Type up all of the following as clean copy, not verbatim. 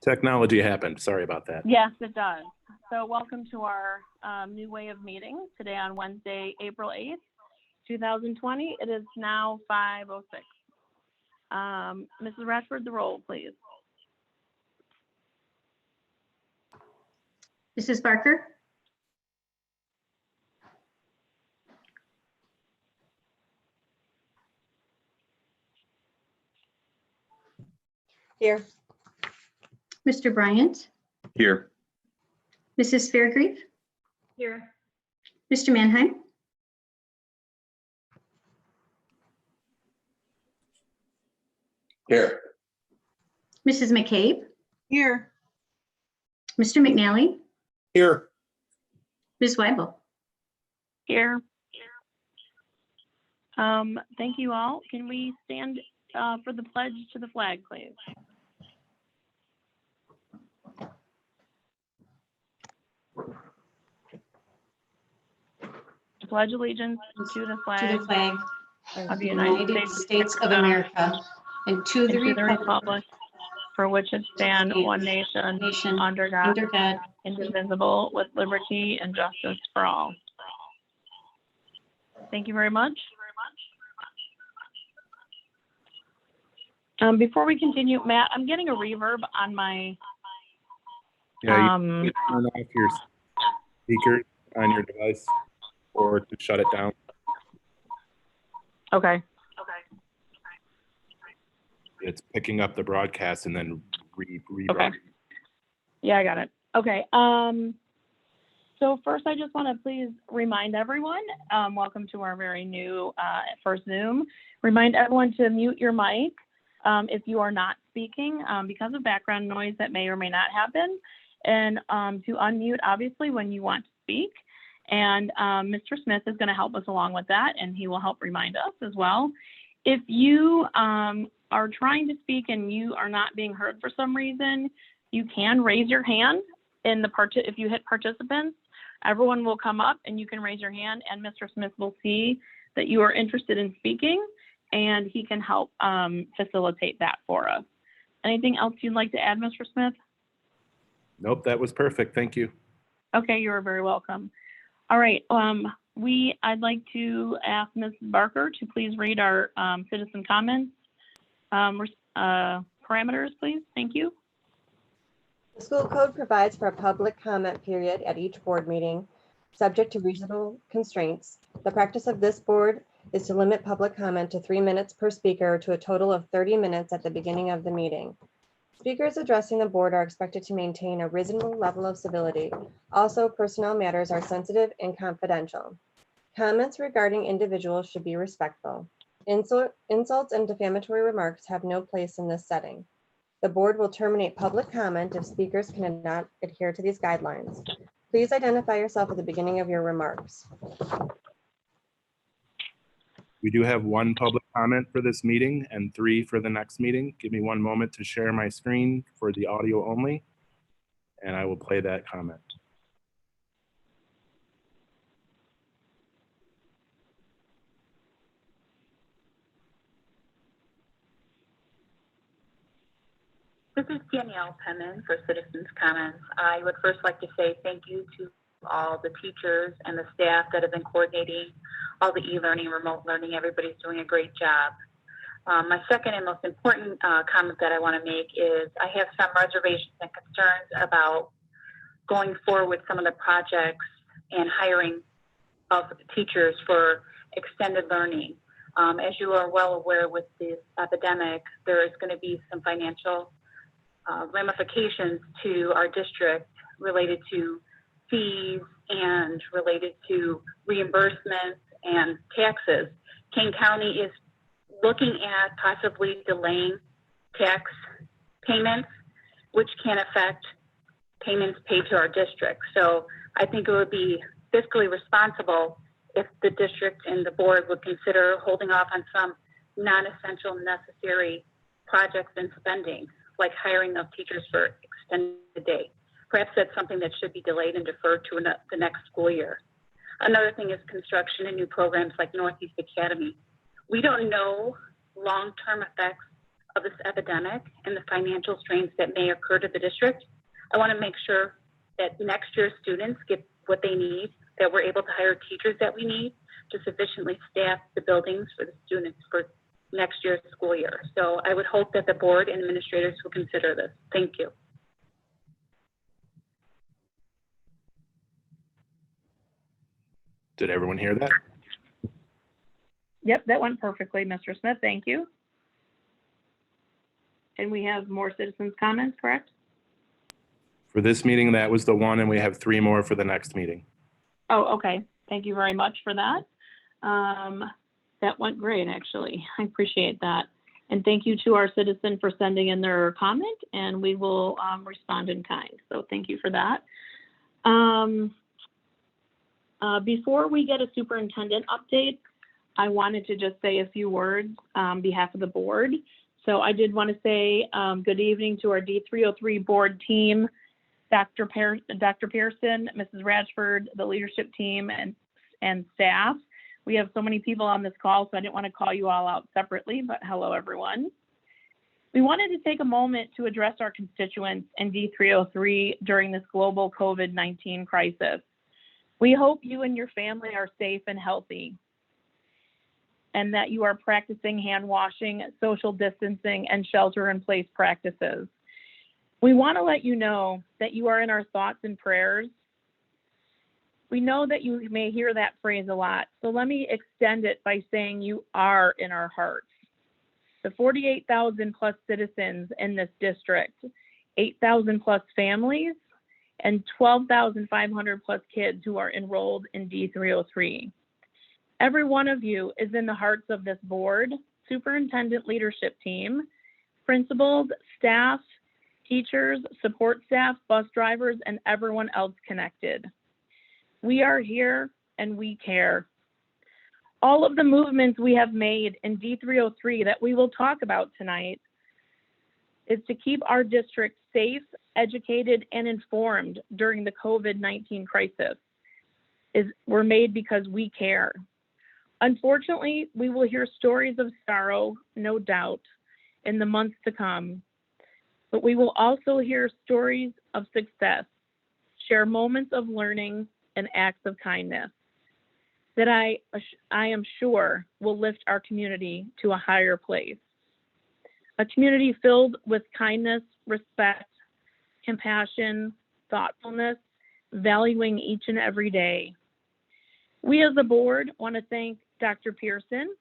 Technology happened. Sorry about that. Yes, it does. So welcome to our new way of meeting today on Wednesday, April 8th, 2020. It is now 5:06. Mrs. Rashford, the roll, please. Mrs. Barker? Here. Mr. Bryant? Here. Mrs. Fairgrieve? Here. Mr. Mannheim? Here. Mrs. McCabe? Here. Mr. McNally? Here. Ms. Weibel? Here. Thank you all. Can we stand for the pledge to the flag, please? To pledge allegiance to the flag of the United States of America and to the republic for which it stands, one nation, under God, indivisible, with liberty and justice for all. Thank you very much. Before we continue, Matt, I'm getting a reverb on my. Yeah, you can turn off your speaker on your device or to shut it down. Okay. It's picking up the broadcast and then reverb. Okay. Yeah, I got it. Okay. So first, I just want to please remind everyone, welcome to our very new first Zoom. Remind everyone to mute your mic if you are not speaking because of background noise that may or may not happen, and to unmute, obviously, when you want to speak. And Mr. Smith is going to help us along with that, and he will help remind us as well. If you are trying to speak and you are not being heard for some reason, you can raise your hand in the if you hit participants, everyone will come up and you can raise your hand, and Mr. Smith will see that you are interested in speaking, and he can help facilitate that for us. Anything else you'd like to add, Mr. Smith? Nope, that was perfect. Thank you. Okay, you're very welcome. All right, I'd like to ask Ms. Barker to please read our citizen comments parameters, please. Thank you. The school code provides for a public comment period at each board meeting, subject to reasonable constraints. The practice of this board is to limit public comment to 3 minutes per speaker to a total of 30 minutes at the beginning of the meeting. Speakers addressing the board are expected to maintain a reasonable level of civility. Also, personnel matters are sensitive and confidential. Comments regarding individuals should be respectful. Insults and defamatory remarks have no place in this setting. The board will terminate public comment if speakers cannot adhere to these guidelines. Please identify yourself at the beginning of your remarks. We do have 1 public comment for this meeting and 3 for the next meeting. Give me 1 moment to share my screen for the audio only, and I will play that comment. This is Danielle Penman for Citizens Comments. I would first like to say thank you to all the teachers and the staff that have been coordinating all the e-learning, remote learning. Everybody's doing a great job. My second and most important comment that I want to make is I have some reservations and concerns about going forward with some of the projects and hiring of teachers for extended learning. As you are well aware, with this epidemic, there is going to be some financial ramifications to our district related to fees and related to reimbursements and taxes. Kane County is looking at possibly delaying tax payments, which can affect payments paid to our district. So I think it would be fiscally responsible if the district and the board would consider holding off on some non-essential necessary projects and spending, like hiring of teachers for extended day. Perhaps that's something that should be delayed and deferred to the next school year. Another thing is construction and new programs like Northeast Academy. We don't know long-term effects of this epidemic and the financial strains that may occur to the district, I want to make sure that next year's students get what they need, that we're able to hire teachers that we need to sufficiently staff the buildings for the students for next year's school year. So I would hope that the board and administrators will consider this. Thank you. Did everyone hear that? Yep, that went perfectly, Mr. Smith. Thank you. And we have more citizens' comments, correct? For this meeting, that was the one, and we have 3 more for the next meeting. Oh, okay. Thank you very much for that. That went great, actually. I appreciate that. And thank you to our citizen for sending in their comment, and we will respond in kind. So thank you for that. Before we get a superintendent update, I wanted to just say a few words on behalf of the board. So I did want to say good evening to our D303 board team, Dr. Pearson, Mrs. Ratchford, the leadership team, and staff. We have so many people on this call, so I didn't want to call you all out separately, but hello, everyone. We wanted to take a moment to address our constituents in D303 during this global COVID-19 crisis. We hope you and your family are safe and healthy, and that you are practicing hand washing, social distancing, and shelter-in-place practices. We want to let you know that you are in our thoughts and prayers. We know that you may hear that phrase a lot, so let me extend it by saying you are in our hearts. The 48,000 plus citizens in this district, 8,000 plus families, and 12,500 plus kids who are enrolled in D303. Every one of you is in the hearts of this board, superintendent leadership team, principals, staff, teachers, support staff, bus drivers, and everyone else connected. We are here and we care. All of the movements we have made in D303 that we will talk about tonight is to keep our district safe, educated, and informed during the COVID-19 crisis. Were made because we care. Unfortunately, we will hear stories of sorrow, no doubt, in the months to come, but we will also hear stories of success, share moments of learning and acts of kindness that I am sure will lift our community to a higher place. A community filled with kindness, respect, compassion, thoughtfulness, valuing each and every day. We as a board want to thank Dr. Pearson,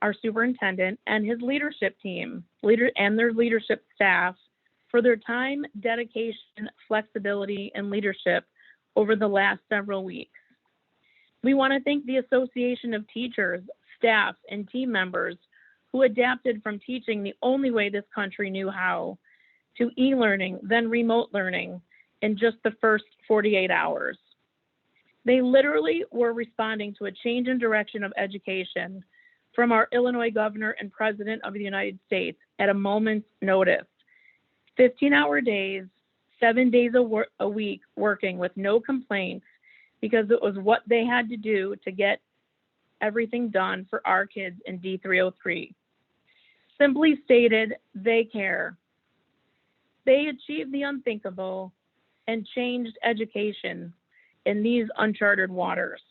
our superintendent, and his leadership team, and their leadership staff for their time, dedication, flexibility, and leadership over the last several weeks. We want to thank the Association of Teachers, staff, and team members who adapted from teaching the only way this country knew how to e-learning, then remote learning in just the first 48 hours. They literally were responding to a change in direction of education from our Illinois governor and president of the United States at a moment's notice. 15-hour days, 7 days a week working with no complaints because it was what they had to do to get everything done for our kids in D303. Simply stated, they care. They achieved the unthinkable and changed education in these uncharted waters.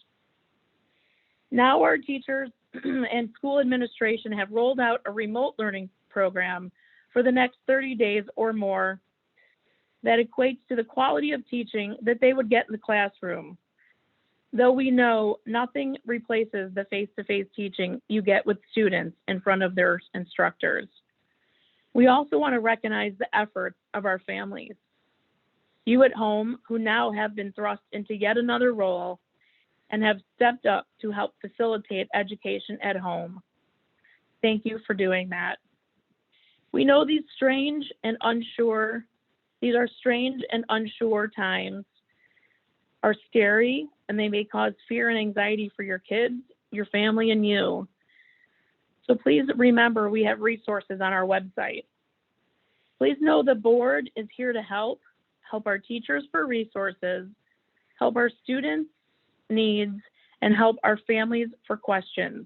Now our teachers and school administration have rolled out a remote learning program for the next 30 days or more that equates to the quality of teaching that they would get in the classroom. Though we know nothing replaces the face-to-face teaching you get with students in front of their instructors. We also want to recognize the efforts of our families. You at home who now have been thrust into yet another role and have stepped up to help facilitate education at home. Thank you for doing that. We know these are strange and unsure times are scary, and they may cause fear and anxiety for your kids, your family, and you. So please remember we have resources on our website. Please know the board is here to help our teachers for resources, help our students' needs, and help our families for questions.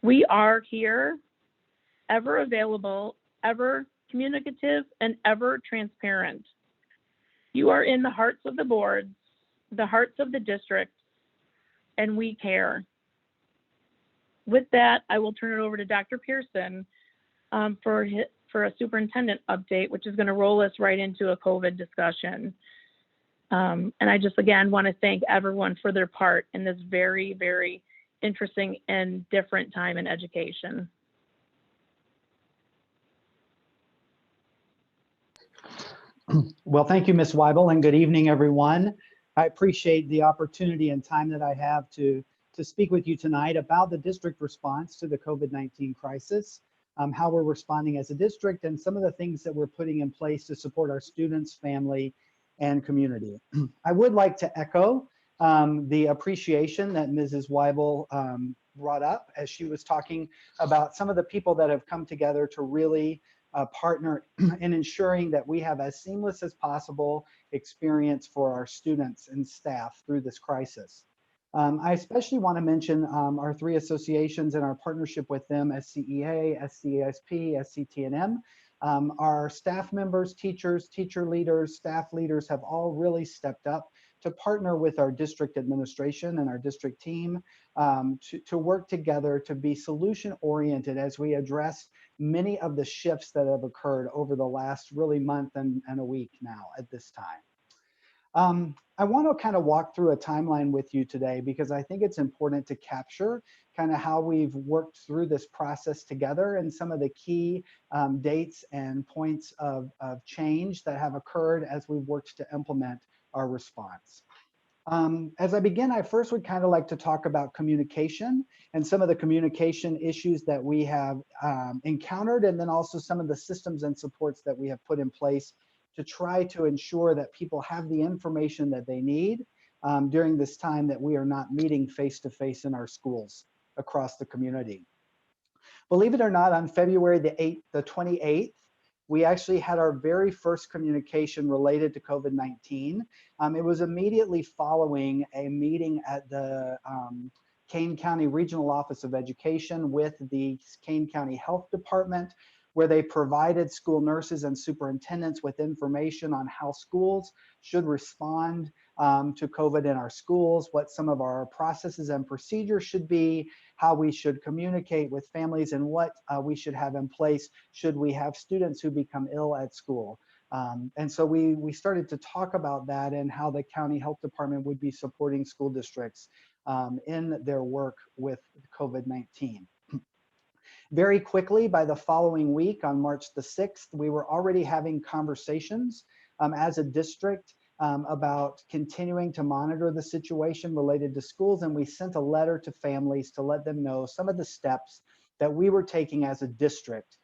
We are here ever available, ever communicative, and ever transparent. You are in the hearts of the boards, the hearts of the districts, and we care. With that, I will turn it over to Dr. Pearson for a superintendent update, which is going to roll us right into a COVID discussion. And I just, again, want to thank everyone for their part in this very, very interesting and different time in education. Well, thank you, Ms. Weibel, and good evening, everyone. I appreciate the opportunity and time that I have to speak with you tonight about the district response to the COVID-19 crisis, how we're responding as a district, and some of the things that we're putting in place to support our students, family, and community. I would like to echo the appreciation that Mrs. Weibel brought up as she was talking about some of the people that have come together to really partner in ensuring that we have as seamless as possible experience for our students and staff through this crisis. I especially want to mention our three associations and our partnership with them, SCEA, SCASP, SCTNM. Our staff members, teachers, teacher leaders, staff leaders have all really stepped up to partner with our district administration and our district team to work together to be solution oriented as we address many of the shifts that have occurred over the last really month and a week now at this time. I want to kind of walk through a timeline with you today because I think it's important to capture kind of how we've worked through this process together and some of the key dates and points of change that have occurred as we've worked to implement our response. As I begin, I first would kind of like to talk about communication and some of the communication issues that we have encountered, and then also some of the systems and supports that we have put in place to try to ensure that people have the information that they need during this time that we are not meeting face-to-face in our schools across the community. Believe it or not, on February the 28th, we actually had our very first communication related to COVID-19. It was immediately following a meeting at the Kane County Regional Office of Education with the Kane County Health Department, where they provided school nurses and superintendents with information on how schools should respond to COVID in our schools, what some of our processes and procedures should be, how we should communicate with families, and what we should have in place should we have students who become ill at school. And so we started to talk about that and how the county health department would be supporting school districts in their work with COVID-19. Very quickly, by the following week, on March the 6th, we were already having conversations as a district about continuing to monitor the situation related to schools, and we sent a letter to families to let them know some of the steps that we were taking as a district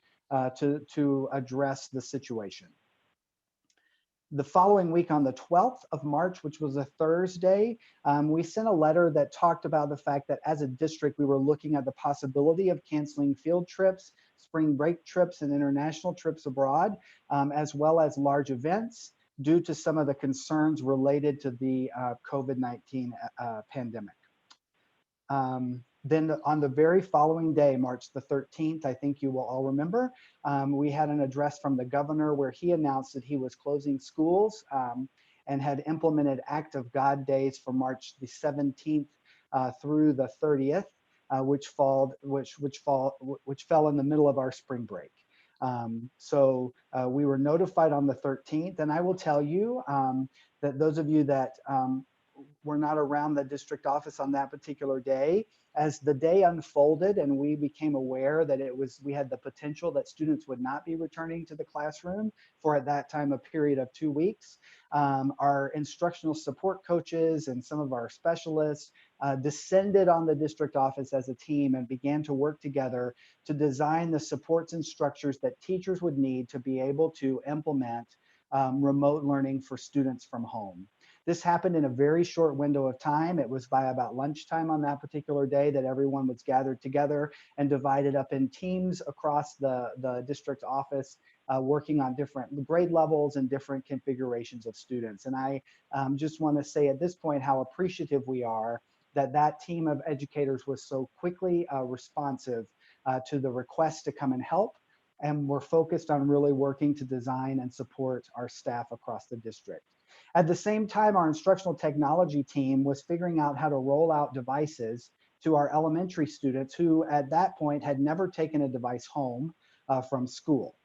to address the situation. The following week, on the 12th of March, which was a Thursday, we sent a letter that talked about the fact that as a district, we were looking at the possibility of canceling field trips, spring break trips, and international trips abroad, as well as large events due to some of the concerns related to the COVID-19 pandemic. Then on the very following day, March the 13th, I think you will all remember, we had an address from the governor where he announced that he was closing schools and had implemented Act of God days from March the 17th through the 30th, which fell in the middle of our spring break. So we were notified on the 13th, and I will tell you that those of you that were not around the district office on that particular day, as the day unfolded and we became aware that we had the potential that students would not be returning to the classroom for at that time a period of 2 weeks, our instructional support coaches and some of our specialists descended on the district office as a team and began to work together to design the supports and structures that teachers would need to be able to implement remote learning for students from home. This happened in a very short window of time. It was by about lunchtime on that particular day that everyone was gathered together and divided up in teams across the district office, working on different grade levels and different configurations of students. And I just want to say at this point how appreciative we are that that team of educators was so quickly responsive to the request to come and help. And we're focused on really working to design and support our staff across the district. At the same time, our instructional technology team was figuring out how to roll out devices to our elementary students who at that point had never taken a device home from school.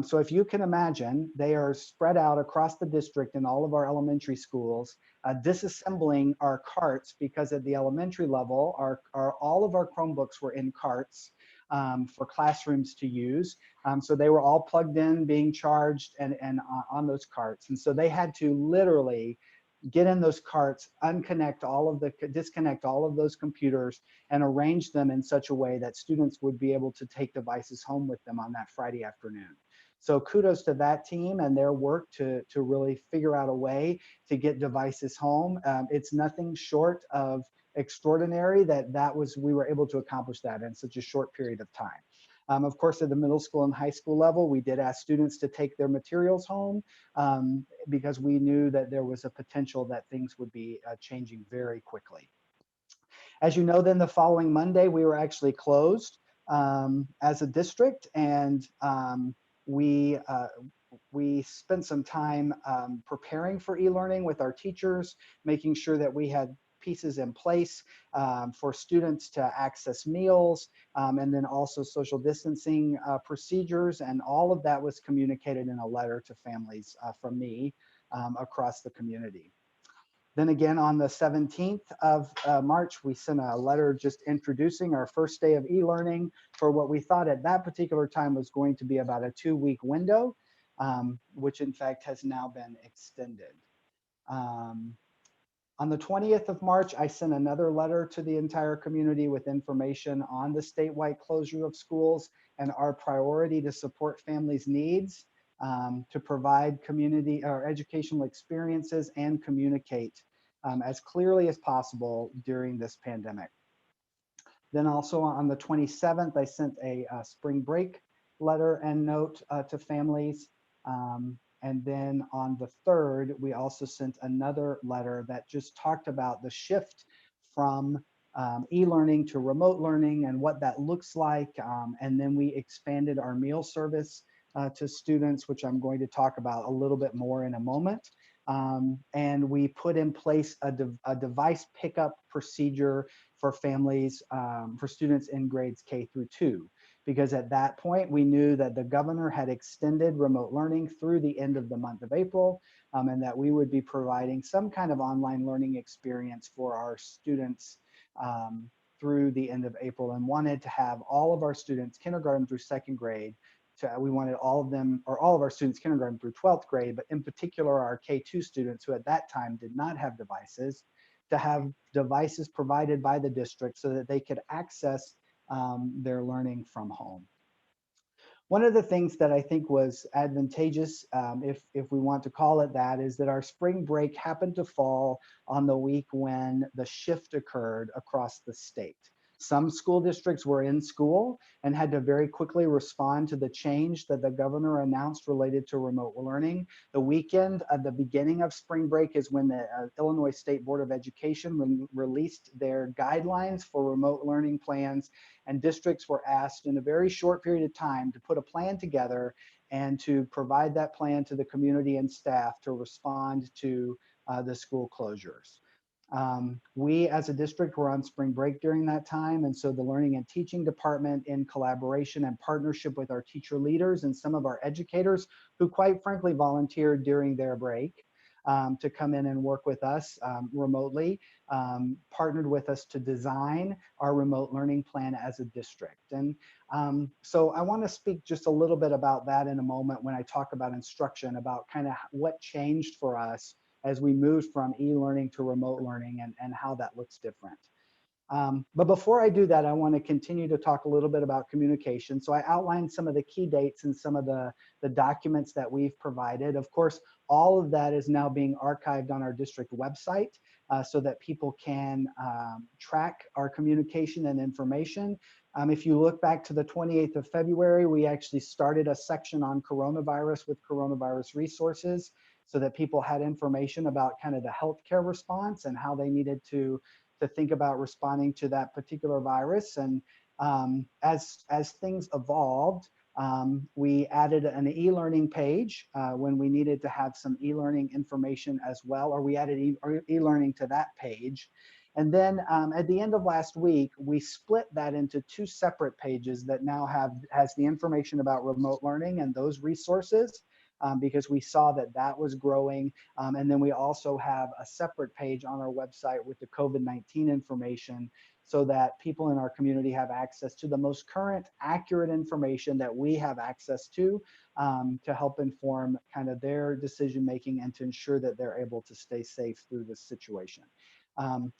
So if you can imagine, they are spread out across the district in all of our elementary schools, disassembling our carts, because at the elementary level, all of our Chromebooks were in carts for classrooms to use. So they were all plugged in, being charged and on those carts. And so they had to literally get in those carts, disconnect all of those computers and arrange them in such a way that students would be able to take devices home with them on that Friday afternoon. So kudos to that team and their work to really figure out a way to get devices home. It's nothing short of extraordinary we were able to accomplish that in such a short period of time. Of course, at the middle school and high school level, we did ask students to take their materials home because we knew that there was a potential that things would be changing very quickly. As you know, then the following Monday, we were actually closed as a district, and we spent some time preparing for e-learning with our teachers, making sure that we had pieces in place for students to access meals, and then also social distancing procedures. And all of that was communicated in a letter to families from me across the community. Then again, on the 17th of March, we sent a letter just introducing our first day of e-learning for what we thought at that particular time was going to be about a 2-week window, which in fact has now been extended. On the 20th of March, I sent another letter to the entire community with information on the statewide closure of schools and our priority to support families' needs, to provide community or educational experiences and communicate as clearly as possible during this pandemic. Then also on the 27th, I sent a spring break letter and note to families. And then on the 3rd, we also sent another letter that just talked about the shift from e-learning to remote learning and what that looks like. And then we expanded our meal service to students, which I'm going to talk about a little bit more in a moment. And we put in place a device pickup procedure for families, for students in grades K through 2. Because at that point, we knew that the governor had extended remote learning through the end of the month of April, and that we would be providing some kind of online learning experience for our students through the end of April, and wanted to have all of our students, kindergarten through 2nd grade, we wanted all of them, or all of our students, kindergarten through 12th grade, but in particular our K2 students who at that time did not have devices, to have devices provided by the district so that they could access their learning from home. One of the things that I think was advantageous, if we want to call it that, is that our spring break happened to fall on the week when the shift occurred across the state. Some school districts were in school and had to very quickly respond to the change that the governor announced related to remote learning. The weekend at the beginning of spring break is when the Illinois State Board of Education released their guidelines for remote learning plans, and districts were asked in a very short period of time to put a plan together and to provide that plan to the community and staff to respond to the school closures. We as a district were on spring break during that time, and so the learning and teaching department, in collaboration and partnership with our teacher leaders and some of our educators who quite frankly volunteered during their break to come in and work with us remotely, partnered with us to design our remote learning plan as a district. And so I want to speak just a little bit about that in a moment when I talk about instruction, about kind of what changed for us as we moved from e-learning to remote learning, and how that looks different. But before I do that, I want to continue to talk a little bit about communication. So I outlined some of the key dates and some of the documents that we've provided. Of course, all of that is now being archived on our district website so that people can track our communication and information. If you look back to the 28th of February, we actually started a section on coronavirus with coronavirus resources, so that people had information about kind of the healthcare response and how they needed to think about responding to that particular virus. And As things evolved, we added an e-learning page when we needed to have some e-learning information as well, or we added e-learning to that page. And then at the end of last week, we split that into 2 separate pages that now has the information about remote learning and those resources, because we saw that that was growing. And then we also have a separate page on our website with the COVID-19 information, so that people in our community have access to the most current, accurate information that we have access to help inform kind of their decision making and to ensure that they're able to stay safe through this situation.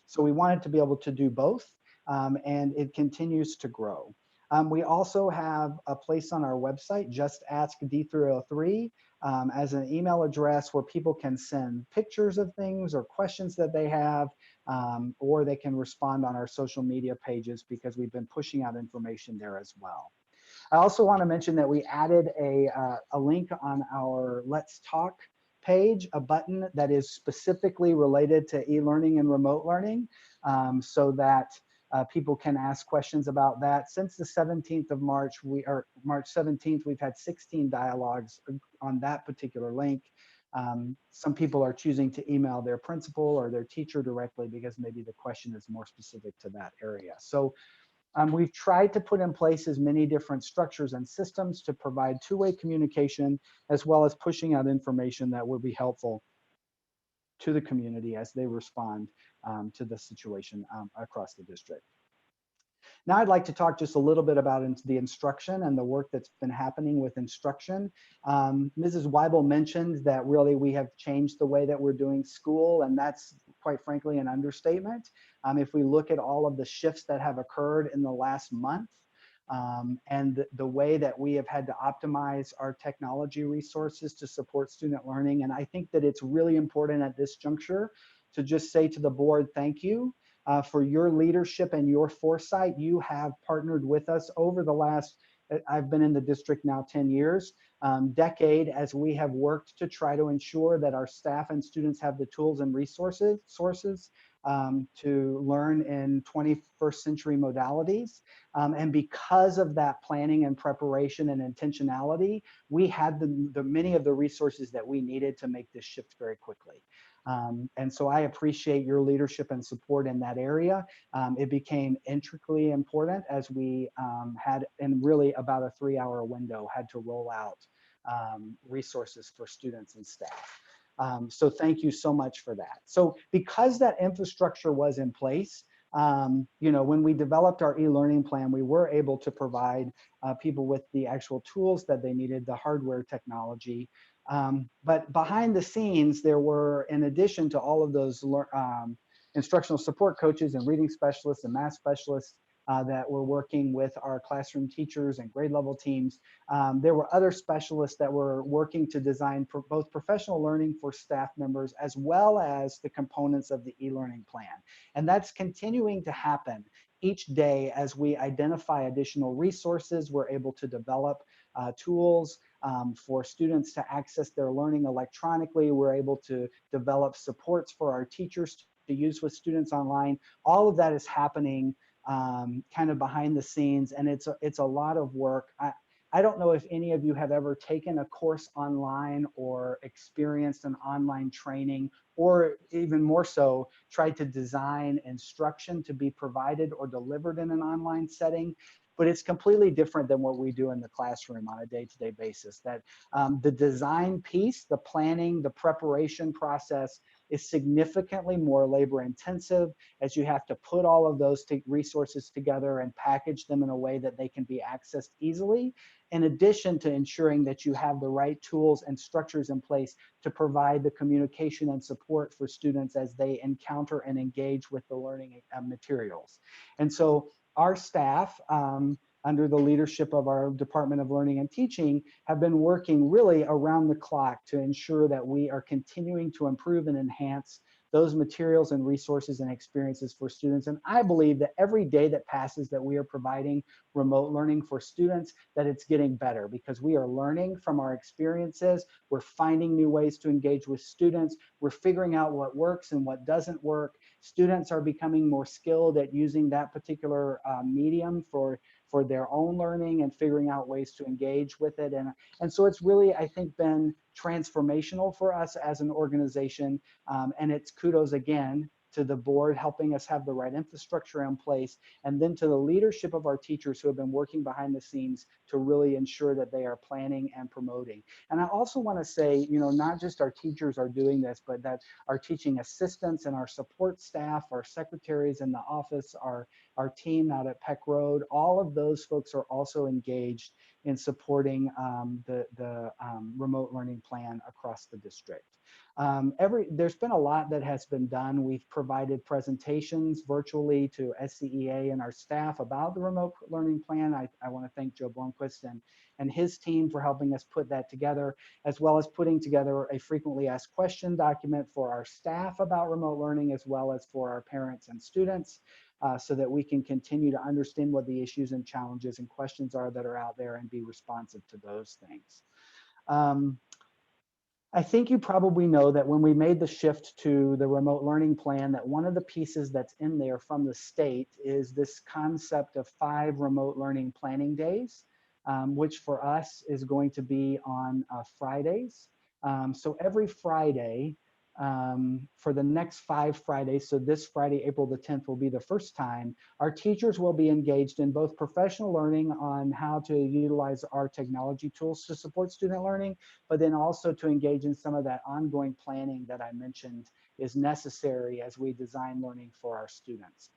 So we wanted to be able to do both, and it continues to grow. We also have a place on our website, Just Ask D303, as an email address where people can send pictures of things or questions that they have, or they can respond on our social media pages, because we've been pushing out information there as well. I also want to mention that we added a link on our Let's Talk page, a button that is specifically related to e-learning and remote learning, so that people can ask questions about that. Since the 17th of March, March 17th, we've had 16 dialogues on that particular link. Some people are choosing to email their principal or their teacher directly because maybe the question is more specific to that area. So we've tried to put in place as many different structures and systems to provide two-way communication, as well as pushing out information that will be helpful to the community as they respond to the situation across the district. Now I'd like to talk just a little bit about the instruction and the work that's been happening with instruction. Mrs. Weibel mentioned that really we have changed the way that we're doing school, and that's quite frankly an understatement. If we look at all of the shifts that have occurred in the last month, and the way that we have had to optimize our technology resources to support student learning. And I think that it's really important at this juncture to just say to the board, thank you for your leadership and your foresight. You have partnered with us over the last, I've been in the district now 10 years, decade, as we have worked to try to ensure that our staff and students have the tools and resources to learn in 21st century modalities. And because of that planning and preparation and intentionality, we had many of the resources that we needed to make this shift very quickly. And so I appreciate your leadership and support in that area. It became intricately important as we had, in really about a 3-hour window, had to roll out resources for students and staff. So thank you so much for that. So because that infrastructure was in place, when we developed our e-learning plan, we were able to provide people with the actual tools that they needed, the hardware technology. But behind the scenes, there were, in addition to all of those instructional support coaches and reading specialists and math specialists that were working with our classroom teachers and grade level teams, there were other specialists that were working to design both professional learning for staff members as well as the components of the e-learning plan. And that's continuing to happen each day as we identify additional resources. We're able to develop tools for students to access their learning electronically. We're able to develop supports for our teachers to use with students online. All of that is happening kind of behind the scenes, and it's a lot of work. I don't know if any of you have ever taken a course online or experienced an online training, or even more so, tried to design instruction to be provided or delivered in an online setting. But it's completely different than what we do in the classroom on a day-to-day basis. That the design piece, the planning, the preparation process is significantly more labor intensive, as you have to put all of those resources together and package them in a way that they can be accessed easily, in addition to ensuring that you have the right tools and structures in place to provide the communication and support for students as they encounter and engage with the learning materials. And so our staff, under the leadership of our Department of Learning and Teaching, have been working really around the clock to ensure that we are continuing to improve and enhance those materials and resources and experiences for students. And I believe that every day that passes that we are providing remote learning for students, that it's getting better because we are learning from our experiences. We're finding new ways to engage with students. We're figuring out what works and what doesn't work. Students are becoming more skilled at using that particular medium for their own learning and figuring out ways to engage with it. And so it's really, I think, been transformational for us as an organization. And it's kudos again to the board helping us have the right infrastructure in place, and then to the leadership of our teachers who have been working behind the scenes to really ensure that they are planning and promoting. And I also want to say, you know, not just our teachers are doing this, but that our teaching assistants and our support staff, our secretaries in the office, our team out at Peck Road, all of those folks are also engaged in supporting the remote learning plan across the district. There's been a lot that has been done. We've provided presentations virtually to SCEA and our staff about the remote learning plan. I want to thank Joe Blomquist and his team for helping us put that together, as well as putting together a frequently asked question document for our staff about remote learning, as well as for our parents and students, so that we can continue to understand what the issues and challenges and questions are that are out there and be responsive to those things. I think you probably know that when we made the shift to the remote learning plan, that one of the pieces that's in there from the state is this concept of 5 remote learning planning days, which for us is going to be on Fridays. So every Friday for the next 5 Fridays, so this Friday, April the 10th will be the first time, our teachers will be engaged in both professional learning on how to utilize our technology tools to support student learning, but then also to engage in some of that ongoing planning that I mentioned is necessary as we design learning for our students.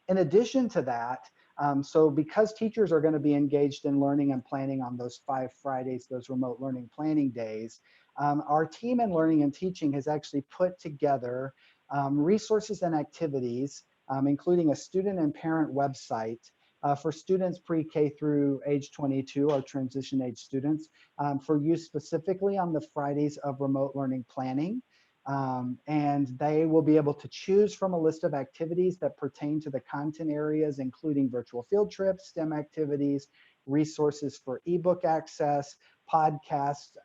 In addition to that, so because teachers are going to be engaged in learning and planning on those 5 Fridays, those remote learning planning days, our team in learning and teaching has actually put together resources and activities, including a student and parent website for students pre-K through age 22, our transition age students, for use specifically on the Fridays of remote learning planning. And they will be able to choose from a list of activities that pertain to the content areas, including virtual field trips, STEM activities, resources for ebook access, podcasts,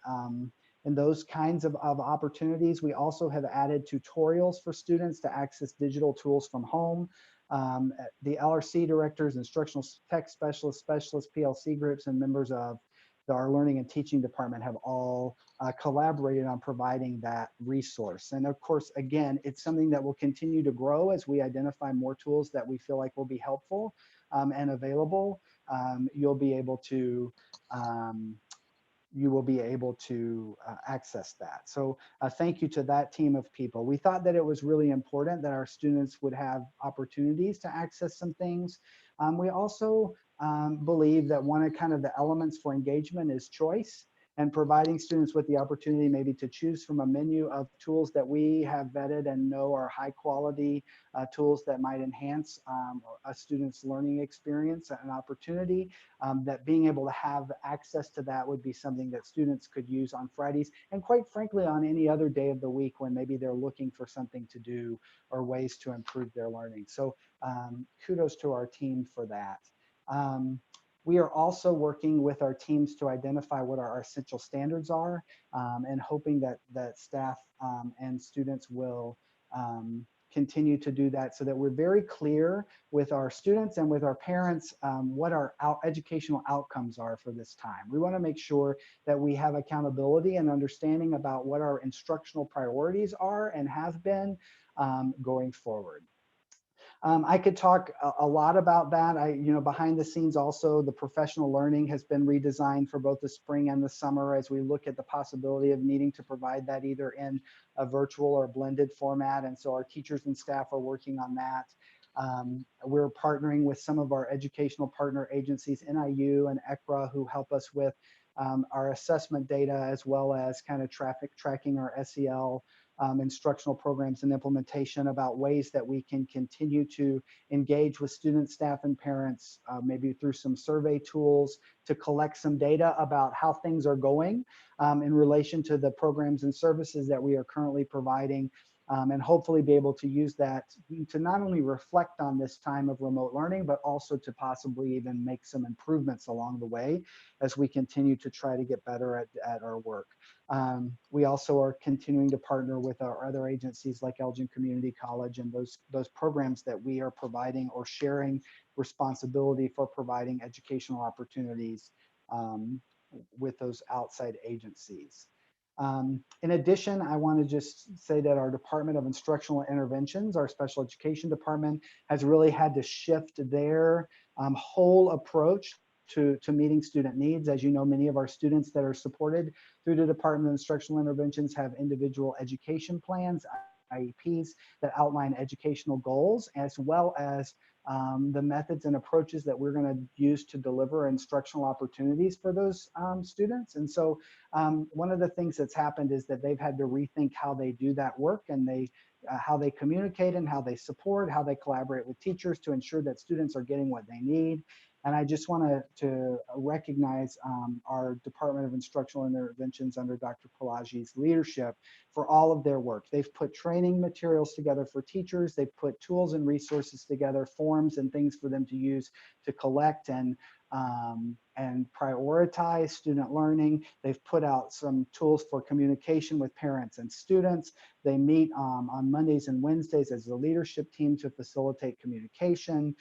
and those kinds of opportunities. We also have added tutorials for students to access digital tools from home. The LRC directors, instructional tech specialists, PLC groups, and members of our learning and teaching department have all collaborated on providing that resource. And of course, again, it's something that will continue to grow as we identify more tools that we feel like will be helpful and available. You'll be able to access that. So thank you to that team of people. We thought that it was really important that our students would have opportunities to access some things. We also believe that one of kind of the elements for engagement is choice, and providing students with the opportunity maybe to choose from a menu of tools that we have vetted and know are high quality tools that might enhance a student's learning experience and opportunity, that being able to have access to that would be something that students could use on Fridays, and quite frankly on any other day of the week when maybe they're looking for something to do or ways to improve their learning. So kudos to our team for that. We are also working with our teams to identify what our essential standards are, and hoping that staff and students will continue to do that, so that we're very clear with our students and with our parents what our educational outcomes are for this time. We want to make sure that we have accountability and understanding about what our instructional priorities are and have been going forward. I could talk a lot about that. Behind the scenes also, the professional learning has been redesigned for both the spring and the summer as we look at the possibility of needing to provide that either in a virtual or blended format. And so our teachers and staff are working on that. We're partnering with some of our educational partner agencies, NIU and ECRA, who help us with our assessment data, as well as kind of tracking our SEL instructional programs and implementation, about ways that we can continue to engage with students, staff, and parents, maybe through some survey tools to collect some data about how things are going in relation to the programs and services that we are currently providing, and hopefully be able to use that to not only reflect on this time of remote learning, but also to possibly even make some improvements along the way as we continue to try to get better at our work. We also are continuing to partner with our other agencies like Elgin Community College and those programs that we are providing or sharing responsibility for providing educational opportunities with those outside agencies. In addition, I want to just say that our Department of Instructional Interventions, our special education department, has really had to shift their whole approach to meeting student needs. As you know, many of our students that are supported through the Department of Instructional Interventions have individual education plans, IEPs, that outline educational goals, as well as the methods and approaches that we're going to use to deliver instructional opportunities for those students. And so one of the things that's happened is that they've had to rethink how they do that work, and how they communicate and how they support, how they collaborate with teachers to ensure that students are getting what they need. And I just want to recognize our Department of Instructional Interventions under Dr. Pelagi's leadership for all of their work. They've put training materials together for teachers. They've put tools and resources together, forms and things for them to use to collect and prioritize student learning. They've put out some tools for communication with parents and students. They meet on Mondays and Wednesdays as a leadership team to facilitate communication.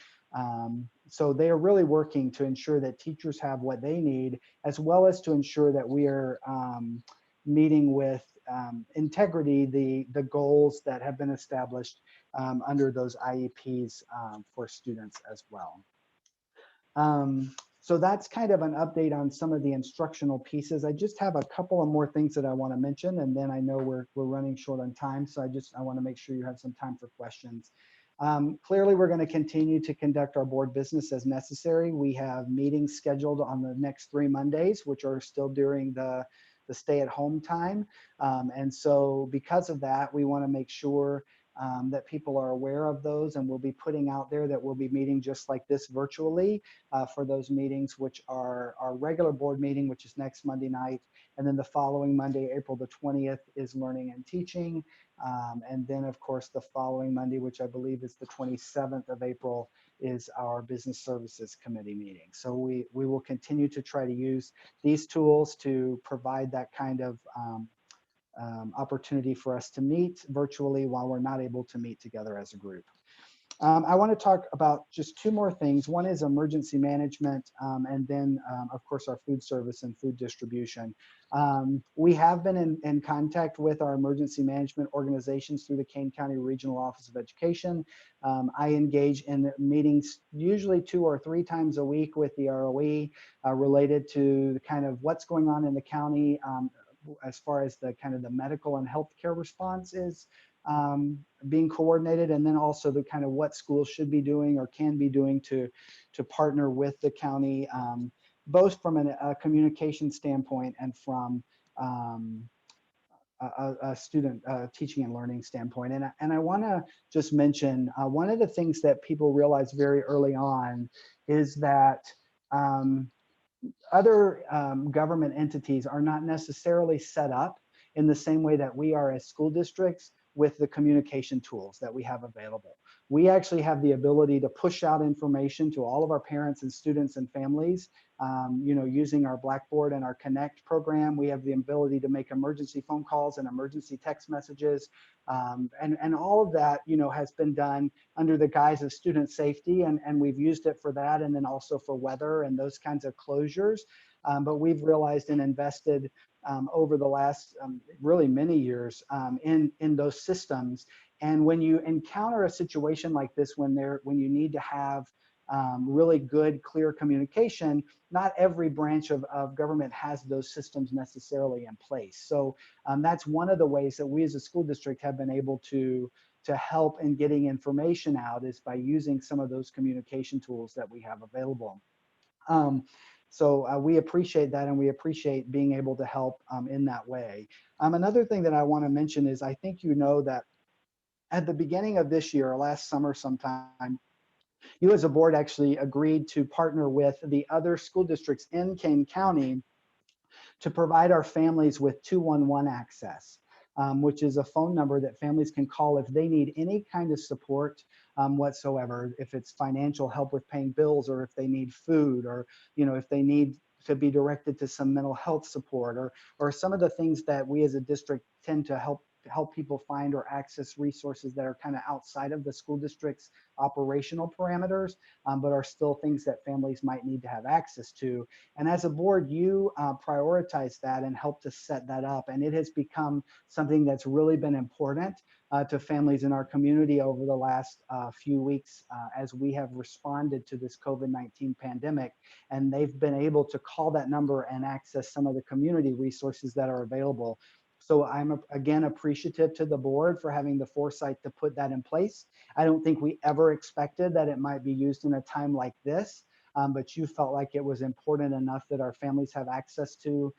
So they are really working to ensure that teachers have what they need, as well as to ensure that we are meeting with integrity the goals that have been established under those IEPs for students as well. So that's kind of an update on some of the instructional pieces. I just have a couple of more things that I want to mention, and then I know we're running short on time, so I want to make sure you have some time for questions. Clearly, we're going to continue to conduct our board business as necessary. We have meetings scheduled on the next 3 Mondays, which are still during the stay-at-home time. And so because of that, we want to make sure that people are aware of those, and we'll be putting out there that we'll be meeting just like this virtually for those meetings, which are our regular board meeting, which is next Monday night. And then the following Monday, April the 20th, is learning and teaching. And then, of course, the following Monday, which I believe is the 27th of April, is our Business Services Committee meeting. So we will continue to try to use these tools to provide that kind of opportunity for us to meet virtually while we're not able to meet together as a group. I want to talk about just 2 more things. One is emergency management, and then, of course, our food service and food distribution. We have been in contact with our emergency management organizations through the Kane County Regional Office of Education. I engage in meetings usually 2 or 3 times a week with the ROE related to kind of what's going on in the county as far as the kind of the medical and healthcare response is being coordinated, and then also the kind of what schools should be doing or can be doing to partner with the county, both from a communication standpoint and from a student teaching and learning standpoint. And I want to just mention one of the things that people realize very early on is that other government entities are not necessarily set up in the same way that we are as school districts with the communication tools that we have available. We actually have the ability to push out information to all of our parents and students and families, using our Blackboard and our Connect program. We have the ability to make emergency phone calls and emergency text messages. And all of that, has been done under the guise of student safety, and we've used it for that, and then also for weather and those kinds of closures. But we've realized and invested over the last really many years in those systems. And when you encounter a situation like this, when you need to have really good, clear communication, not every branch of government has those systems necessarily in place. So that's one of the ways that we as a school district have been able to help in getting information out, is by using some of those communication tools that we have available. So we appreciate that, and we appreciate being able to help in that way. Another thing that I want to mention is, I think that at the beginning of this year, or last summer sometime, you as a board actually agreed to partner with the other school districts in Kane County to provide our families with 211 access. which is a phone number that families can call if they need any kind of support whatsoever, if it's financial help with paying bills, or if they need food, or if they need to be directed to some mental health support, or some of the things that we as a district tend to help people find or access resources that are kind of outside of the school district's operational parameters, but are still things that families might need to have access to. And as a board, you prioritize that and help to set that up. And it has become something that's really been important to families in our community over the last few weeks as we have responded to this COVID-19 pandemic. And they've been able to call that number and access some of the community resources that are available. So I'm again appreciative to the board for having the foresight to put that in place. I don't think we ever expected that it might be used in a time like this, but you felt like it was important enough that our families have access to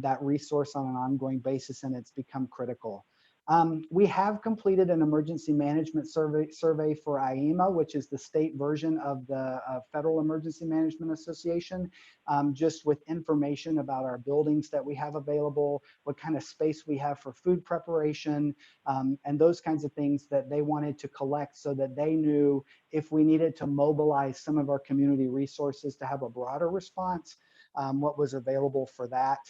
that resource on an ongoing basis, and it's become critical. We have completed an emergency management survey for IEMA, which is the state version of the Federal Emergency Management Association, just with information about our buildings that we have available, what kind of space we have for food preparation, and those kinds of things that they wanted to collect so that they knew if we needed to mobilize some of our community resources to have a broader response, what was available for that.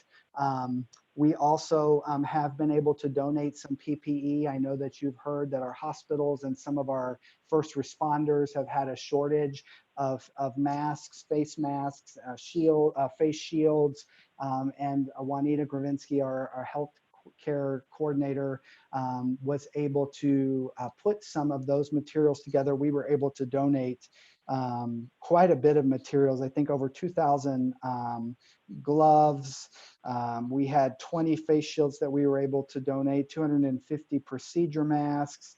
We also have been able to donate some PPE. I know that you've heard that our hospitals and some of our first responders have had a shortage of masks, face masks, face shields, and Juanita Gravinsky, our health care coordinator, was able to put some of those materials together. We were able to donate quite a bit of materials, I think over 2,000 gloves. We had 20 face shields that we were able to donate, 250 procedure masks,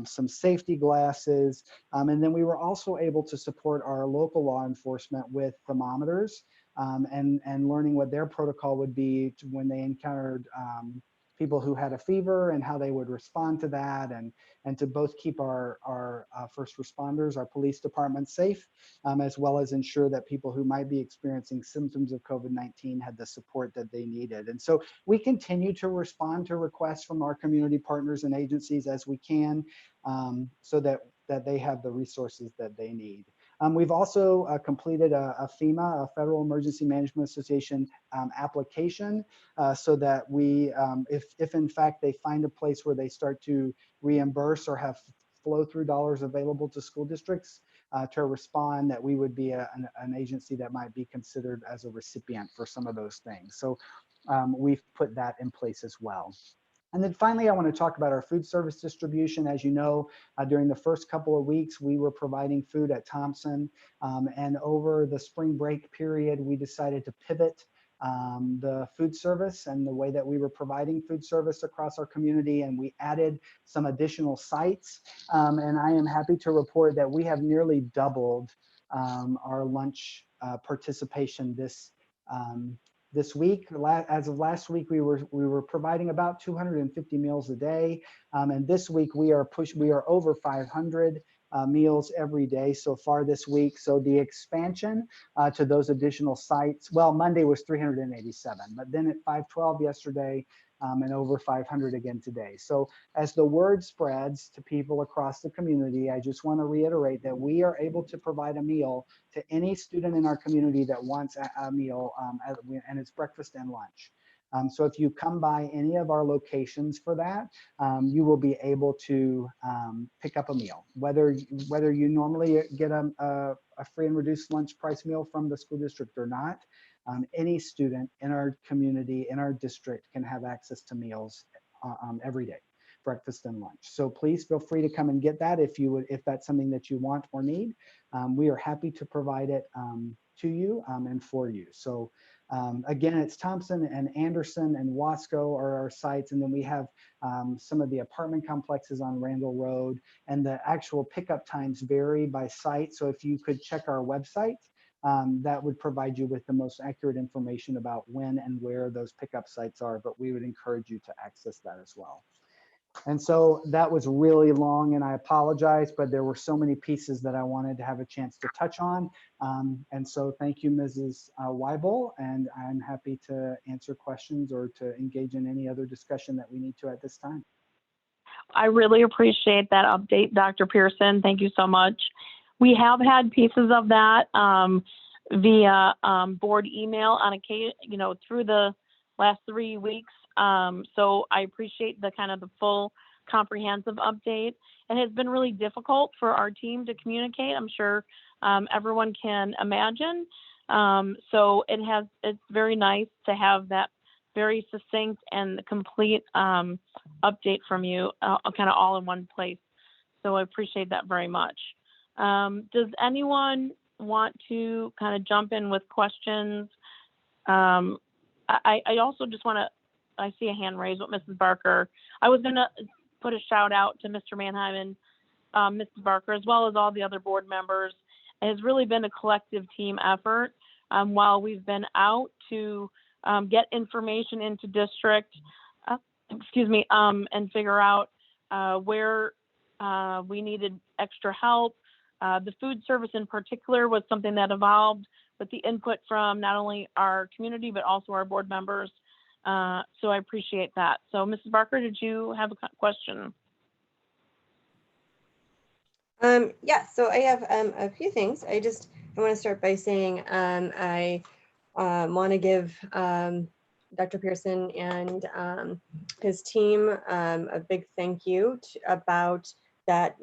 some safety glasses. And then we were also able to support our local law enforcement with thermometers and learning what their protocol would be when they encountered people who had a fever and how they would respond to that, and to both keep our first responders, our police department safe, as well as ensure that people who might be experiencing symptoms of COVID-19 had the support that they needed. And so we continue to respond to requests from our community partners and agencies as we can, so that they have the resources that they need. We've also completed a FEMA, a Federal Emergency Management Association application, so that we, if in fact they find a place where they start to reimburse or have flow-through dollars available to school districts to respond, that we would be an agency that might be considered as a recipient for some of those things. So we've put that in place as well. And then finally, I want to talk about our food service distribution. As you know, during the first couple of weeks, we were providing food at Thompson. And over the spring break period, we decided to pivot the food service and the way that we were providing food service across our community. And we added some additional sites. And I am happy to report that we have nearly doubled our lunch participation this week. As of last week, we were providing about 250 meals a day, and this week we are over 500 meals every day so far this week. So the expansion to those additional sites, well, Monday was 387, but then at 512 yesterday, and over 500 again today. So as the word spreads to people across the community, I just want to reiterate that we are able to provide a meal to any student in our community that wants a meal, and it's breakfast and lunch. So if you come by any of our locations for that, you will be able to pick up a meal. Whether you normally get a free and reduced lunch price meal from the school district or not, any student in our community, in our district, can have access to meals every day, breakfast and lunch. So please feel free to come and get that if that's something that you want or need. We are happy to provide it to you and for you. So again, it's Thompson and Anderson and Wasco are our sites, and then we have some of the apartment complexes on Randall Road, and the actual pickup times vary by site. So if you could check our website, that would provide you with the most accurate information about when and where those pickup sites are, but we would encourage you to access that as well. And so that was really long, and I apologize, but there were so many pieces that I wanted to have a chance to touch on. And so thank you, Mrs. Weibel, and I'm happy to answer questions or to engage in any other discussion that we need to at this time. I really appreciate that update, Dr. Pearson. Thank you so much. We have had pieces of that via board email on occasion, through the last 3 weeks. So I appreciate the kind of the full comprehensive update. It has been really difficult for our team to communicate. I'm sure everyone can imagine. So it's very nice to have that very succinct and complete update from you, kind of all in one place. So I appreciate that very much. Does anyone want to kind of jump in with questions? I also just want to, I see a hand raised with Mrs. Barker. I was going to put a shout out to Mr. Mannheim and Mrs. Barker, as well as all the other board members. It has really been a collective team effort while we've been out to get information into district, and figure out where we needed extra help. The food service in particular was something that evolved with the input from not only our community, but also our board members. So I appreciate that. So Mrs. Barker, did you have a question? Yeah, so I have a few things. I want to start by saying I want to give Dr. Pearson and his team a big thank you about that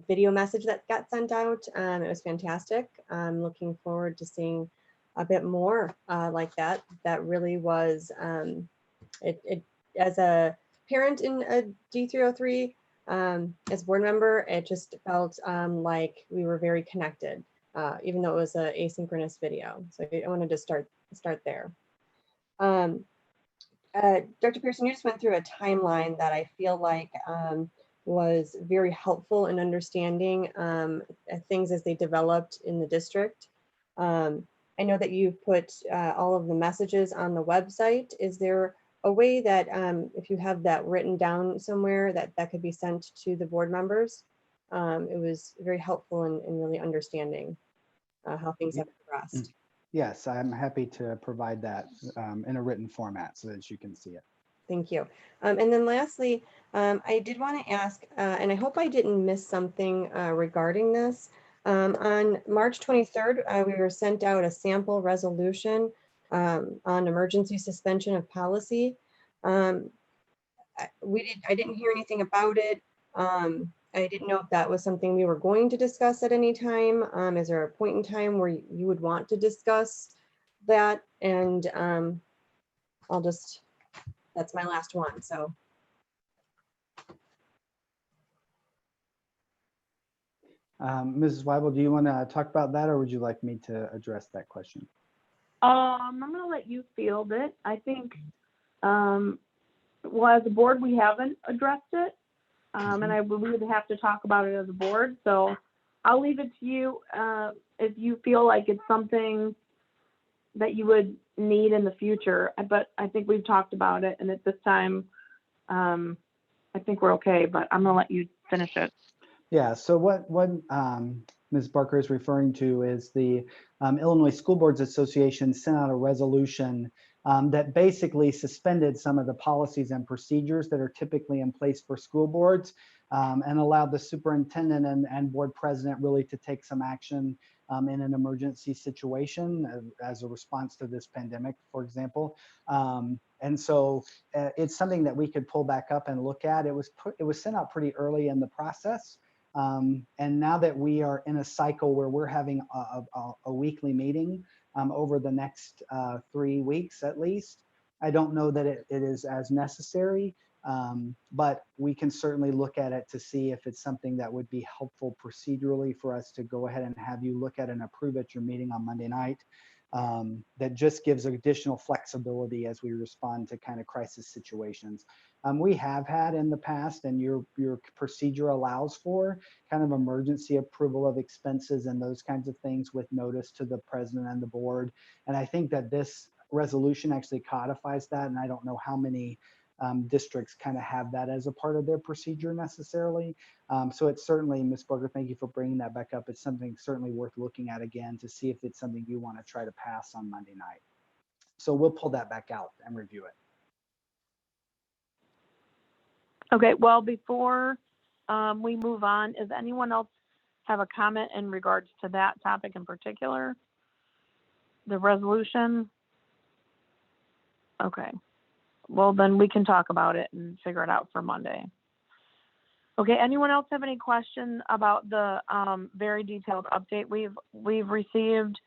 video message that got sent out. It was fantastic. I'm looking forward to seeing a bit more like that. That really was, it as a parent in a D303, as a board member, it just felt like we were very connected, even though it was an asynchronous video. So I wanted to start there. Dr. Pearson, you just went through a timeline that I feel like was very helpful in understanding things as they developed in the district. I know that you've put all of the messages on the website. Is there a way that if you have that written down somewhere that could be sent to the board members? It was very helpful in really understanding how things have progressed. Yes, I'm happy to provide that in a written format so that you can see it. Thank you. And then lastly, I did want to ask, and I hope I didn't miss something regarding this. On March 23rd, we were sent out a sample resolution on emergency suspension of policy. I didn't hear anything about it. I didn't know if that was something we were going to discuss at any time. Is there a point in time where you would want to discuss that? And that's my last one, so. Mrs. Weibel, do you want to talk about that, or would you like me to address that question? I'm going to let you field it. I think, well, as a board, we haven't addressed it. And I believe we have to talk about it as a board. So I'll leave it to you if you feel like it's something that you would need in the future. But I think we've talked about it. And at this time, I think we're okay. But I'm going to let you finish it. Yeah, so what Ms. Barker is referring to is the Illinois School Boards Association sent out a resolution that basically suspended some of the policies and procedures that are typically in place for school boards and allowed the superintendent and board president really to take some action in an emergency situation as a response to this pandemic, for example. And so it's something that we could pull back up and look at. It was sent out pretty early in the process. And now that we are in a cycle where we're having a weekly meeting over the next 3 weeks at least, I don't know that it is as necessary, but we can certainly look at it to see if it's something that would be helpful procedurally for us to go ahead and have you look at and approve at your meeting on Monday night. That just gives additional flexibility as we respond to kind of crisis situations. We have had in the past, and your procedure allows for kind of emergency approval of expenses and those kinds of things with notice to the president and the board. And I think that this resolution actually codifies that. And I don't know how many districts kind of have that as a part of their procedure necessarily. So it's certainly, Ms. Berger, thank you for bringing that back up. It's something certainly worth looking at again to see if it's something you want to try to pass on Monday night. So we'll pull that back out and review it. Okay, well, before we move on, does anyone else have a comment in regards to that topic in particular? The resolution? Okay, well, then we can talk about it and figure it out for Monday. Okay, anyone else have any question about the very detailed update we've received?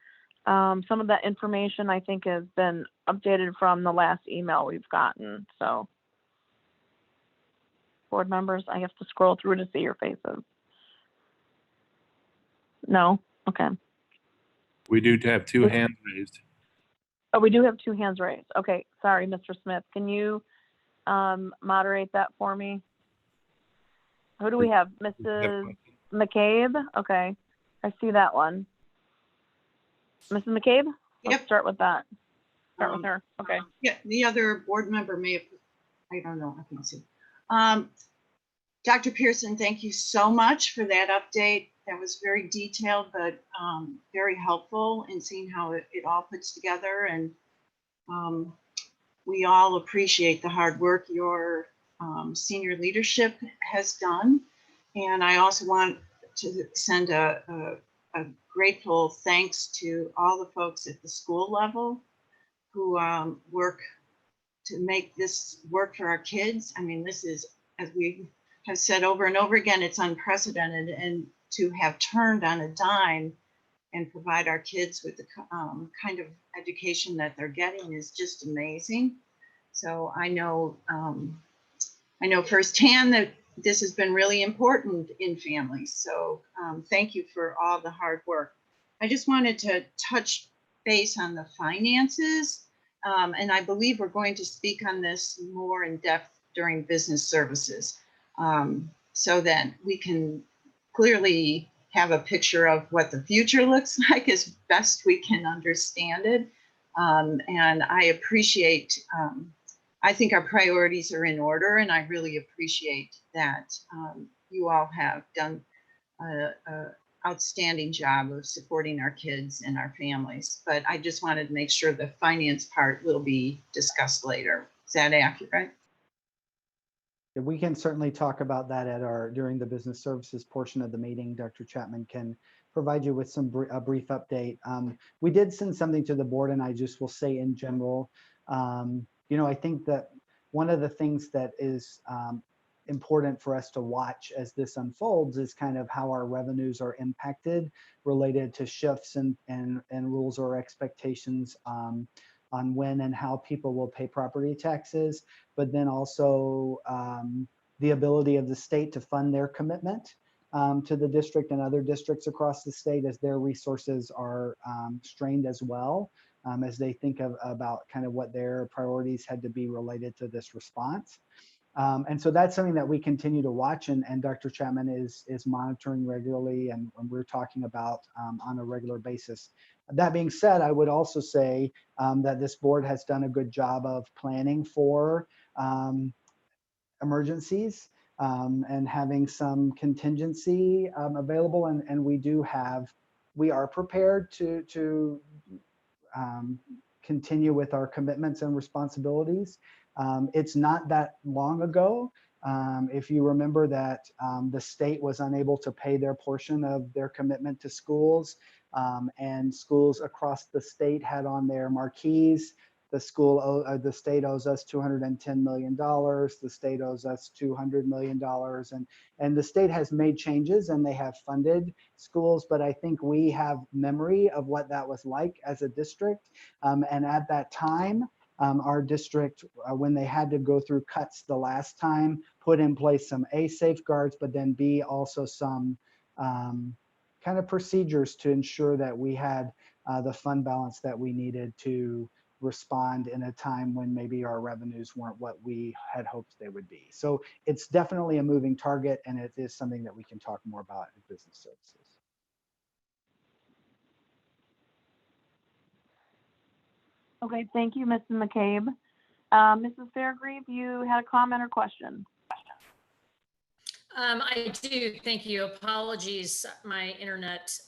Some of that information I think has been updated from the last email we've gotten, so. Board members, I have to scroll through to see your faces. No? Okay. We do have two hands raised. Oh, we do have two hands raised. Okay, sorry, Mr. Smith. Can you moderate that for me? Who do we have? Mrs. McCabe? Okay, I see that one. Mrs. McCabe? Let's Yep. start with that. Start with her. Okay. Yeah, the other board member may have, I don't know, I can see. Dr. Pearson, thank you so much for that update. That was very detailed, but very helpful in seeing how it all puts together. And we all appreciate the hard work your senior leadership has done. And I also want to send a grateful thanks to all the folks at the school level who work to make this work for our kids. I mean, this is, as we have said over and over again, it's unprecedented, and to have turned on a dime and provide our kids with the kind of education that they're getting is just amazing. So I know firsthand that this has been really important in families. So thank you for all the hard work. I just wanted to touch base on the finances. And I believe we're going to speak on this more in depth during business services, so that we can clearly have a picture of what the future looks like as best we can understand it. And I appreciate, I think our priorities are in order, and I really appreciate that you all have done an outstanding job of supporting our kids and our families. But I just wanted to make sure the finance part will be discussed later. Is that accurate? We can certainly talk about that at during the business services portion of the meeting. Dr. Chapman can provide you with a brief update. We did send something to the board, and I just will say in general, I think that one of the things that is important for us to watch as this unfolds is kind of how our revenues are impacted related to shifts and rules or expectations on when and how people will pay property taxes, but then also the ability of the state to fund their commitment to the district and other districts across the state as their resources are strained as well, as they think about kind of what their priorities had to be related to this response. And so that's something that we continue to watch, and Dr. Chapman is monitoring regularly, and we're talking about on a regular basis. That being said, I would also say that this board has done a good job of planning for emergencies and having some contingency available, and we are prepared to continue with our commitments and responsibilities. It's not that long ago, if you remember, that the state was unable to pay their portion of their commitment to schools, and schools across the state had on their marquees, the state owes us $210 million, the state owes us $200 million, and the state has made changes and they have funded schools, but I think we have memory of what that was like as a district, and at that time, our district, when they had to go through cuts the last time, put in place some A, safeguards, but then B, also some kind of procedures to ensure that we had the fund balance that we needed to respond in a time when maybe our revenues weren't what we had hoped they would be. So it's definitely a moving target, and it is something that we can talk more about in business services. Okay, thank you, Mrs. McCabe. Mrs. Fairgrieve, you had a comment or question? I do. Thank you. Apologies. My internet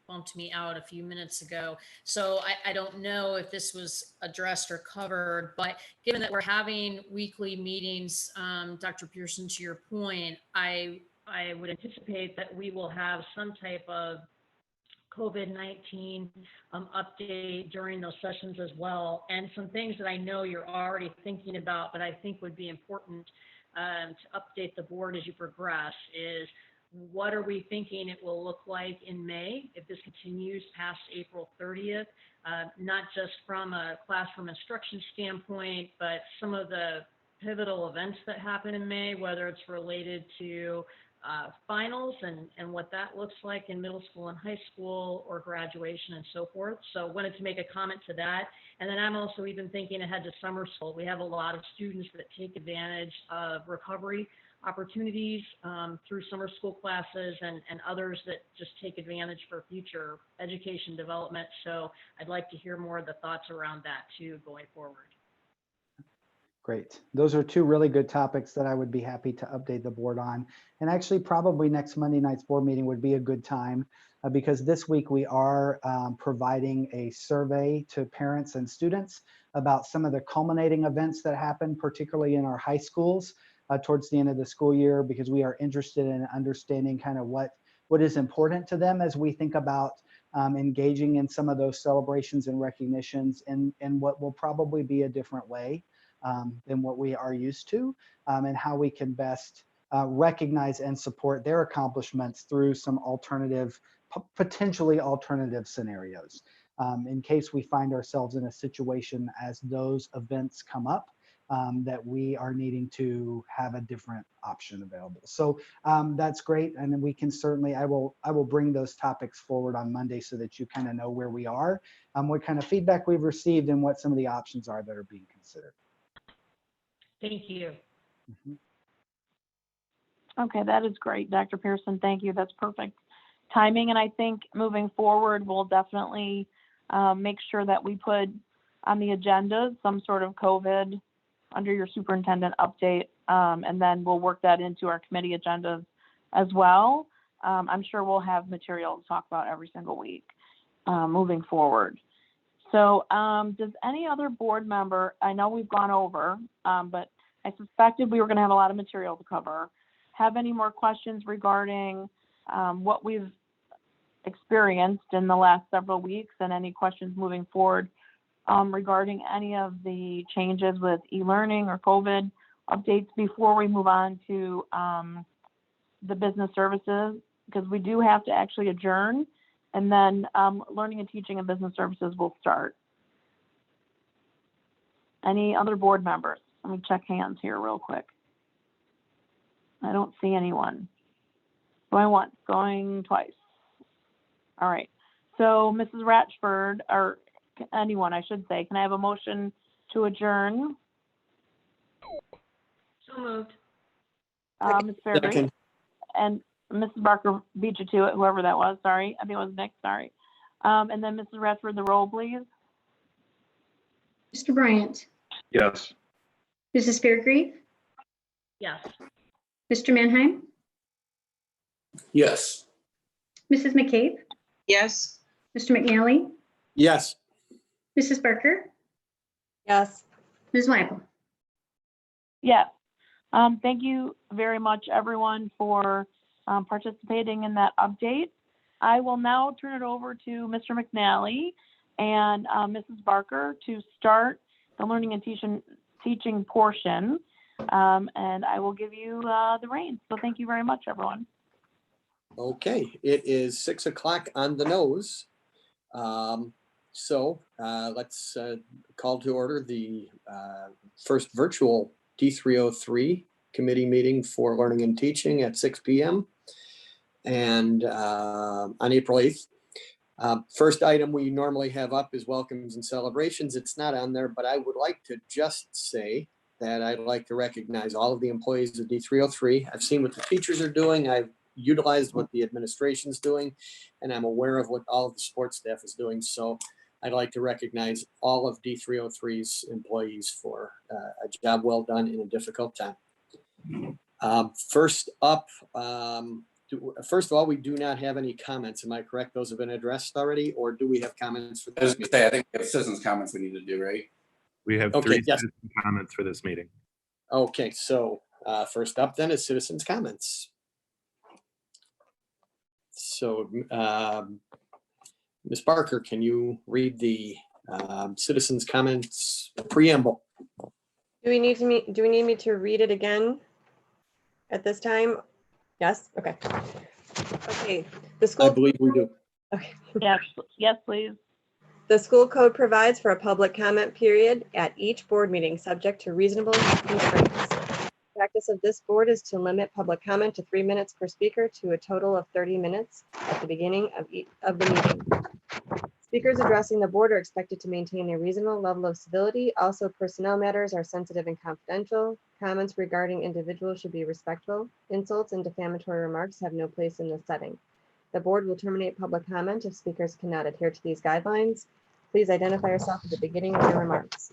bumped me out a few minutes ago. So I don't know if this was addressed or covered, but given that we're having weekly meetings, Dr. Pearson, to your point, I would anticipate that we will have some type of COVID-19 update during those sessions as well. And some things that I know you're already thinking about, but I think would be important to update the board as you progress is what are we thinking it will look like in May if this continues past April 30th, not just from a classroom instruction standpoint, but some of the pivotal events that happen in May, whether it's related to finals and what that looks like in middle school and high school or graduation and so forth. So wanted to make a comment to that. And then I'm also even thinking ahead to summer school. We have a lot of students that take advantage of recovery opportunities through summer school classes and others that just take advantage for future education development. So I'd like to hear more of the thoughts around that too going forward. Great. Those are two really good topics that I would be happy to update the board on. And actually probably next Monday night's board meeting would be a good time because this week we are providing a survey to parents and students about some of the culminating events that happen, particularly in our high schools towards the end of the school year, because we are interested in understanding kind of what is important to them as we think about engaging in some of those celebrations and recognitions in what will probably be a different way than what we are used to, and how we can best recognize and support their accomplishments through some alternative, potentially alternative scenarios. In case we find ourselves in a situation as those events come up, that we are needing to have a different option available. So that's great. And then we can certainly, I will bring those topics forward on Monday so that you kind of know where we are, what kind of feedback we've received and what some of the options are that are being considered. Thank you. Okay, that is great, Dr. Pearson. Thank you. That's perfect timing. And I think moving forward, we'll definitely make sure that we put on the agenda some sort of COVID under your superintendent update. And then we'll work that into our committee agendas as well. I'm sure we'll have material to talk about every single week moving forward. So does any other board member, I know we've gone over, but I suspected we were going to have a lot of material to cover, have any more questions regarding what we've experienced in the last several weeks and any questions moving forward regarding any of the changes with e-learning or COVID updates before we move on to the business services, because we do have to actually adjourn. And then learning and teaching and business services will start. Any other board members? Let me check hands here real quick. I don't see anyone. Going once, going twice. All right. So Mrs. Ratchford, or anyone I should say, can I have a motion to adjourn? So moved. Ms. Fairgrieve. And Mrs. Barker beat you to it, whoever that was. Sorry. I think it was Nick. Sorry. And then Mrs. Ratchford, the roll, please. Mr. Bryant, Yes. Mrs. Fairgrieve, Yes. Mr. Mannheim, Yes. Mrs. McCabe, Yes. Mr. McNally, Yes. Mrs. Barker, Yes. Ms. Weibel. Yes. Thank you very much, everyone, for participating in that update. I will now turn it over to Mr. McNally and Mrs. Barker to start the learning and teaching portion, and I will give you the reins. So thank you very much, everyone. Okay, it is 6 o'clock on the nose. So let's call to order the first virtual D303 committee meeting for learning and teaching at 6 p.m. and on April 8th. First item we normally have up is welcomes and celebrations. It's not on there, but I would like to just say that I'd like to recognize all of the employees of D303. I've seen what the teachers are doing. I've utilized what the administration's doing, and I'm aware of what all of the support staff is doing. So I'd like to recognize all of D303's employees for a job well done in a difficult time. First up, first of all, we do not have any comments. Am I correct? Those have been addressed already, or do we have comments for I was this gonna meeting? say, I think we have citizens comments we need to do, right? We have Okay, three yes. citizen comments for this meeting. Okay, so first up then is citizens comments. So Ms. Barker, can you read the citizens comments preamble? Do we need me to read it again at this time? Yes, okay. Okay, the I school, believe we do. okay. Yes, yes, please. The school code provides for a public comment period at each board meeting, subject to reasonable constraints. The practice of this board is to limit public comment to 3 minutes per speaker to a total of 30 minutes at the beginning of the meeting. Speakers addressing the board are expected to maintain a reasonable level of civility. Also, personnel matters are sensitive and confidential. Comments regarding individuals should be respectful. Insults and defamatory remarks have no place in this setting. The board will terminate public comment if speakers cannot adhere to these guidelines. Please identify yourself at the beginning of your remarks.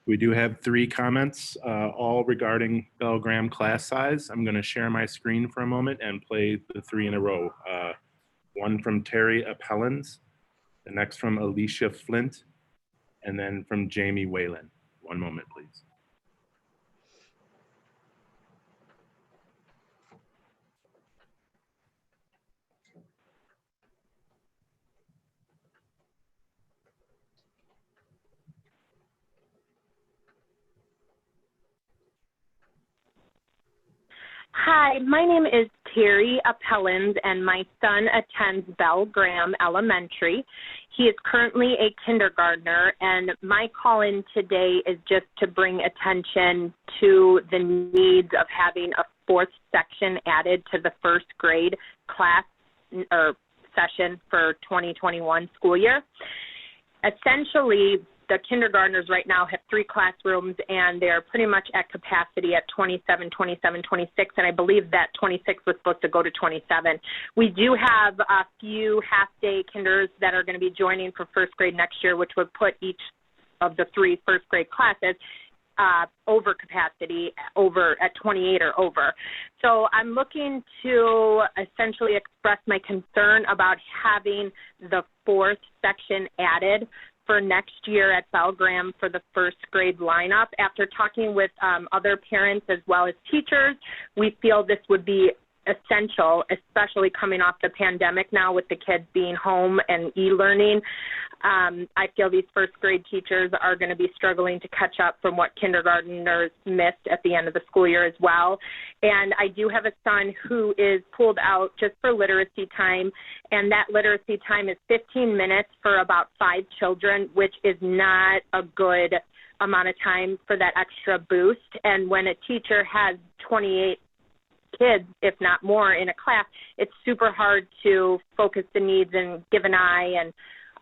We do have three comments, all regarding Bell Graham class size. I'm going to share my screen for a moment and play the three in a row. One from Terry Appellens, the next from Alicia Flint, and then from Jamie Whalen. One moment, please. Hi, my name is Terry Appellens, and my son attends Bell Graham Elementary. He is currently a kindergartner, and my call in today is just to bring attention to the needs of having a fourth section added to the first grade class or session for 2021 school year. Essentially, the kindergartners right now have 3 classrooms, and they're pretty much at capacity at 27, 27, 26, and I believe that 26 was supposed to go to 27. We do have a few half-day kinders that are going to be joining for first grade next year, which would put each of the 3 first grade classes over capacity, over at 28 or over. So I'm looking to essentially express my concern about having the 4th section added for next year at Bell Graham for the first grade lineup. After talking with other parents as well as teachers, we feel this would be essential, especially coming off the pandemic now with the kids being home and e-learning. I feel these first grade teachers are going to be struggling to catch up from what kindergartners missed at the end of the school year as well. And I do have a son who is pulled out just for literacy time, and that literacy time is 15 minutes for about 5 children, which is not a good amount of time for that extra boost. And when a teacher has 28 kids, if not more, in a class, it's super hard to focus the needs and give an eye and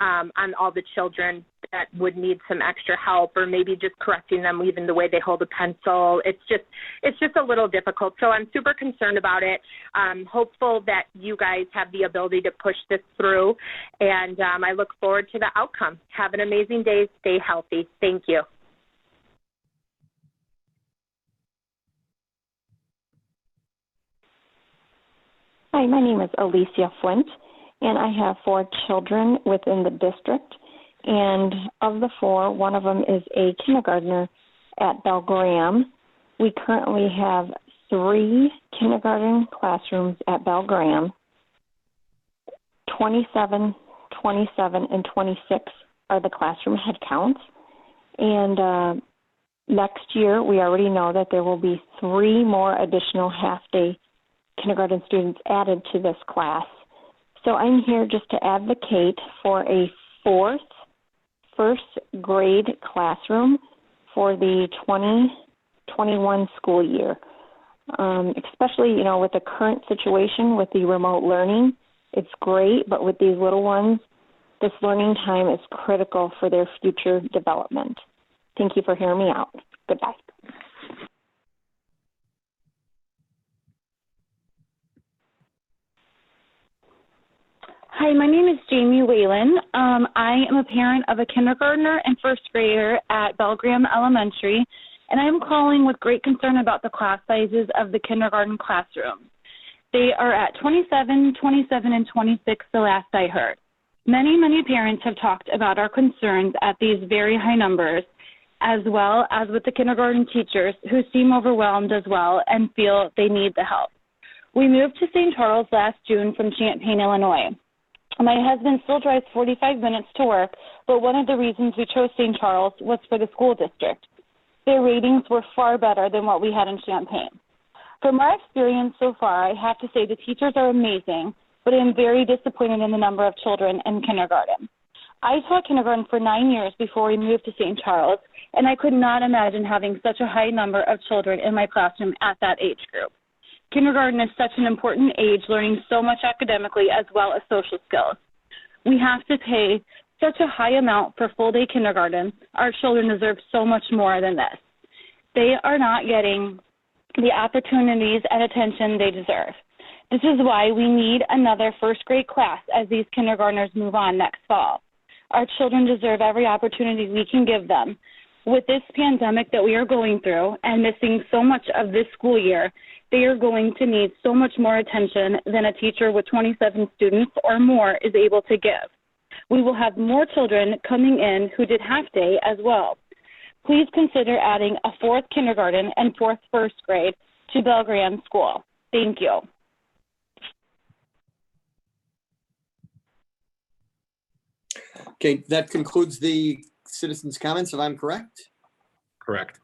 on all the children that would need some extra help, or maybe just correcting them even the way they hold a pencil. It's just a little difficult. So I'm super concerned about it. I'm hopeful that you guys have the ability to push this through, and I look forward to the outcome. Have an amazing day. Stay healthy. Thank you. Hi, my name is Alicia Flint, and I have 4 children within the district. And of the 4, one of them is a kindergartner at Bell Graham. We currently have 3 kindergarten classrooms at Bell Graham. 27, 27, and 26 are the classroom head counts. And next year, we already know that there will be 3 more additional half-day kindergarten students added to this class. So I'm here just to advocate for a 4th first grade classroom for the 2021 school year. Especially, you know, with the current situation with the remote learning, it's great, but with these little ones, this learning time is critical for their future development. Thank you for hearing me out. Goodbye. Hi, Hi, my name is Jamie Whalen. I am a parent of a kindergartner and first grader at Bell Graham Elementary, and I'm calling with great concern about the class sizes of the kindergarten classrooms. They are at 27, 27, and 26 the last I heard. Many parents have talked about our concerns at these very high numbers, as well as with the kindergarten teachers who seem overwhelmed as well and feel they need the help. We moved to St. Charles last June from Champaign, Illinois. My husband still drives 45 minutes to work, but one of the reasons we chose St. Charles was for the school district. Their ratings were far better than what we had in Champaign. From our experience so far, I have to say the teachers are amazing, but I am very disappointed in the number of children in kindergarten. I taught kindergarten for 9 years before we moved to St. Charles, and I could not imagine having such a high number of children in my classroom at that age group. Kindergarten is such an important age, learning so much academically as well as social skills. We have to pay such a high amount for full-day kindergarten. Our children deserve so much more than this. They are not getting the opportunities and attention they deserve. This is why we need another first grade class as these kindergartners move on next fall. Our children deserve every opportunity we can give them. With this pandemic that we are going through and missing so much of this school year, they are going to need so much more attention than a teacher with 27 students or more is able to give. We will have more children coming in who did half day as well. Please consider adding a 4th kindergarten and 4th first grade to Bell Graham School. Thank you. Okay, that concludes the citizens' comments, if I'm correct. Correct.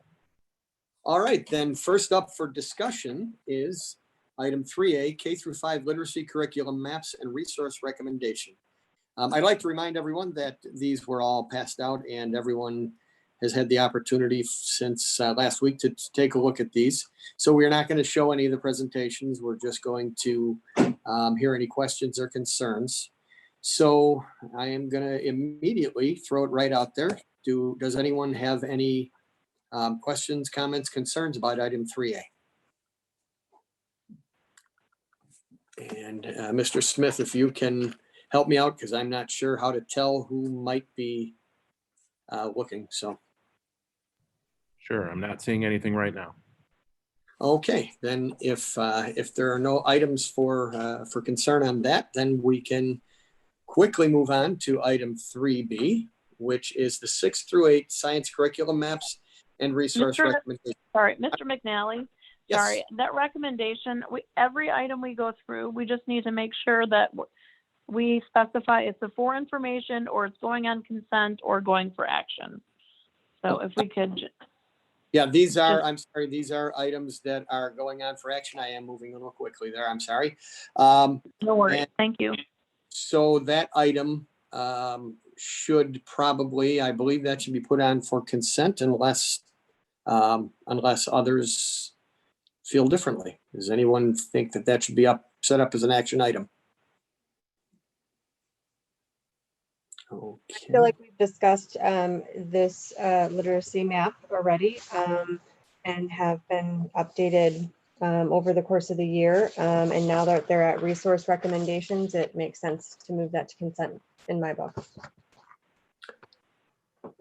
All right, then first up for discussion is item 3A, K through 5 literacy curriculum maps and resource recommendation. I'd like to remind everyone that these were all passed out and everyone has had the opportunity since last week to take a look at these. So we're not going to show any of the presentations. We're just going to hear any questions or concerns. So I am going to immediately throw it right out there. Does anyone have any questions, comments, concerns about item 3A? And Mr. Smith, if you can help me out, because I'm not sure how to tell who might be looking. So. Sure, I'm not seeing anything right now. Okay, then if there are no items for concern on that, then we can quickly move on to item 3B, which is the 6 through 8 science curriculum maps and resource recommendation. Sorry, Mr. McNally. Yes. Sorry, that recommendation, every item we go through, we just need to make sure that we specify it's for information or it's going on consent or going for action. So if we could. Yeah, these are, I'm sorry, these are items that are going on for action. I am moving a little quickly there. I'm sorry. No worries. Thank you. So that item should probably, I believe that should be put on for consent unless others feel differently. Does anyone think that that should be set up as an action item? Okay. I feel like we've discussed this literacy map already and have been updated over the course of the year. And now that they're at resource recommendations, it makes sense to move that to consent in my book.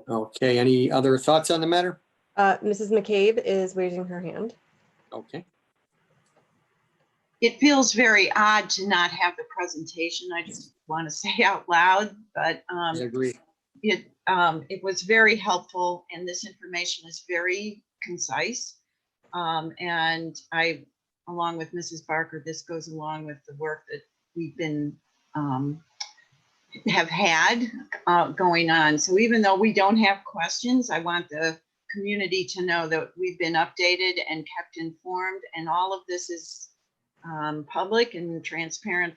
Okay, any other thoughts on the matter? Mrs. McCabe is raising her hand. Okay. It feels very odd to not have the presentation. I just want to say out loud, but I agree. It was very helpful, and this information is very concise. And I, along with Mrs. Barker, this goes along with the work that we've been have had going on. So even though we don't have questions, I want the community to know that we've been updated and kept informed, and all of this is public and transparent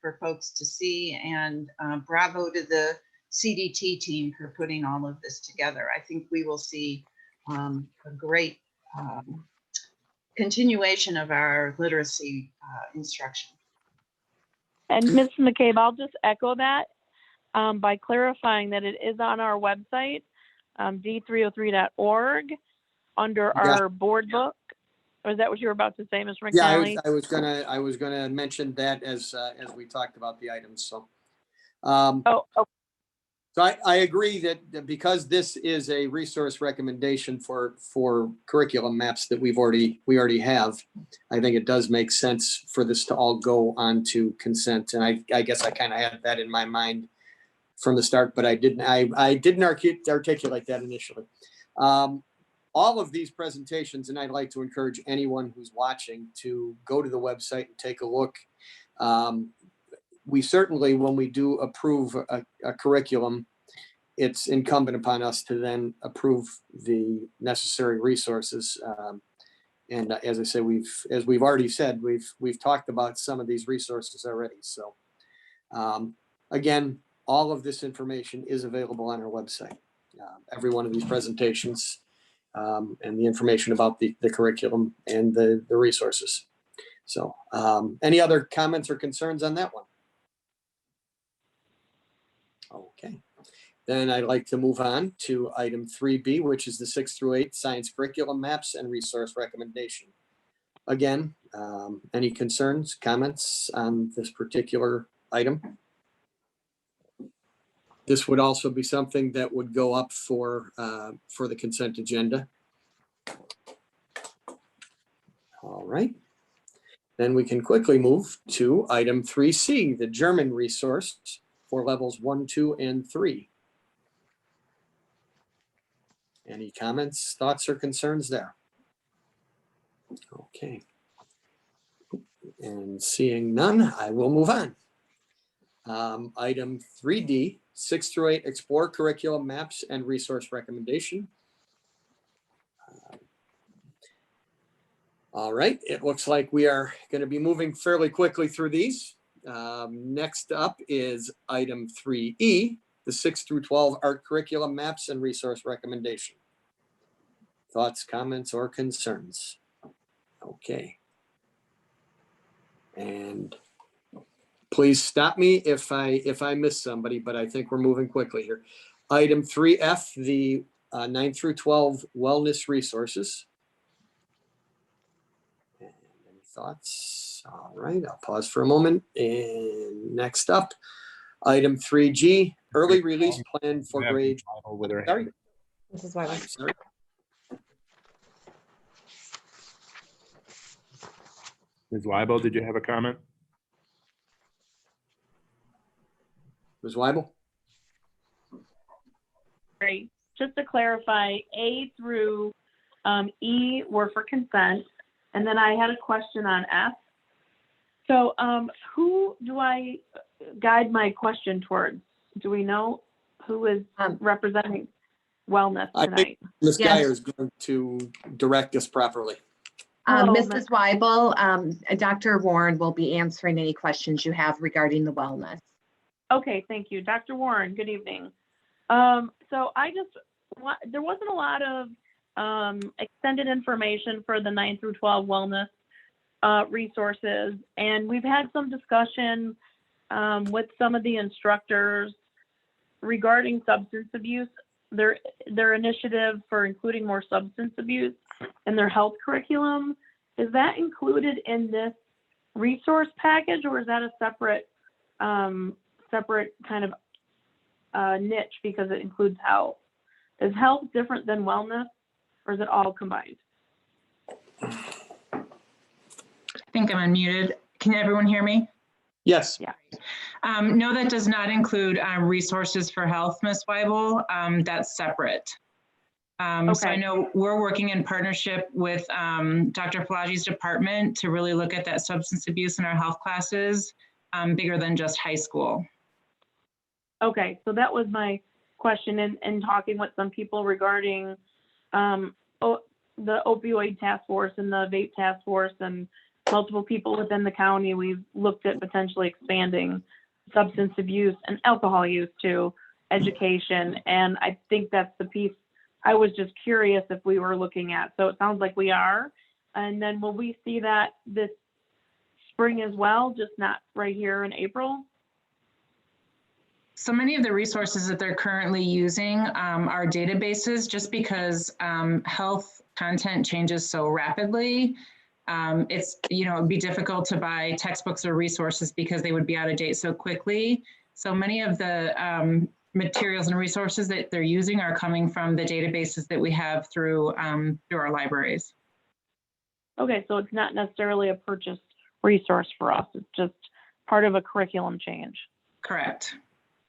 for folks to see. And bravo to the CDT team for putting all of this together. I think we will see a great continuation of our literacy instruction. And Ms. McCabe, I'll just echo that by clarifying that it is on our website, d303.org, under our board book. Or is that what you were about to say, Mr. McNally? Yeah, I was gonna mention that as we talked about the items. So Oh, So I agree that because this is a resource recommendation for curriculum maps that we already have, I think it does make sense for this to all go on to consent. And I guess I kind of had that in my mind from the start, but I didn't articulate that initially. All of these presentations, and I'd like to encourage anyone who's watching to go to the website and take a look. We certainly, when we do approve a curriculum, it's incumbent upon us to then approve the necessary resources. And as I say, as we've already said, we've talked about some of these resources already. So again, all of this information is available on our website. Every one of these presentations and the information about the curriculum and the resources. So any other comments or concerns on that one? Okay, then I'd like to move on to item 3B, which is the 6 through 8 science curriculum maps and resource recommendation. Again, any concerns, comments on this particular item? This would also be something that would go up for the consent agenda. All right. Then we can quickly move to item 3C, the German resource for levels 1, 2, and 3. Any comments, thoughts, or concerns there? Okay. And seeing none, I will move on. Item 3D, 6 through 8, explore curriculum maps and resource recommendation. All right, it looks like we are going to be moving fairly quickly through these. Next up is item 3E, the 6 through 12 art curriculum maps and resource recommendation. Thoughts, comments, or concerns? Okay. And please stop me if I miss somebody, but I think we're moving quickly here. Item 3F, the 9 through 12 wellness resources. And any thoughts? All right, I'll pause for a moment. And next up, item 3G, early release plan for grade. Sorry. Mrs. Weiler. Sorry. Ms. Weibel, did you have a comment? Ms. Weibel? great. Just to clarify, A through E were for consent, and then I had a question on F. So who do I guide my question towards? Do we know who is representing wellness I tonight? think Ms. Yes. Geyer is going to direct us properly. Mrs. Weibel, Dr. Warren will be answering any questions you have regarding the wellness. Okay, thank you. Dr. Warren, good evening. So there wasn't a lot of extended information for the 9 through 12 wellness resources, and we've had some discussion with some of the instructors regarding substance abuse, their initiative for including more substance abuse in their health curriculum. Is that included in this resource package, or is that a separate kind of niche because it includes health? Is health different than wellness, or is it all combined? I think I'm unmuted. Can everyone hear me? Yes. Yeah. No, that does not include resources for health, Ms. Weibel. That's separate. Okay. So I know we're working in partnership with Dr. Pelagi's department to really look at that substance abuse in our health classes, bigger than just high school. Okay, so that was my question in talking with some people regarding the opioid task force and the vape task force and multiple people within the county. We've looked at potentially expanding substance abuse and alcohol use to education. And I think that's the piece I was just curious if we were looking at. So it sounds like we are. And then will we see that this spring as well, just not right here in April? So many of the resources that they're currently using are databases, just because health content changes so rapidly. It'd be difficult to buy textbooks or resources because they would be out of date so quickly. So many of the materials and resources that they're using are coming from the databases that we have through our libraries. Okay, so it's not necessarily a purchased resource for us. It's just part of a curriculum change. Correct.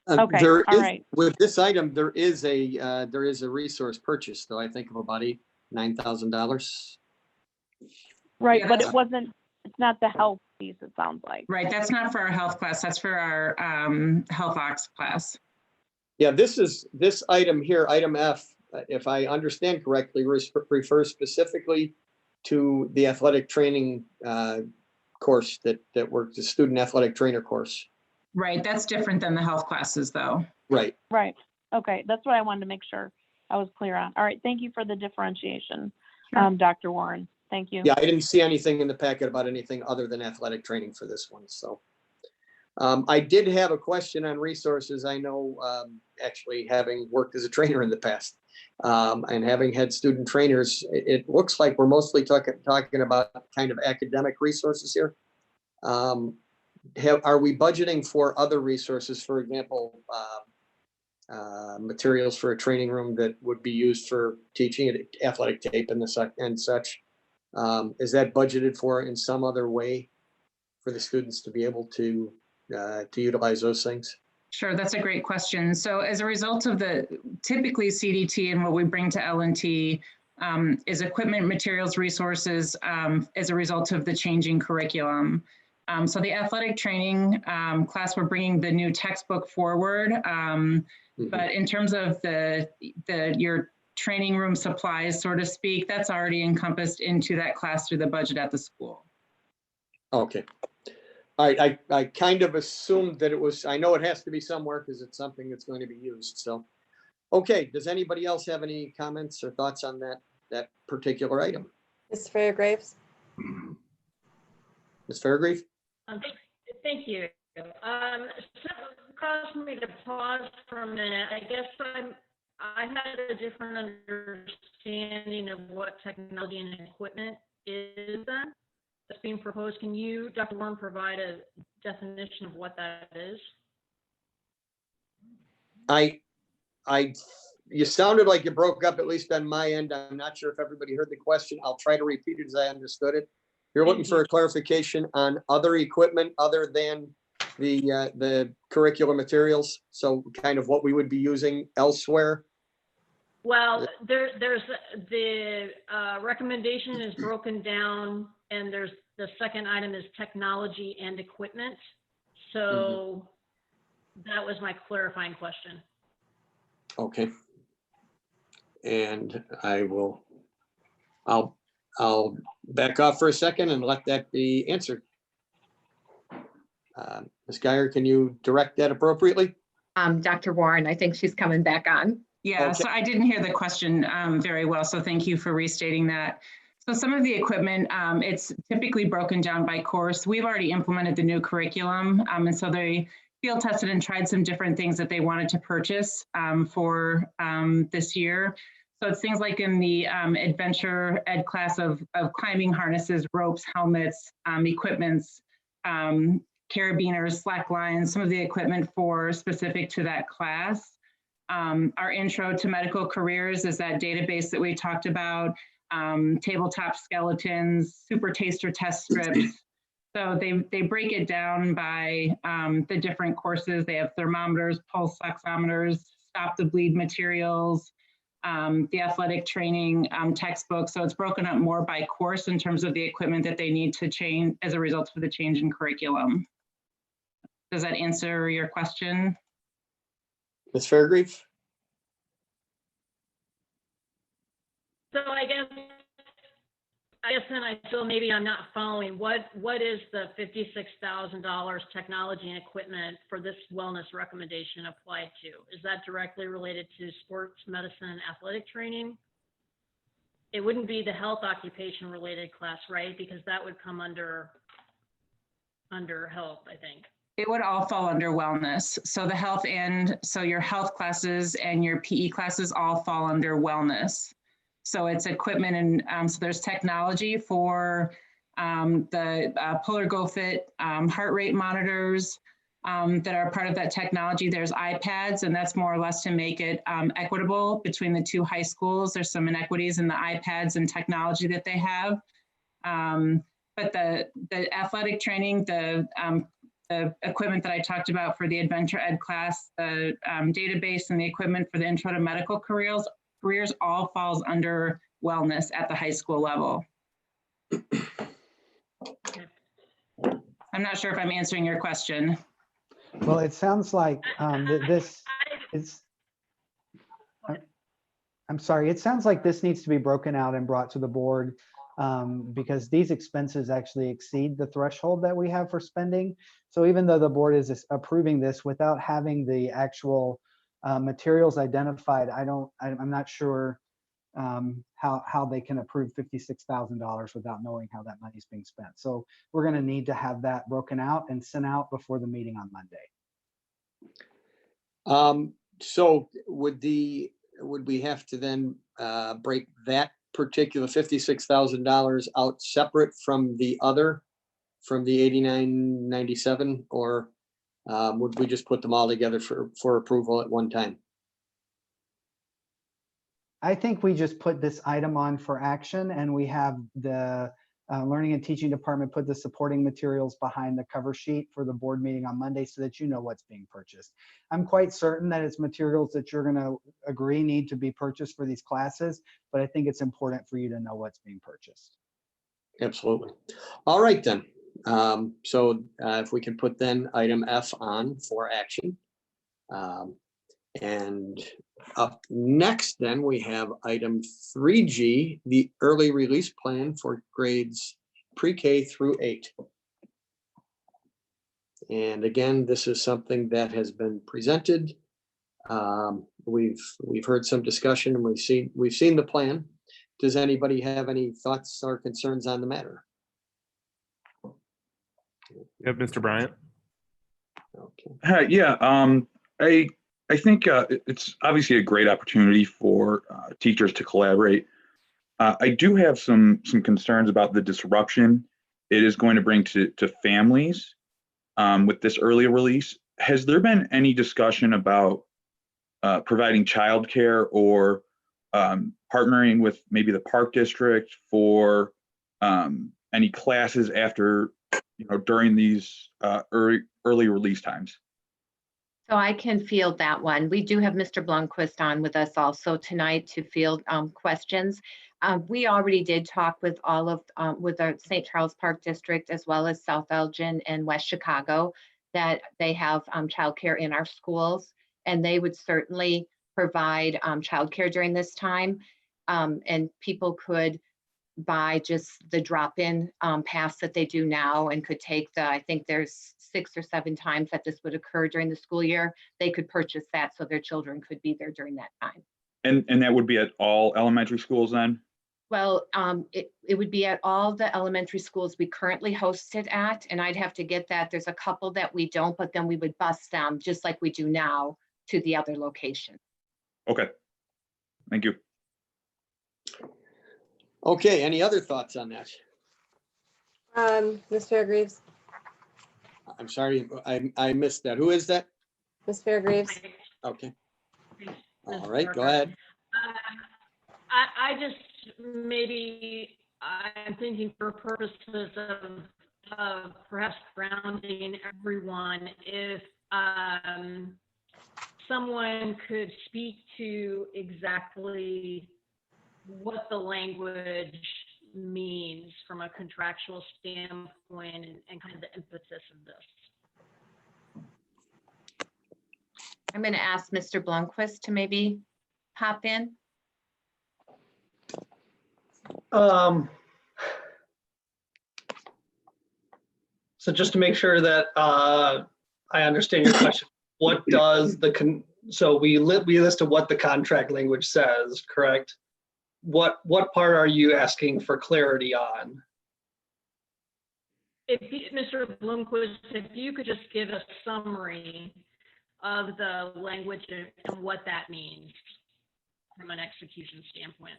Okay, There all is, right. with this item, there is a resource purchase, though, I think of about $9,000. Right, Yeah, but that's- it wasn't, it's not the health piece, it sounds like. Right, that's not for our health class, that's for our health ops class. Yeah, this item here, item F, if I understand correctly, refers specifically to the athletic training course that works, the student athletic trainer course. Right, that's different than the health classes though. Right. Right, okay, that's what I wanted to make sure I was clear on. All right, thank you for the differentiation, Sure. Dr. Warren. Thank you. Yeah, I didn't see anything in the packet about anything other than athletic training for this one, so. I did have a question on resources. I know, actually having worked as a trainer in the past, and having had student trainers, it looks like we're mostly talking about kind of academic resources here. Are we budgeting for other resources, for example, materials for a training room that would be used for teaching athletic tape and such? Is that budgeted for in some other way for the students to be able to utilize those things? Sure, that's a great question. So as a result of typically CDT and what we bring to L&T is equipment, materials, resources as a result of the changing curriculum. So the athletic training class, we're bringing the new textbook forward. But in terms of your training room supplies, so to speak, that's already encompassed into that class through the budget at the school. Okay. All right, I kind of assumed that it was, I know it has to be somewhere because it's something that's going to be used, so. Okay, does anybody else have any comments or thoughts on that particular item? Ms. Fairgraves? Ms. Fairgrave? Thank you. So it caused me to pause for a minute. I guess I had a different understanding of what technology and equipment is then that's being proposed. Can you, Dr. Warren, provide a definition of what that is? You sounded like you broke up, at least on my end. I'm not sure if everybody heard the question. I'll try to repeat it as I understood it. You're looking for a clarification on other equipment other than the curricular materials. So kind of what we would be using elsewhere. Well, there's the recommendation is broken down, and there's the second item is technology and equipment. So that was my clarifying question. Okay. And I'll back off for a second and let that be answered. Ms. Geyer, can you direct that appropriately? Dr. Warren, I think she's coming back on. Yeah, Okay. so I didn't hear the question very well, so thank you for restating that. So some of the equipment, it's typically broken down by course. We've already implemented the new curriculum, and so they field tested and tried some different things that they wanted to purchase for this year. So it's things like in the adventure ed class of climbing harnesses, ropes, helmets, equipments, carabiners, slack lines, some of the equipment for specific to that class. Our intro to medical careers is that database that we talked about, tabletop skeletons, super taster test strips. So they break it down by the different courses. They have thermometers, pulse oximeters, stop the bleed materials, the athletic training textbook. So it's broken up more by course in terms of the equipment that they need to change as a result of the change in curriculum. Does that answer your question? Ms. Fairgrave? So I guess then I feel maybe I'm not following. What is the $56,000 technology and equipment for this wellness recommendation applied to? Is that directly related to sports medicine, athletic training? It wouldn't be the health occupation related class, right? Because that would come under health, I think. It would all fall under wellness. So the health so your health classes and your PE classes all fall under wellness. So it's equipment and so there's technology for the Polar Go Fit heart rate monitors, that are part of that technology. There's iPads, and that's more or less to make it equitable between the two high schools. There's some inequities in the iPads and technology that they have. But the athletic training, the equipment that I talked about for the Adventure Ed class, the database and the equipment for the Intro to Medical careers all falls under wellness at the high school level. I'm not sure if I'm answering your question. Well, it sounds like this is, I'm sorry, it sounds like this needs to be broken out and brought to the board because these expenses actually exceed the threshold that we have for spending. So even though the board is approving this without having the actual materials identified, I'm not sure how they can approve $56,000 without knowing how that money is being spent. So we're going to need to have that broken out and sent out before the meeting on Monday. So would we have to then break that particular $56,000 out separate from the other, from the 8997, or would we just put them all together for approval at one time? I think we just put this item on for action, and we have the Learning and Teaching Department put the supporting materials behind the cover sheet for the board meeting on Monday so that you know what's being purchased. I'm quite certain that it's materials that you're going to agree need to be purchased for these classes, but I think it's important for you to know what's being purchased. Absolutely. All right, then. So if we can put then item F on for action. And up next, then we have item 3G, the early release plan for grades pre-K through 8. And again, this is something that has been presented. We've heard some discussion and we've seen the plan. Does anybody have any thoughts or concerns on the matter? You have Mr. Bryant. Okay. Yeah, I think it's obviously a great opportunity for teachers to collaborate. I do have some concerns about the disruption it is going to bring to families with this early release. Has there been any discussion about providing childcare or partnering with maybe the Park District for any classes after, during these early release times? So I can field that one. We do have Mr. Blomquist on with us also tonight to field questions. We already did talk with all of, with our St. Charles Park District, as well as South Elgin and West Chicago, that they have childcare in our schools, and they would certainly provide childcare during this time. And people could buy just the drop-in pass that they do now and could take I think there's 6 or 7 times that this would occur during the school year. They could purchase that so their children could be there during that time. And that would be at all elementary schools then? Well, it would be at all the elementary schools we currently host it at, and I'd have to get that. There's a couple that we don't, but then we would bus them just like we do now to the other location. Okay, thank you. Okay, any other thoughts on that? Ms. Fairgreaves, I'm sorry, I missed that. Who is that? Ms. Fairgreaves? Okay. All right, go ahead. I just, maybe I'm thinking for purposes of perhaps grounding everyone, if someone could speak to exactly what the language means from a contractual standpoint and kind of the impetus of this. I'm going to ask Mr. Blomquist to maybe hop in. So just to make sure that I understand your question, what does so we listed what the contract language says, correct? What part are you asking for clarity on? Mr. Blomquist, if you could just give a summary of the language and what that means from an execution standpoint.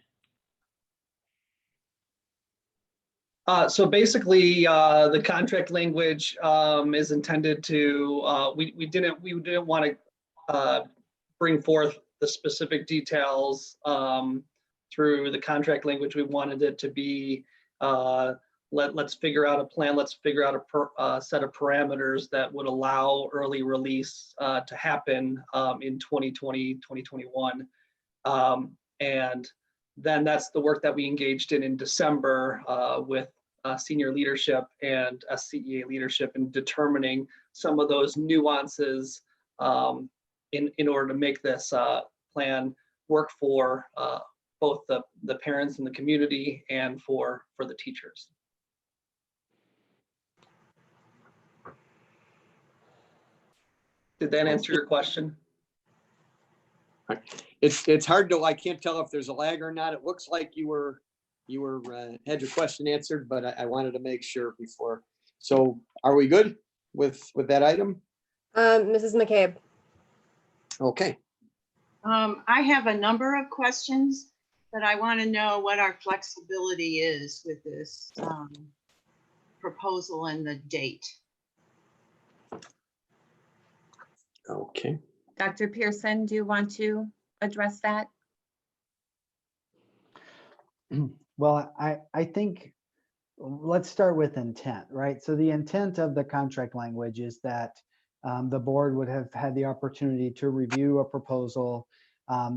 So basically, the contract language is intended to, we didn't want to bring forth the specific details through the contract language. We wanted it to be, let's figure out a plan, let's figure out a set of parameters that would allow early release to happen in 2020, 2021. And then that's the work that we engaged in December with senior leadership and SCEA leadership in determining some of those nuances in order to make this plan work for both the parents and the community and for the teachers. Did that answer your question? It's hard to, I can't tell if there's a lag or not. It looks like you had your question answered, but I wanted to make sure before. So are we good with that item? Mrs. McCabe. Okay. I have a number of questions, but I want to know what our flexibility is with this proposal and the date. Okay. Dr. Pearson, do you want to address that? Well, I think let's start with intent, right? So the intent of the contract language is that the board would have had the opportunity to review a proposal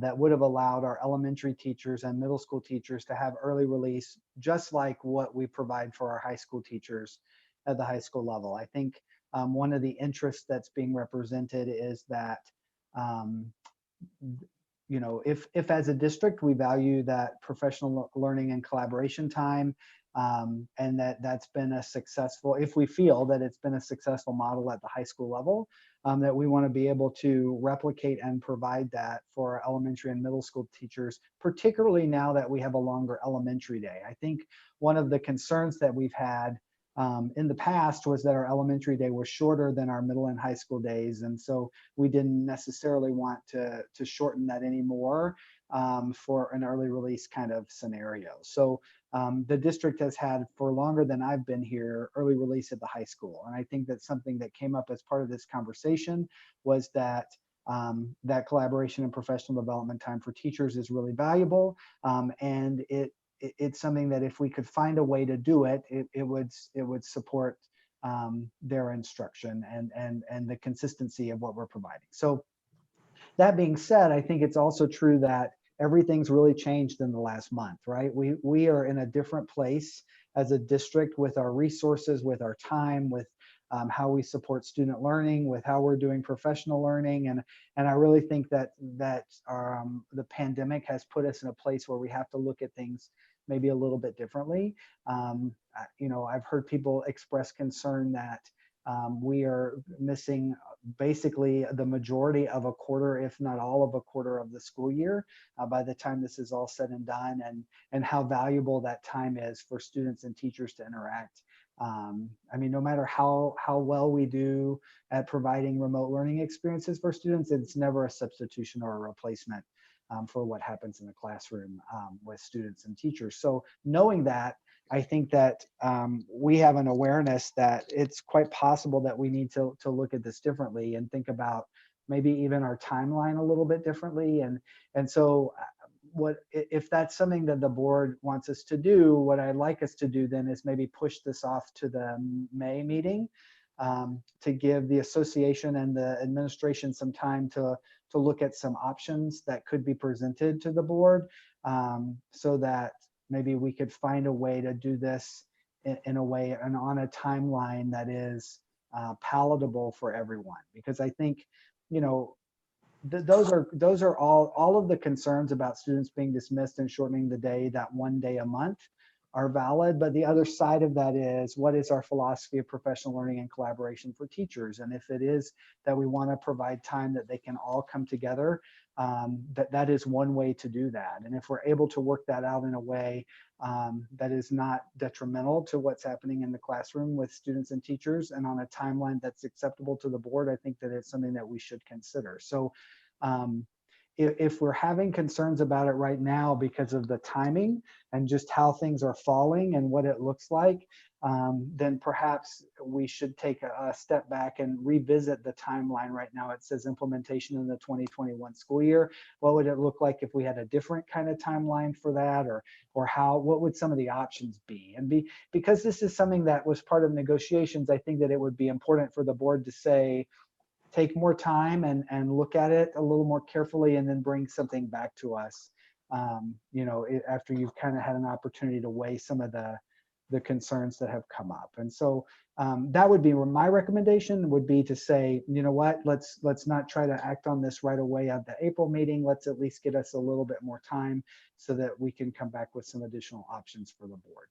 that would have allowed our elementary teachers and middle school teachers to have early release, just like what we provide for our high school teachers at the high school level. I think one of the interests that's being represented is that, you know, if as a district we value that professional learning and collaboration time, and that's been a successful, if we feel that it's been a successful model at the high school level, that we want to be able to replicate and provide that for our elementary and middle school teachers, particularly now that we have a longer elementary day. I think one of the concerns that we've had in the past was that our elementary day was shorter than our middle and high school days. And so we didn't necessarily want to shorten that anymore for an early release kind of scenario. So the district has had, for longer than I've been here, early release at the high school. And I think that's something that came up as part of this conversation, was that that collaboration and professional development time for teachers is really valuable. And it's something that if we could find a way to do it, it would support their instruction and the consistency of what we're providing. So that being said, I think it's also true that everything's really changed in the last month, right? We are in a different place as a district with our resources, with our time, with how we support student learning, with how we're doing professional learning. And I really think that the pandemic has put us in a place where we have to look at things maybe a little bit differently. You know, I've heard people express concern that we are missing basically the majority of a quarter, if not all of a quarter of the school year by the time this is all said and done, and how valuable that time is for students and teachers to interact. I mean, no matter how well we do at providing remote learning experiences for students, it's never a substitution or a replacement for what happens in the classroom with students and teachers. So knowing that, I think that we have an awareness that it's quite possible that we need to look at this differently and think about maybe even our timeline a little bit differently. And so what if that's something that the board wants us to do, what I'd like us to do then is maybe push this off to the May meeting to give the association and the administration some time to look at some options that could be presented to the board, so that maybe we could find a way to do this in a way and on a timeline that is palatable for everyone. Because I think, you know, those are all of the concerns about students being dismissed and shortening the day, that one day a month, are valid. But the other side of that is, what is our philosophy of professional learning and collaboration for teachers? And if it is that we want to provide time that they can all come together, that is one way to do that. And if we're able to work that out in a way that is not detrimental to what's happening in the classroom with students and teachers, and on a timeline that's acceptable to the board, I think that it's something that we should consider. So if we're having concerns about it right now because of the timing and just how things are falling and what it looks like, then perhaps we should take a step back and revisit the timeline. Right now it says implementation in the 2021 school year. What would it look like if we had a different kind of timeline for that, or what would some of the options be? And because this is something that was part of negotiations, I think that it would be important for the board to say, take more time and look at it a little more carefully, and then bring something back to us, after you've kind of had an opportunity to weigh some of the concerns that have come up. And so that would be my recommendation, would be to say, you know what, let's not try to act on this right away at the April meeting. Let's at least get us a little bit more time so that we can come back with some additional options for the board.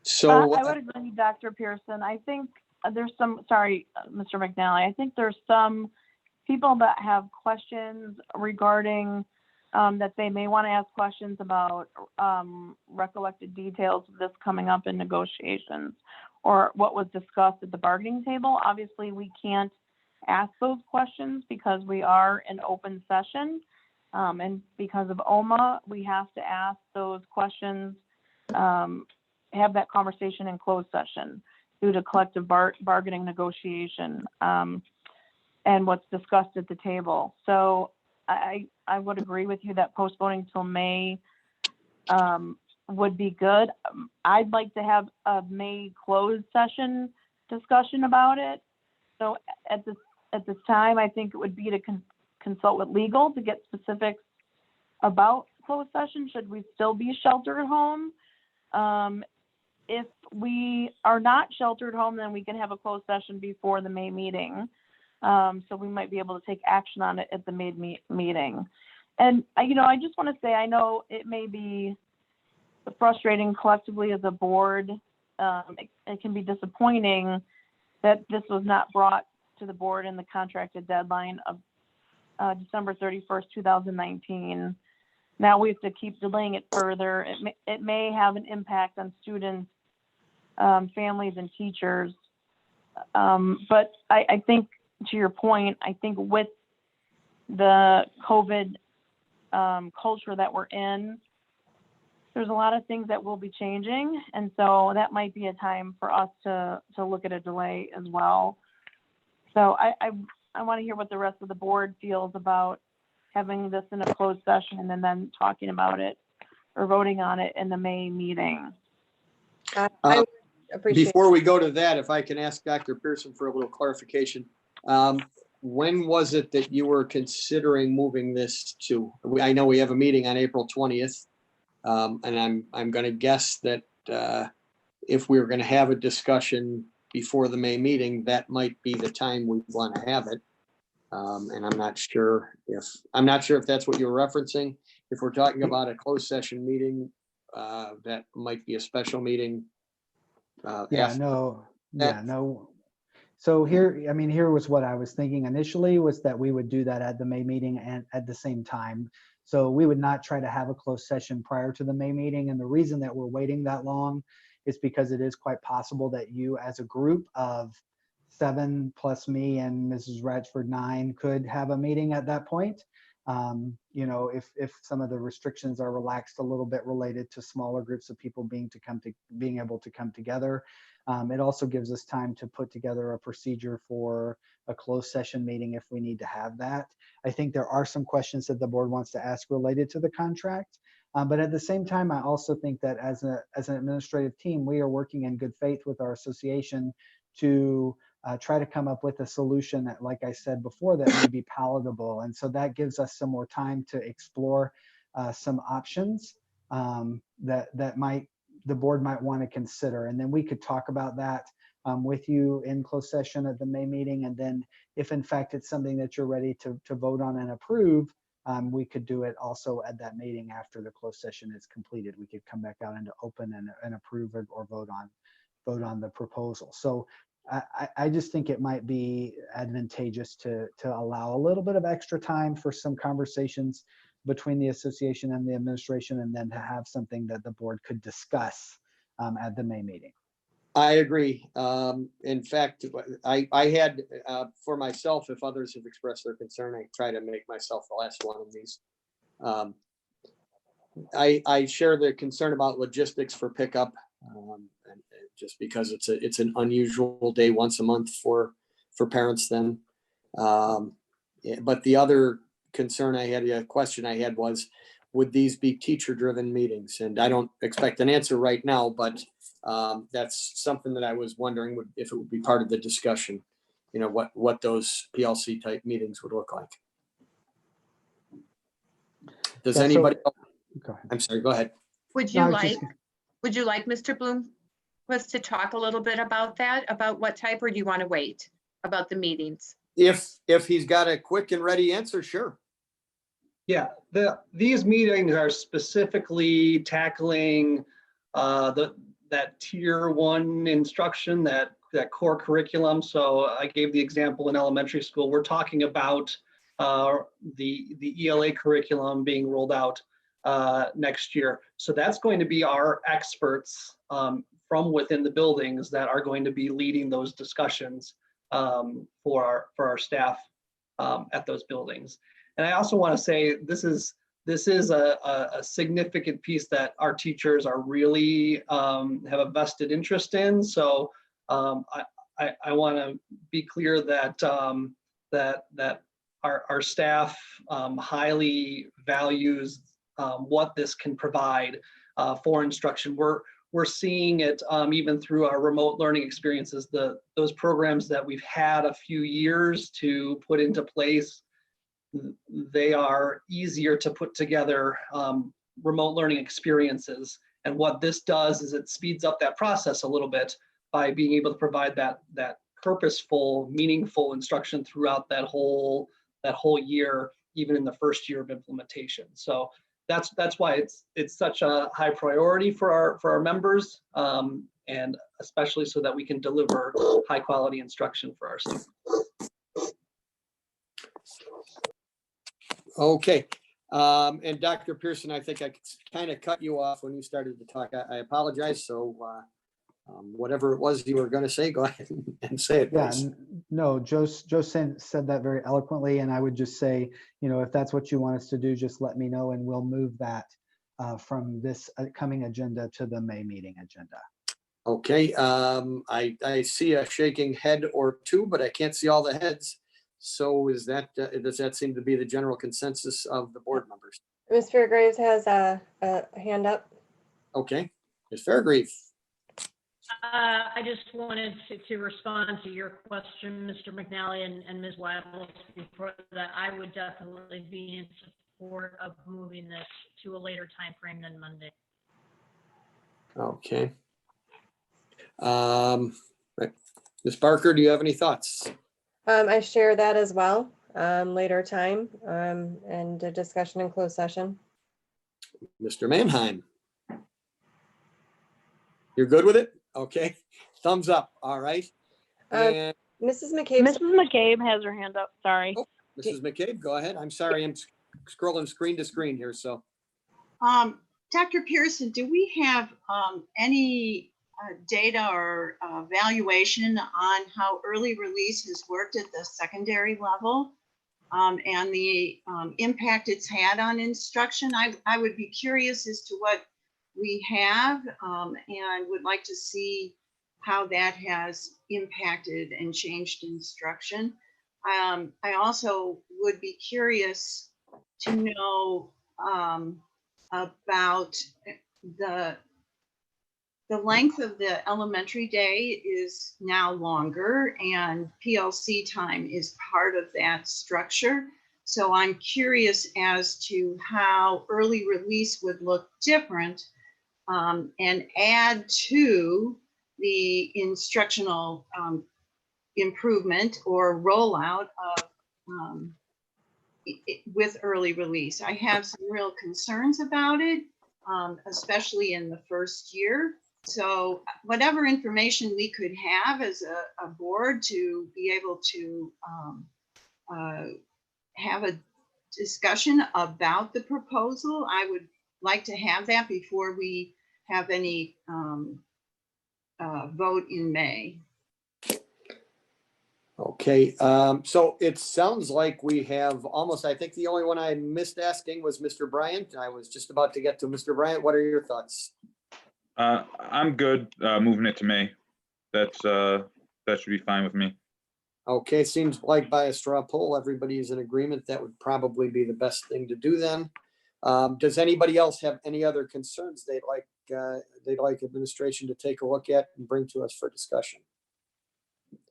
So I would agree with Dr. Pearson. I think there's some, sorry, Mr. McNally, I think there's some people that have questions regarding that they may want to ask questions about recollected details of this coming up in negotiations or what was discussed at the bargaining table. Obviously, we can't ask those questions because we are in open session. And because of OMA, we have to ask those questions, have that conversation in closed session due to collective bargaining negotiation and what's discussed at the table. So I would agree with you that postponing till May would be good. I'd like to have a May closed session discussion about it. So at this time, I think it would be to consult with legal to get specifics about closed session. Should we still be sheltered at home? If we are not sheltered home, then we can have a closed session before the May meeting. So we might be able to take action on it at the May meeting. And, I just want to say, I know it may be frustrating collectively as a board. It can be disappointing that this was not brought to the board in the contracted deadline of December 31st, 2019. Now we have to keep delaying it further. It may have an impact on students, families, and teachers. But I think, to your point, I think with the COVID culture that we're in, there's a lot of things that will be changing. And so that might be a time for us to look at a delay as well. So I want to hear what the rest of the board feels about having this in a closed session and then talking about it or voting on it in the May meeting. I appreciate. Before we go to that, if I can ask Dr. Pearson for a little clarification, when was it that you were considering moving this to? I know we have a meeting on April 20th, and I'm going to guess that if we were going to have a discussion before the May meeting, that might be the time we want to have it. And I'm not sure if that's what you're referencing. If we're talking about a closed session meeting, that might be a special meeting. No. So here was what I was thinking initially, was that we would do that at the May meeting and at the same time. So we would not try to have a closed session prior to the May meeting. And the reason that we're waiting that long is because it is quite possible that you, as a group of 7 plus me and Mrs. Ratchford 9, could have a meeting at that point. If some of the restrictions are relaxed a little bit related to smaller groups of people being able to come together. It also gives us time to put together a procedure for a closed session meeting if we need to have that. I think there are some questions that the board wants to ask related to the contract. But at the same time, I also think that as an administrative team, we are working in good faith with our association to try to come up with a solution that, like I said before, that may be palatable. And so that gives us some more time to explore some options that the board might want to consider. And then we could talk about that with you in closed session at the May meeting. And then if in fact it's something that you're ready to vote on and approve, we could do it also at that meeting after the closed session is completed. We could come back out into open and approve it or vote on the proposal. So I just think it might be advantageous to allow a little bit of extra time for some conversations between the association and the administration, and then to have something that the board could discuss at the May meeting. I agree. In fact, I had, for myself, if others have expressed their concern, I try to make myself the last one of these. I share the concern about logistics for pickup, and just because it's an unusual day once a month for parents then. But the other concern I had, a question I had was, would these be teacher-driven meetings? And I don't expect an answer right now, but that's something that I was wondering if it would be part of the discussion, what those PLC type meetings would look like. Does anybody? Go ahead. I'm sorry, go ahead. Would you like Mr. Bloomquist to talk a little bit about that, about what type, or do you want to wait about the meetings? If he's got a quick and ready answer, sure. Yeah, these meetings are specifically tackling that tier 1 instruction, that core curriculum. So I gave the example in elementary school. We're talking about the ELA curriculum being rolled out next year. So that's going to be our experts from within the buildings that are going to be leading those discussions for our staff at those buildings. And I also want to say this is a significant piece that our teachers are really have a vested interest in. So I want to be clear that that our staff highly values what this can provide for instruction. We're seeing it even through our remote learning experiences. Those programs that we've had a few years to put into place, they are easier to put together remote learning experiences. And what this does is it speeds up that process a little bit by being able to provide that purposeful, meaningful instruction throughout that whole year, even in the first year of implementation. So that's why it's such a high priority for our members, and especially so that we can deliver high quality instruction for our students. Okay. And Dr. Pearson, I think I kind of cut you off when you started to talk. I apologize. So whatever it was you were going to say, go ahead and say it, please. Yeah, no, Joe said that very eloquently, and I would just say, if that's what you want us to do, just let me know, and we'll move that from this coming agenda to the May meeting agenda. Okay. I see a shaking head or two, but I can't see all the heads. So does that seem to be the general consensus of the board members? Ms. Fairgraves has a hand up. Okay, Ms. Fairgrave. I just wanted to respond to your question, Mr. McNally and Ms. Weibel. Before that, I would definitely be in support of moving this to a later time frame than Monday. Okay. Ms. Barker, do you have any thoughts? I share that as well. Later time and a discussion in closed session. Mr. Mannheim. You're good with it? Okay. Thumbs up. All right. And Mrs. McCabe. Mrs. McCabe has her hand up. Sorry. Oh, Mrs. McCabe, go ahead. I'm sorry. I'm scrolling screen to screen here. So, Dr. Pearson, do we have any data or valuation on how early release has worked at the secondary level and the impact it's had on instruction? I would be curious as to what we have and would like to see how that has impacted and changed instruction. I also would be curious to know about the length of the elementary day is now longer, and PLC time is part of that structure. So I'm curious as to how early release would look different and add to the instructional improvement or rollout of with early release. I have some real concerns about it, especially in the first year. So whatever information we could have as a board to be able to have a discussion about the proposal, I would like to have that before we have any vote in May. Okay, so it sounds like we have almost, I think the only one I missed asking was Mr. Bryant. I was just about to get to Mr. Bryant. What are your thoughts? I'm good moving it to May. That should be fine with me. Okay, seems like by a straw poll, everybody is in agreement. That would probably be the best thing to do then. Does anybody else have any other concerns they'd like administration to take a look at and bring to us for discussion?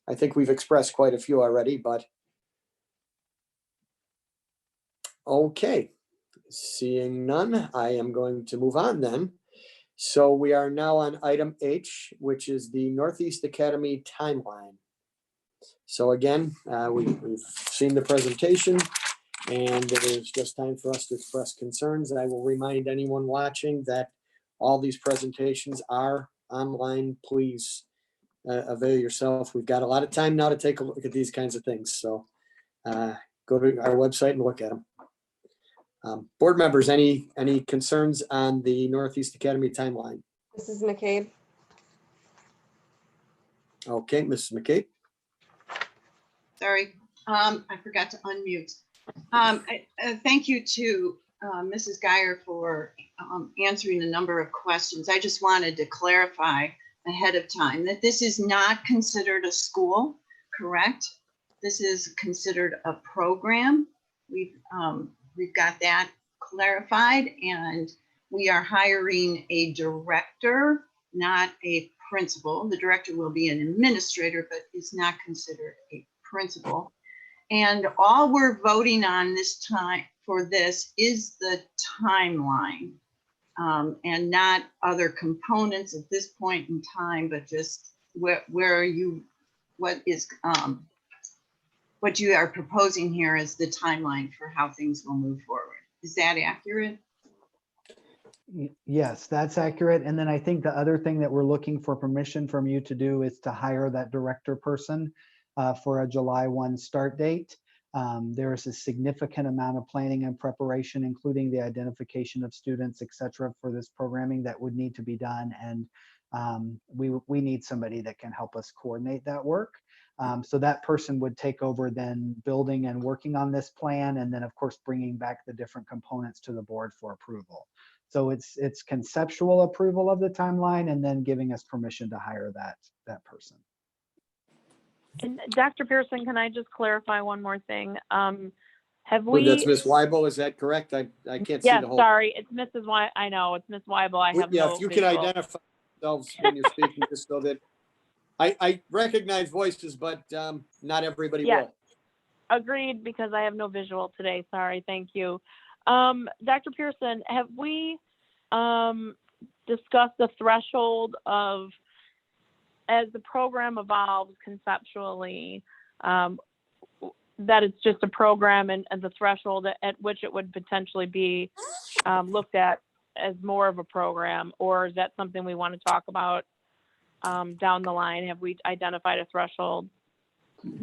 I think we've expressed quite a few already, but okay. Seeing none, I am going to move on then. So we are now on item H, which is the Northeast Academy timeline. So again, we've seen the presentation and it is just time for us to express concerns. I will remind anyone watching that all these presentations are online. Please avail yourself. We've got a lot of time now to take a look at these kinds of things. So go to our website and look at them. Board members, any concerns on the Northeast Academy timeline? Mrs. McCabe? Okay, Mrs. McCabe. Sorry, I forgot to unmute. Thank you to Mrs. Geyer for answering a number of questions. I just wanted to clarify ahead of time that this is not considered a school, correct? This is considered a program. We've got that clarified, and we are hiring a director, not a principal. The director will be an administrator, but is not considered a principal. And all we're voting on this time for this is the timeline, and not other components at this point in time, but just what you are proposing here is the timeline for how things will move forward. Is that accurate? Yes, that's accurate. And then I think the other thing that we're looking for permission from you to do is to hire that director person for a July 1 start date. There is a significant amount of planning and preparation, including the identification of students, et cetera, for this programming that would need to be done. And we need somebody that can help us coordinate that work. So that person would take over then building and working on this plan, and then of course bringing back the different components to the board for approval. So it's conceptual approval of the timeline and then giving us permission to hire that person. And Dr. Pearson, can I just clarify one more thing? Have we? That's Ms. Weibel, is that correct? I can't see the whole. Sorry, it's Mrs. Weibel. I know it's Ms. Weibel. I have no if you visual. can identify yourselves when you're speaking, just so that I recognize voices, but not everybody will. Agreed, because I have no visual today. Sorry, thank you. Dr. Pearson, have we discussed the threshold of, as the program evolves conceptually, that it's just a program and the threshold at which it would potentially be looked at as more of a program, or is that something we want to talk about down the line? Have we identified a threshold?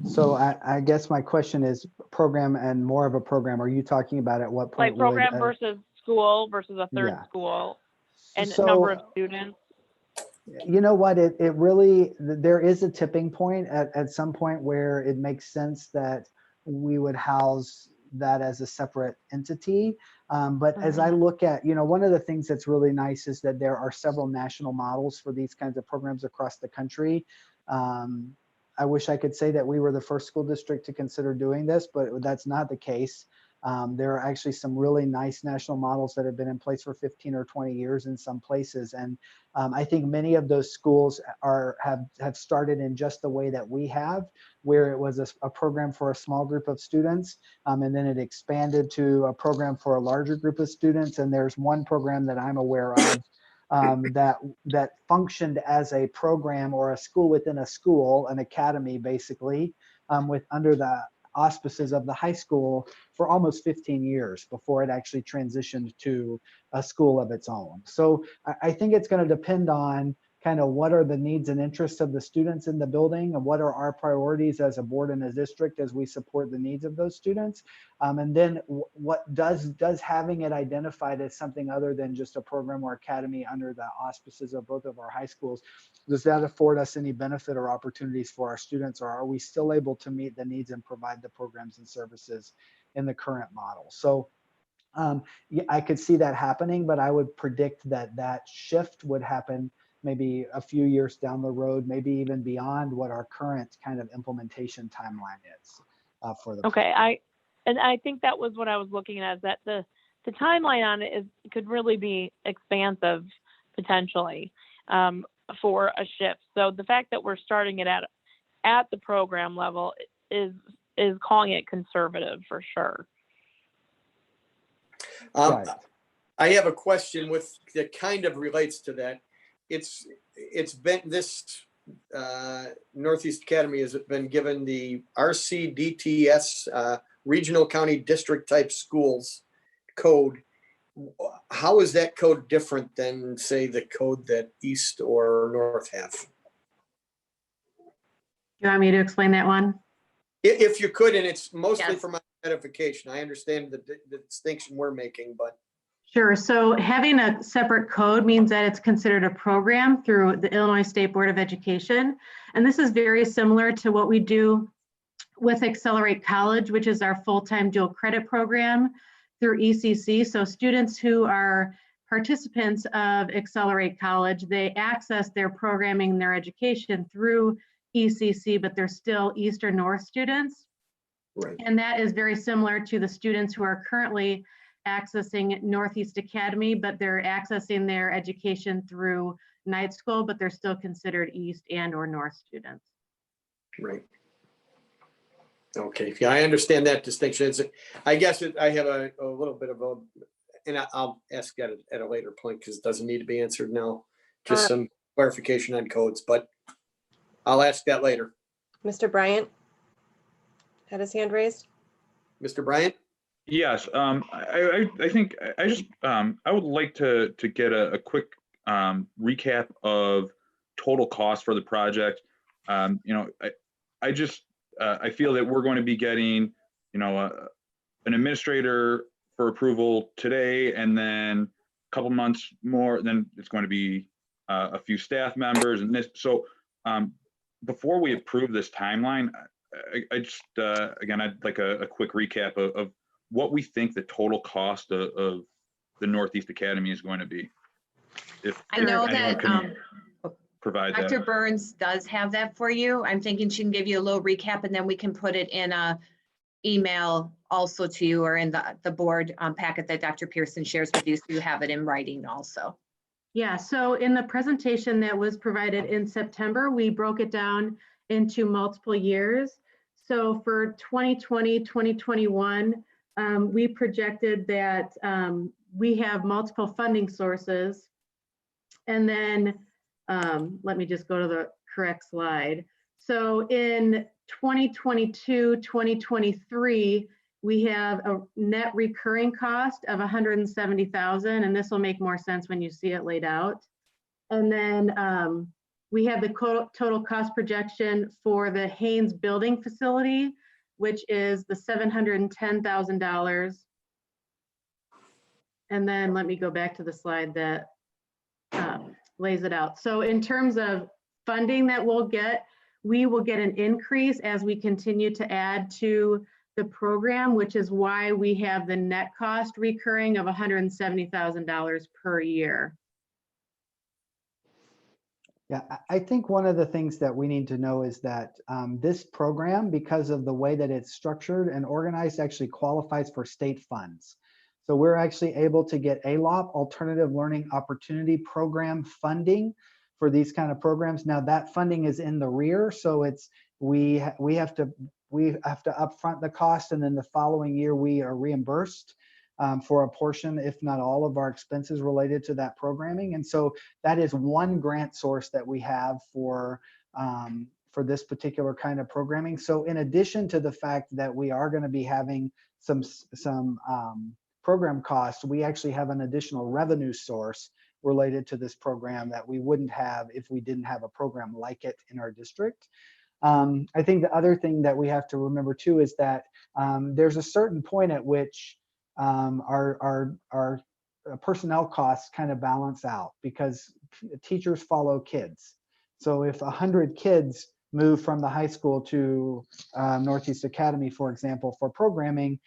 So I guess my question is program and more of a program. Are you talking about at what point? Like program versus school versus a third school and number of students? You know what, it really, there is a tipping point at some point where it makes sense that we would house that as a separate entity. But as I look at, one of the things that's really nice is that there are several national models for these kinds of programs across the country. I wish I could say that we were the first school district to consider doing this, but that's not the case. There are actually some really nice national models that have been in place for 15 or 20 years in some places. And I think many of those schools have started in just the way that we have, where it was a program for a small group of students, and then it expanded to a program for a larger group of students. And there's one program that I'm aware of that functioned as a program or a school within a school, an academy basically, with under the auspices of the high school for almost 15 years before it actually transitioned to a school of its own. So I think it's going to depend on kind of what are the needs and interests of the students in the building, and what are our priorities as a board and a district as we support the needs of those students. And then what does having it identified as something other than just a program or academy under the auspices of both of our high schools, does that afford us any benefit or opportunities for our students, or are we still able to meet the needs and provide the programs and services in the current model? So yeah, I could see that happening, but I would predict that that shift would happen maybe a few years down the road, maybe even beyond what our current kind of implementation timeline is for the Okay, I think that was what I was looking at, is that the timeline on it could really be expansive potentially for a shift. So the fact that we're starting it at the program level is calling it conservative for sure. Right. I have a question that kind of relates to that. It's been this Northeast Academy has been given the RCDTS Regional County District Type Schools code. How is that code different than, say, the code that East or North have? You want me to explain that one? If you could, and it's mostly Yes. for my edification. I understand the distinction we're making, but. Sure. So having a separate code means that it's considered a program through the Illinois State Board of Education. And this is very similar to what we do with Accelerate College, which is our full-time dual credit program through ECC. So students who are participants of Accelerate College, they access their programming, their education through ECC, but they're still East or North students. Right. And that is very similar to the students who are currently accessing Northeast Academy, but they're accessing their education through night school, but they're still considered East and or North students. Right. Okay, yeah, I understand that distinction. I guess I have a little bit of and I'll ask that at a later point because it doesn't need to be answered now. Just some clarification on codes, but I'll ask that later. Mr. Bryant had his hand raised. Mr. Bryant? Yes, I think I would like to get a quick recap of total cost for the project. I feel that we're going to be getting, an administrator for approval today, and then a couple months more, then it's going to be a few staff members and this. So before we approve this timeline, I just, again, I'd like a quick recap of what we think the total cost of the Northeast Academy is going to be. I know that provide Dr. that. Burns does have that for you. I'm thinking she can give you a little recap and then we can put it in a email also to you or in the board packet that Dr. Pearson shares with you, so you have it in writing also. Yeah, so in the presentation that was provided in September, we broke it down into multiple years. So for 2020, 2021, we projected that we have multiple funding sources. And then let me just go to the correct slide. So in 2022, 2023, we have a net recurring cost of $170,000, and this will make more sense when you see it laid out. And then we have the total cost projection for the Haynes building facility, which is the $710,000. And then let me go back to the slide that lays it out. So in terms of funding that we'll get, we will get an increase as we continue to add to the program, which is why we have the net cost recurring of $170,000 per year. Yeah, I think one of the things that we need to know is that this program, because of the way that it's structured and organized, actually qualifies for state funds. So we're actually able to get ALOP, Alternative Learning Opportunity Program funding for these kind of programs. Now that funding is in the rear, so it's we have to upfront the cost, and then the following year we are reimbursed for a portion, if not all, of our expenses related to that programming. And so that is one grant source that we have for this particular kind of programming. So in addition to the fact that we are going to be having some program costs, we actually have an additional revenue source related to this program that we wouldn't have if we didn't have a program like it in our district. I think the other thing that we have to remember too is that there's a certain point at which our personnel costs kind of balance out, because teachers follow kids. So if 100 kids move from the high school to Northeast Academy, for example, for programming,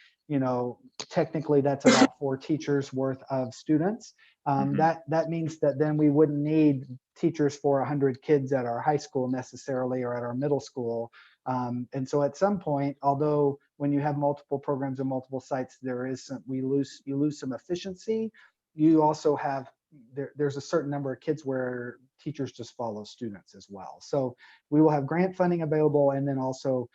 technically that's about 4 teachers worth of students. That means that then we wouldn't need teachers for 100 kids at our high school necessarily, or at our middle school. And so at some point, although when you have multiple programs and multiple sites, you lose some efficiency. You also have, there's a certain number of kids where teachers just follow students as well. So we will have grant funding available, and then also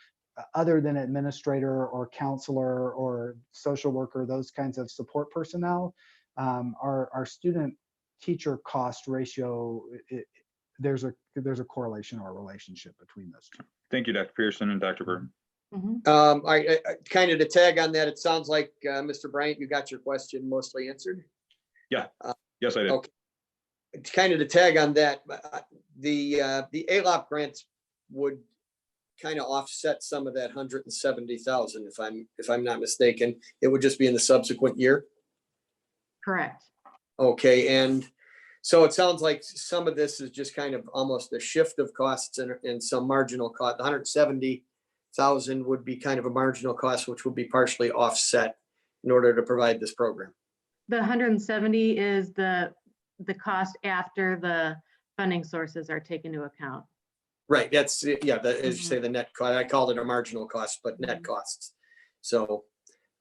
other than administrator or counselor or social worker, those kinds of support personnel, our student teacher cost ratio, there's a correlation or a relationship between those two. Thank you, Dr. Pearson and Dr. Burton. I kind of to tag on that, it sounds like Mr. Bryant, you got your question mostly answered. Yeah, yes, I did. Okay. Kind of to tag on that, the ALOP grants would kind of offset some of that 170,000, if I'm not mistaken. It would just be in the subsequent year. Correct. Okay, and so it sounds like some of this is just kind of almost a shift of costs and some marginal cost. The 170,000 would be kind of a marginal cost, which would be partially offset in order to provide this program. The 170 is the cost after the funding sources are taken into account. Right, that's, yeah, as you say, the net cost. I called it a marginal cost, but net costs. So,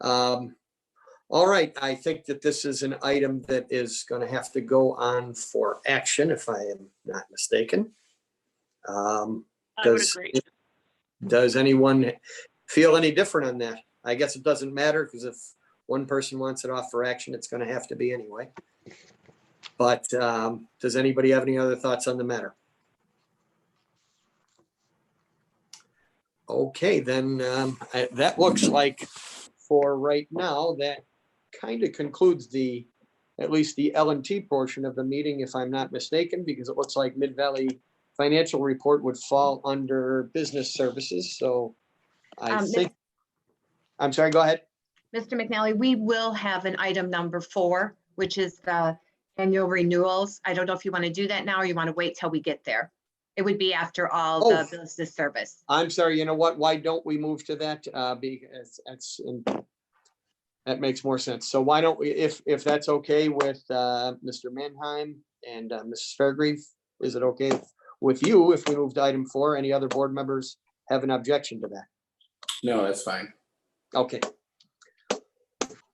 all right, I think that this is an item that is going to have to go on for action, if I am not mistaken. I would agree. Does anyone feel any different on that? I guess it doesn't matter, because if one person wants it off for action, it's going to have to be anyway. But does anybody have any other thoughts on the matter? Okay, then that looks like for right now, that kind of concludes at least the L&T portion of the meeting, if I'm not mistaken, because it looks like Mid-Valley Financial Report would fall under business services. So I think, I'm sorry, go ahead. Mr. McNally, we will have an item number 4, which is the annual renewals. I don't know if you want to do that now or you want to wait till we get there. It would be after all the business service. I'm sorry, you know what? Why don't we move to that? Because that makes more sense. So why don't we, if that's okay with Mr. Mannheim and Mrs. Fairgrieve, is it okay with you if we move to item 4? Any other board members have an objection to that? No, that's fine. Okay.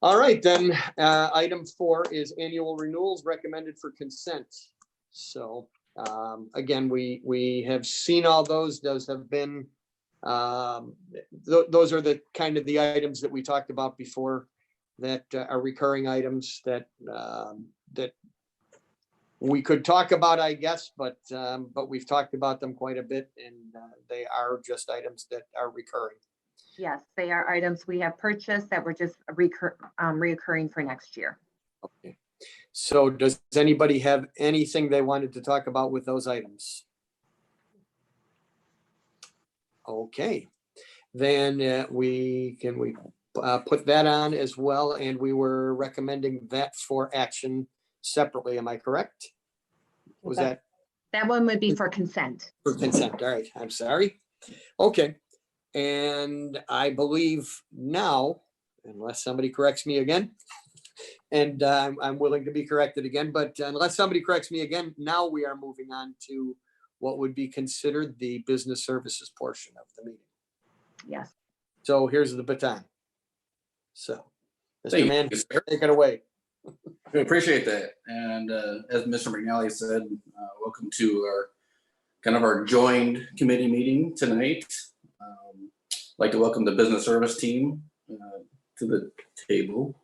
All right, then item 4 is annual renewals recommended for consent. So again, we have seen all those. Those have been, those are the kind of the items that we talked about before that are recurring items that that we could talk about, I guess, but we've talked about them quite a bit, and they are just items that are recurring. Yes, they are items we have purchased that were just reoccurring for next year. Okay. So does anybody have anything they wanted to talk about with those items? Okay, then we put that on as well, and we were recommending that for action separately. Am I correct? Was that? That one would be for consent. For consent. All right. I'm sorry. Okay. And I believe now, unless somebody corrects me again, and I'm willing to be corrected again, but unless somebody corrects me again, now we are moving on to what would be considered the business services portion of the meeting. Yes. So here's the baton. So, Mr. Mann, take it away. We appreciate that. And as Mr. McNally said, welcome to our joined committee meeting tonight. I'd like to welcome the business service team to the table.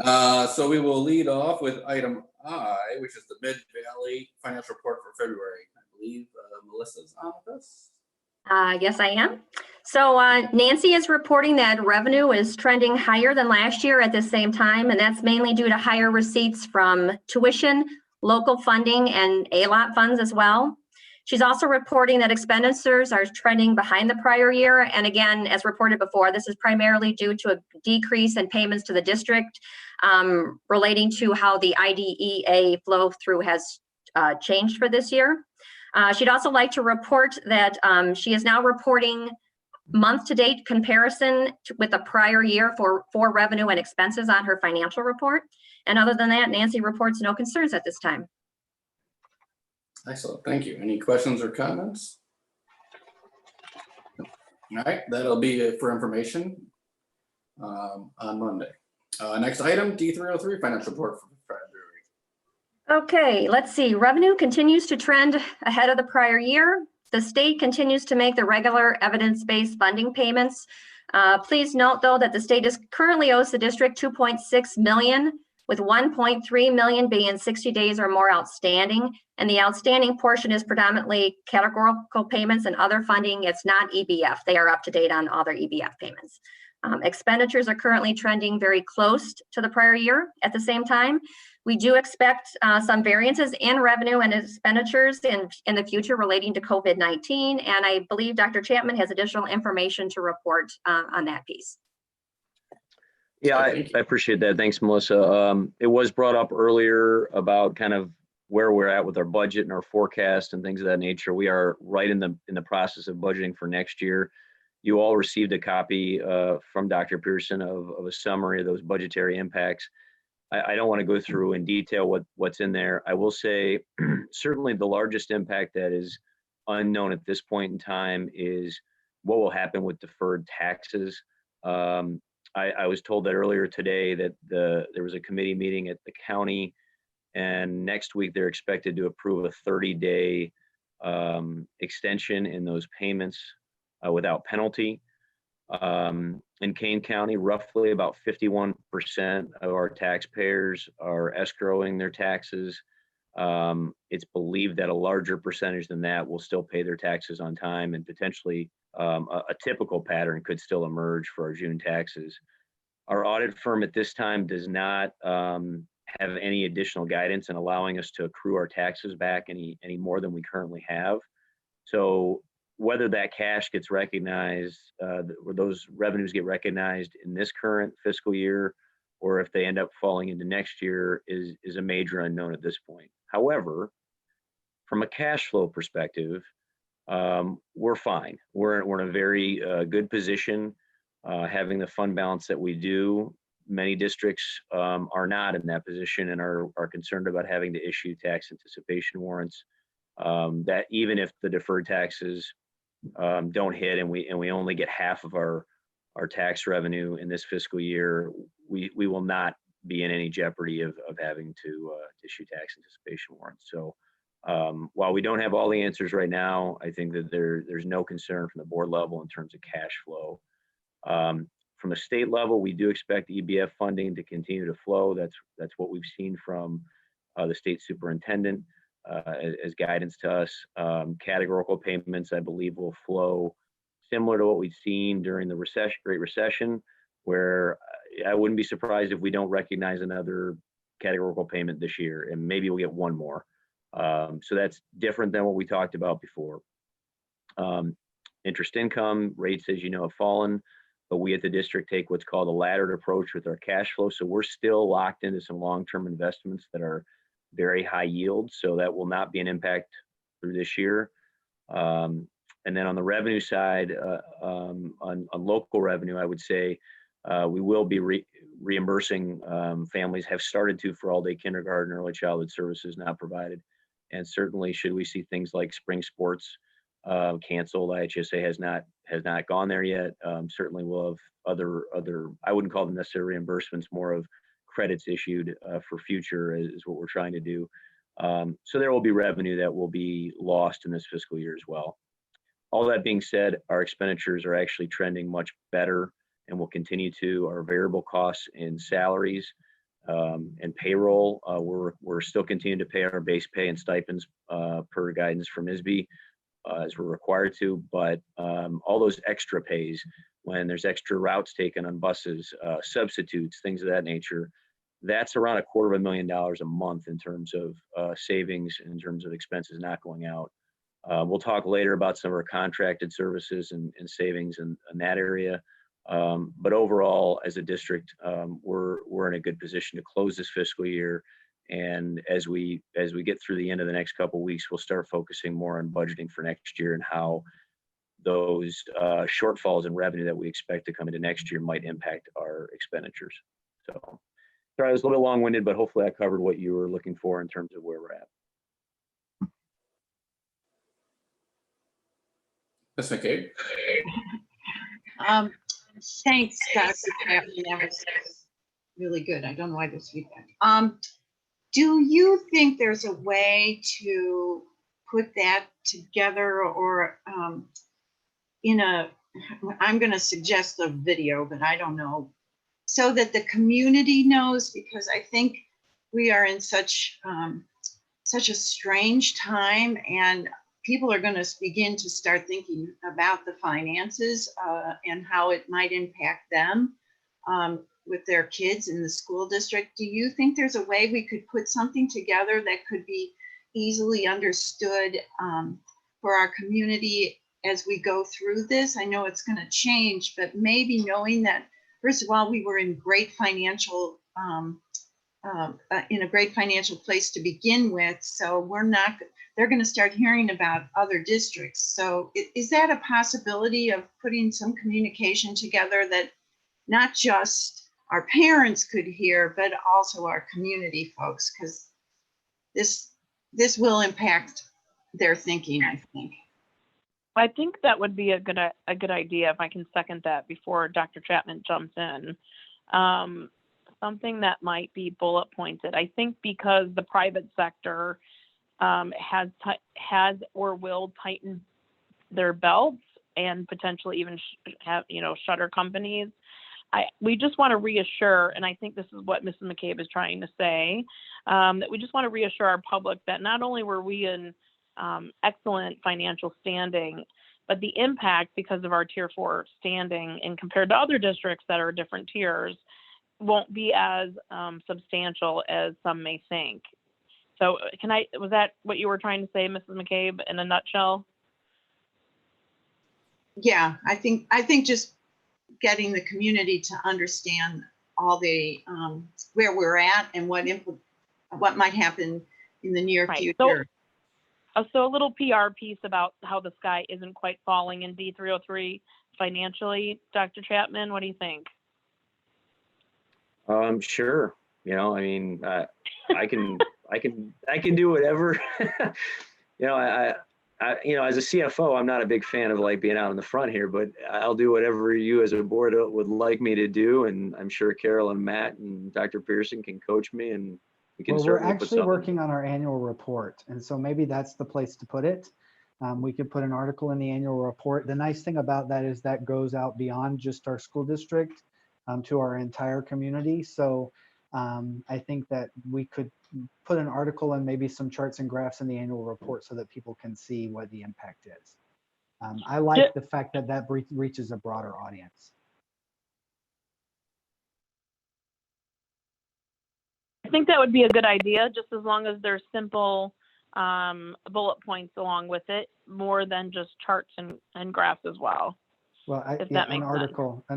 So we will lead off with item I, which is the Mid-Valley Financial Report for February. I believe Melissa's on with us. Yes, I am. So Nancy is reporting that revenue is trending higher than last year at the same time, and that's mainly due to higher receipts from tuition, local funding and ALOT funds as well. She's also reporting that expenditures are trending behind the prior year. And again, as reported before, this is primarily due to a decrease in payments to the district relating to how the IDEA flow through has changed for this year. She'd also like to report that she is now reporting month-to-date comparison with the prior year for revenue and expenses on her financial report. And other than that, Nancy reports no concerns at this time. Excellent, thank you. Any questions or comments? All right, that'll be it for information on Monday. Next item, D303, financial report for February. Okay, let's see. Revenue continues to trend ahead of the prior year. The state continues to make the regular evidence-based funding payments. Please note, though, that the state currently owes the district $2.6 million, with $1.3 million being 60 days or more outstanding. And the outstanding portion is predominantly categorical payments and other funding. It's not EBF. They are up to date on all their EBF payments. Expenditures are currently trending very close to the prior year. At the same time, we do expect some variances in revenue and expenditures in the future relating to COVID-19. And I believe Dr. Chapman has additional information to report on that piece. Yeah, I appreciate that. Thanks, Melissa. It was brought up earlier about kind of where we're at with our budget and our forecast and things of that nature. We are right in the process of budgeting for next year. You all received a copy from Dr. Pearson of a summary of those budgetary impacts. I don't want to go through in detail what's in there. I will say certainly the largest impact that is unknown at this point in time is what will happen with deferred taxes. I was told that earlier today that there was a committee meeting at the county, and next week they're expected to approve a 30-day extension in those payments without penalty. In Kane County, roughly about 51% of our taxpayers are escrowing their taxes. It's believed that a larger percentage than that will still pay their taxes on time, and potentially a typical pattern could still emerge for our June taxes. Our audit firm at this time does not have any additional guidance in allowing us to accrue our taxes back any more than we currently have. So whether that cash gets recognized or those revenues get recognized in this current fiscal year, or if they end up falling into next year is a major unknown at this point. However, from a cash flow perspective, we're fine. We're in a very good position having the fund balance that we do. Many districts are not in that position and are concerned about having to issue tax anticipation warrants. That even if the deferred taxes don't hit and we only get half of our tax revenue in this fiscal year, we will not be in any jeopardy of having to issue tax anticipation warrants. So while we don't have all the answers right now, I think that there's no concern from the board level in terms of cash flow. From a state level, we do expect EBF funding to continue to flow. That's what we've seen from the state superintendent as guidance to us. Categorical payments, I believe, will flow similar to what we've seen during the Great Recession, where I wouldn't be surprised if we don't recognize another categorical payment this year, and maybe we'll get one more. So that's different than what we talked about before. Interest income rates, as you know, have fallen, but we at the district take what's called a laddered approach with our cash flow. So we're still locked into some long-term investments that are very high yield. So that will not be an impact through this year. And then on the revenue side, on local revenue, I would say we will be reimbursing families, have started to, for all-day kindergarten, early childhood services not provided. And certainly should we see things like spring sports canceled, IHSA has not gone there yet. Certainly we'll have other, I wouldn't call them necessarily reimbursements, more of credits issued for future is what we're trying to do. So there will be revenue that will be lost in this fiscal year as well. All that being said, our expenditures are actually trending much better and will continue to. Our variable costs in salaries and payroll, we're still continuing to pay our base pay and stipends per guidance from ISB as we're required to, but all those extra pays, when there's extra routes taken on buses, substitutes, things of that nature, That's around $250,000 a month in terms of savings, in terms of expenses not going out. We'll talk later about some of our contracted services and savings in that area. But overall, as a district, we're in a good position to close this fiscal year. And as we get through the end of the next couple of weeks, we'll start focusing more on budgeting for next year and how those shortfalls in revenue that we expect to come into next year might impact our expenditures. So, sorry, I was a little bit long-winded, but hopefully I covered what you were looking for in terms of where we're at. Ms. McCabe. Thanks, Dr. Chapman. That was really good. I don't know why there's feedback. Do you think there's a way to put that together, or I'm going to suggest a video, but I don't know, so that the community knows, because I think we are in such a strange time, and people are going to begin to start thinking about the finances and how it might impact them with their kids in the school district. Do you think there's a way we could put something together that could be easily understood for our community as we go through this? I know it's going to change, but maybe knowing that, first of all, we were in great financial place to begin with, so they're going to start hearing about other districts. So is that a possibility of putting some communication together that not just our parents could hear, but also our community folks, because this will impact their thinking, I think. I think that would be a good idea, if I can second that before Dr. Chapman jumps in. Something that might be bullet pointed. I think because the private sector has or will tighten their belts and potentially even shutter companies. We just want to reassure, and I think this is what Mrs. McCabe is trying to say, that we just want to reassure our public that not only were we in excellent financial standing, but the impact because of our Tier 4 standing and compared to other districts that are different tiers won't be as substantial as some may think. So was that what you were trying to say, Mrs. McCabe, in a nutshell? Yeah, I think just getting the community to understand all the where we're at and what might happen in the near future. So a little PR piece about how the sky isn't quite falling in D303 financially. Dr. Chapman, what do you think? Sure. I mean, I can do whatever. As a CFO, I'm not a big fan of being out in the front here, but I'll do whatever you as a board would like me to do. And I'm sure Carol and Matt and Dr. Pearson can coach me, and we can Well, we're certainly put actually something. working on our annual report. And so maybe that's the place to put it. We could put an article in the annual report. The nice thing about that is that goes out beyond just our school district to our entire community. So I think that we could put an article and maybe some charts and graphs in the annual report so that people can see what the impact is. I like the fact that reaches a broader audience. I think that would be a good idea, just as long as there's simple bullet points along with it, more than just charts and graphs as well. Well, an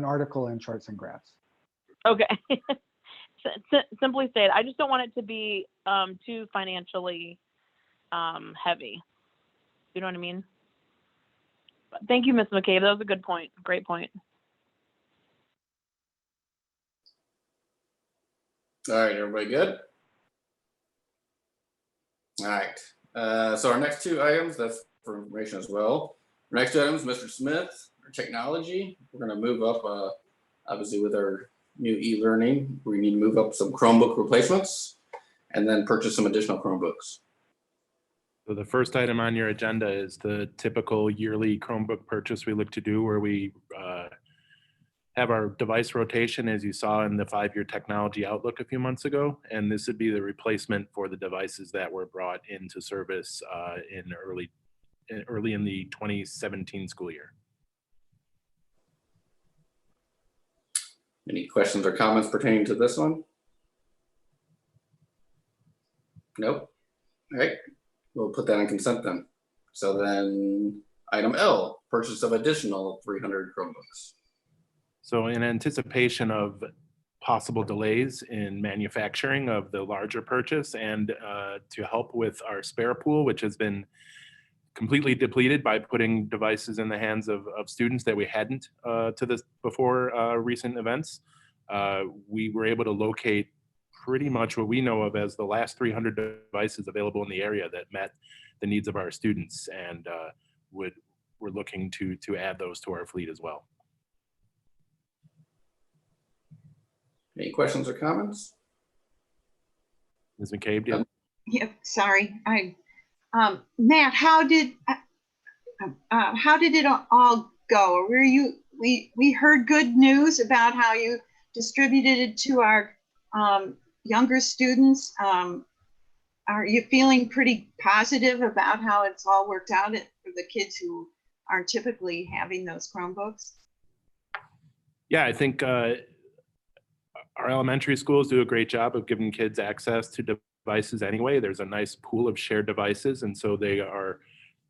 article and charts and graphs. Okay. Simply stated, I just don't want it to be too financially heavy. You know what I mean? But thank you, Ms. McCabe. That was a good point. Great point. All right, everybody good? All right. So our next two items, that's for information as well. Our next items, Mr. Smith, our technology. We're going to move up, obviously, with our new e-learning. We need to move up some Chromebook replacements and then purchase some additional Chromebooks. So the first item on your agenda is the typical yearly Chromebook purchase we look to do, where we have our device rotation, as you saw in the 5-year technology outlook a few months ago. And this would be the replacement for the devices that were brought into service early in the 2017 school year. Any questions or comments pertaining to this one? Nope. All right, we'll put that on consent then. So then item L, purchase of additional 300 Chromebooks. So in anticipation of possible delays in manufacturing of the larger purchase and to help with our spare pool, which has been completely depleted by putting devices in the hands of students that we hadn't to this before recent events, we were able to locate pretty much what we know of as the last 300 devices available in the area that met the needs of our students, and we're looking to add those to our fleet as well. Any questions or comments? Ms. McCabe, do you have? Yeah, sorry. Matt, how did it all go? Were you? We heard good news about how you distributed it to our younger students. Are you feeling pretty positive about how it's all worked out for the kids who aren't typically having those Chromebooks? Yeah, I think our elementary schools do a great job of giving kids access to devices anyway. There's a nice pool of shared devices, and so they are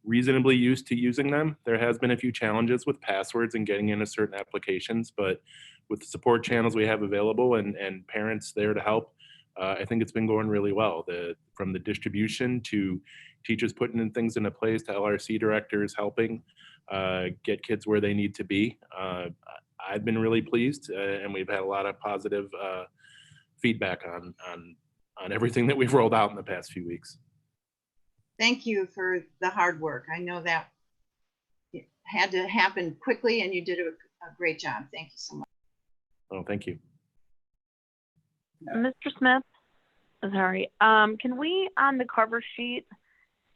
reasonably used to using them. There has been a few challenges with passwords and getting into certain applications, but with the support channels we have available and parents there to help, I think it's been going really well. From the distribution to teachers putting in things into place to LRC directors helping get kids where they need to be. I've been really pleased, and we've had a lot of positive feedback on everything that we've rolled out in the past few weeks. Thank you for the hard work. I know that it had to happen quickly, and you did a great job. Thank you so much. Oh, thank you. Mr. Smith, sorry, can we on the cover sheet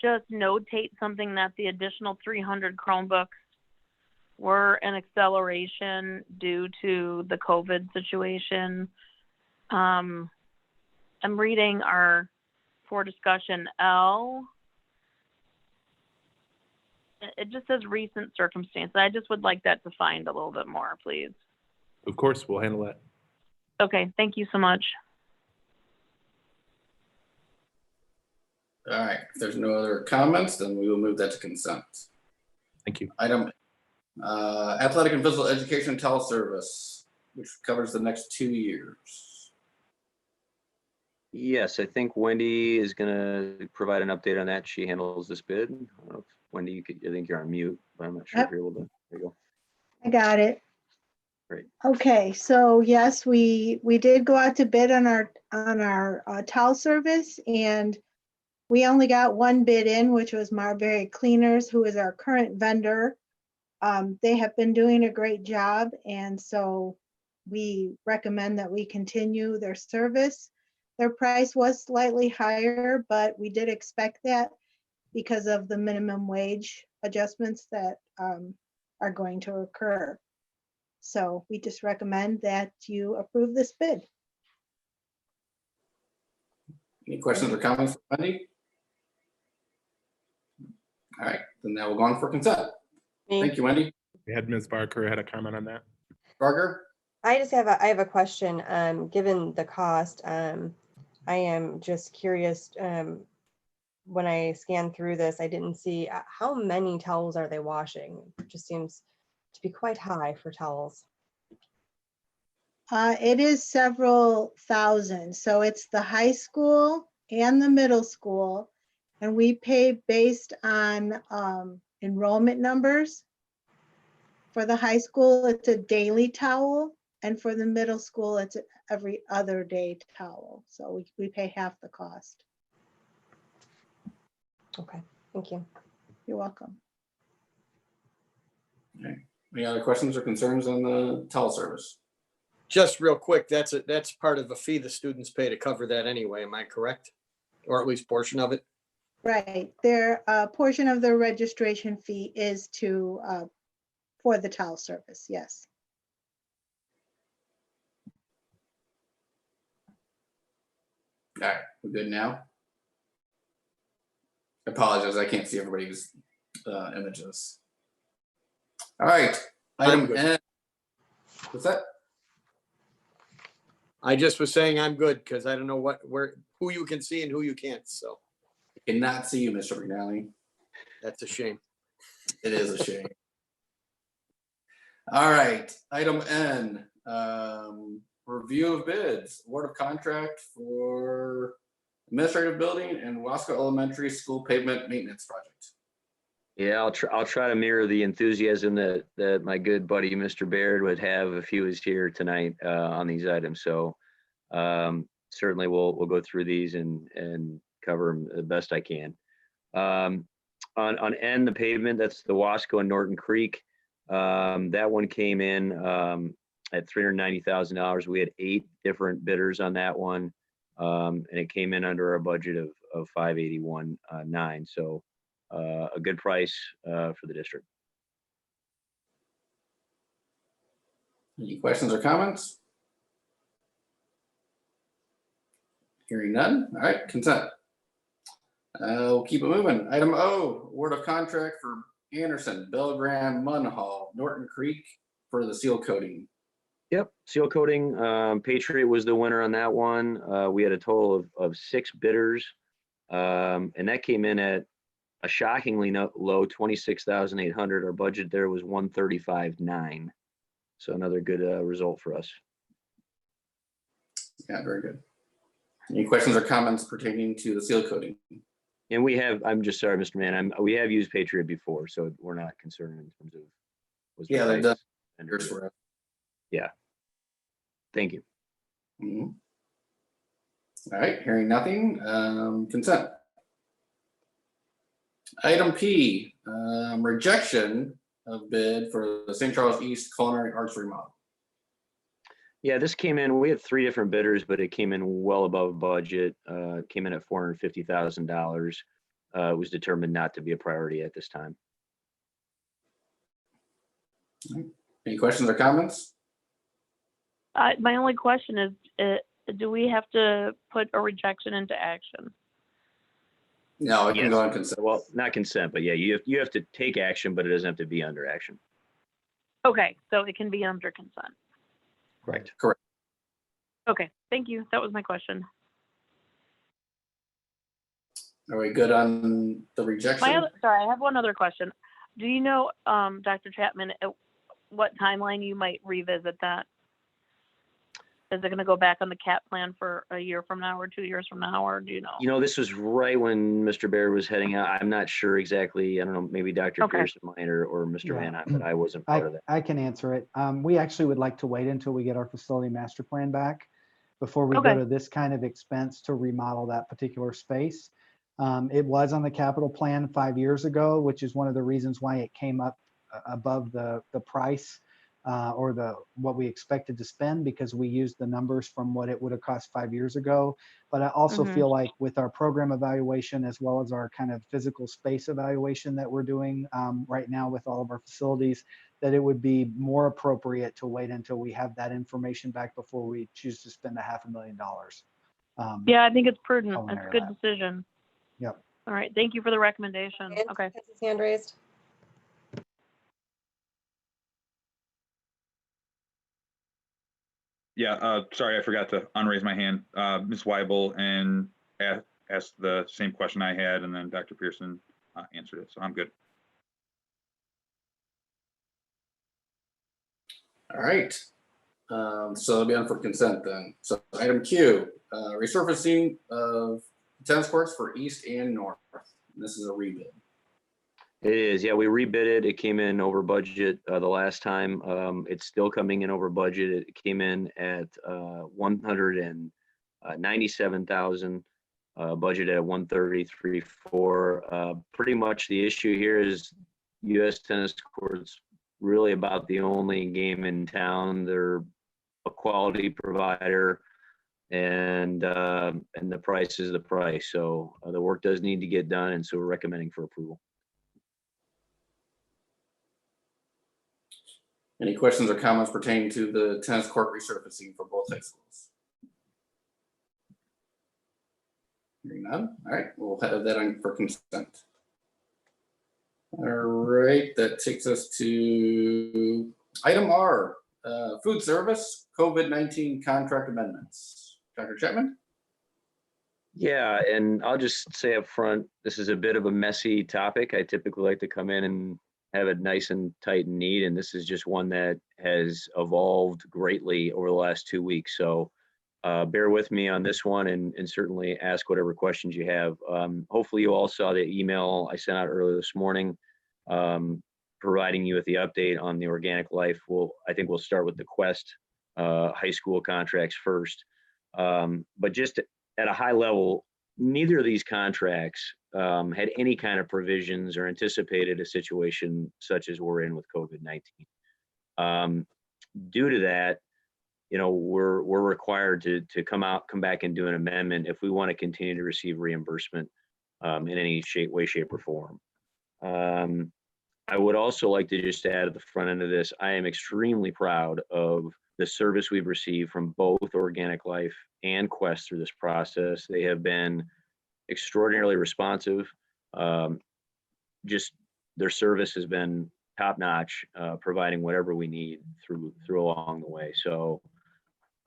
just notate something that the additional 300 Chromebooks were an acceleration due to the COVID situation? I'm reading our for discussion L. It just says recent circumstances. I just would like that defined a little bit more, please. Of course, we'll handle that. Okay, thank you so much. All right, if there's no other comments, then we will move that to consent. Thank you. Item athletic and physical education teleservice, which covers the next 2 years. Yes, I think Wendy is going to provide an update on that. She handles this bid. I don't know if Wendy, you could, I think you're on mute, but I'm not sure if you're able to. There you go. I got it. Great. Okay, so yes, we did go out to bid on our towel service, and we only got one bid in, which was Marbury Cleaners, who is our current vendor. They have been doing a great job, and so we recommend that we continue their service. Their price was slightly higher, but we did expect that because of the minimum wage adjustments that are going to occur. So we just recommend that you approve this bid. Any questions or comments, Wendy? All right, then now we'll go on for consent. Thank you, Wendy. We had Ms. Barker had a comment on that. Barker? I have a question. Given the cost, I am just curious. When I scanned through this, I didn't see how many towels are they washing. It just seems to be quite high for towels. It is several thousand. So it's the high school and the middle school, and we pay based on enrollment numbers. For the high school, it's a daily towel, and for the middle school, it's every other day towel. So we pay half the cost. Okay, thank you. You're welcome. Okay. Any other questions or concerns on the towel service? Just real quick, that's part of a fee the students pay to cover that anyway, am I correct? Or at least portion of it? Right. Their portion of their registration fee is for the towel service, yes. All right, we're good now. I apologize, I can't see everybody's images. All right, item N. What's that? I just was saying I'm good because I don't know who you can see and who you can't. So I cannot see you, Mr. McNally. that's a shame. It is a shame. All right, item N, review of bids, award of contract for administrative building and Wasco Elementary School pavement maintenance project. Yeah, I'll try to mirror the enthusiasm that my good buddy Mr. Baird would have if he was here tonight on these items. So certainly we'll go through these and cover them the best I can. On N, the pavement, that's the Wasco and Norton Creek. That one came in at $390,000. We had 8 different bidders on that one, and it came in under our budget of $581,900. So a good price for the district. Any questions or comments? Hearing none. All right, consent. We'll keep it moving. Item O, award of contract for Anderson, Belgrade, Munhall, Norton Creek for the seal coating. Yep, seal coating. Patriot was the winner on that one. We had a total of 6 bidders, and that came in at a shockingly low $26,800. Our budget there was $135,900. So another good result for us. Yeah, very good. Any questions or comments pertaining to the seal coating? And we have, I'm just sorry, Mr. Mann, we have used Patriot before, so we're not concerned in terms of. Yeah, they've done wonders for us. Yeah. Thank you. All right, hearing nothing, consent. Item P, rejection of bid for the St. Charles East Culinary Arts remodel. Yeah, this came in, we had 3 different bidders, but it came in well above budget. It came in at $450,000. It was determined not to be a priority at this time. Any questions or comments? My only question is, do we have to put a rejection into action? No, it can go on consent. Well, not consent, but yeah, you have to take action, but it doesn't have to be under action. Okay, so it can be under consent. Correct. Correct. Okay, thank you. That was my question. Are we good on the rejection? Sorry, I have one other question. Do you know, Dr. Chapman, at what timeline you might revisit that? Is it going to go back on the CAP plan for a year from now or 2 years from now, or do you know? You know, this was right when Mr. Baird was heading out. I'm not sure exactly. I don't know, maybe Dr. Pearson might or Mr. Van, but I wasn't part of that. I can answer it. We actually would like to wait until we get our facility master plan back before we go to this kind of expense to remodel that particular space. It was on the capital plan 5 years ago, which is one of the reasons why it came up above the price or what we expected to spend, because we used the numbers from what it would have cost 5 years ago. But I also feel like with our program evaluation, as well as our kind of physical space evaluation that we're doing right now with all of our facilities, that it would be more appropriate to wait until we have that information back before we choose to spend $500,000. Yeah, I think it's prudent. It's a good decision. Yep. All right, thank you for the recommendation. Okay. Hand raised. Yeah, sorry, I forgot to unraise my hand. Ms. Weibel and asked the same question I had, and then Dr. Pearson answered it, so I'm good. All right. So it'll be on for consent then. So item Q, resurfacing of tennis courts for East and North. This is a rebid. It is, yeah, we rebid it. It came in over budget the last time. It's still coming in over budget. It came in at $197,000, budget at $133,400. Pretty much the issue here is U.S. tennis courts really about the only game in town. They're a quality provider, and the price is the price. So the work does need to get done, and so we're recommending for approval. Any questions or comments pertaining to the tennis court resurfacing for both high schools? Hearing none. All right, we'll have that on for consent. All right, that takes us to item R, food service COVID-19 contract amendments. Dr. Chapman? Yeah, and I'll just say up front, this is a bit of a messy topic. I typically like to come in and have it nice and tight and neat, and this is just one that has evolved greatly over the last 2 weeks. So bear with me on this one, and certainly ask whatever questions you have. Hopefully you all saw the email I sent out earlier this morning, providing you with the update on the organic life. I think we'll start with the Quest high school contracts first. But just at a high level, neither of these contracts had any kind of provisions or anticipated a situation such as we're in with COVID-19. Due to that, we're required to come back and do an amendment if we want to continue to receive reimbursement in any way, shape, or form. I would also like to just add at the front end of this, I am extremely proud of the service we've received from both Organic Life and Quest through this process. They have been extraordinarily responsive. Just their service has been top notch, providing whatever we need through along the way. So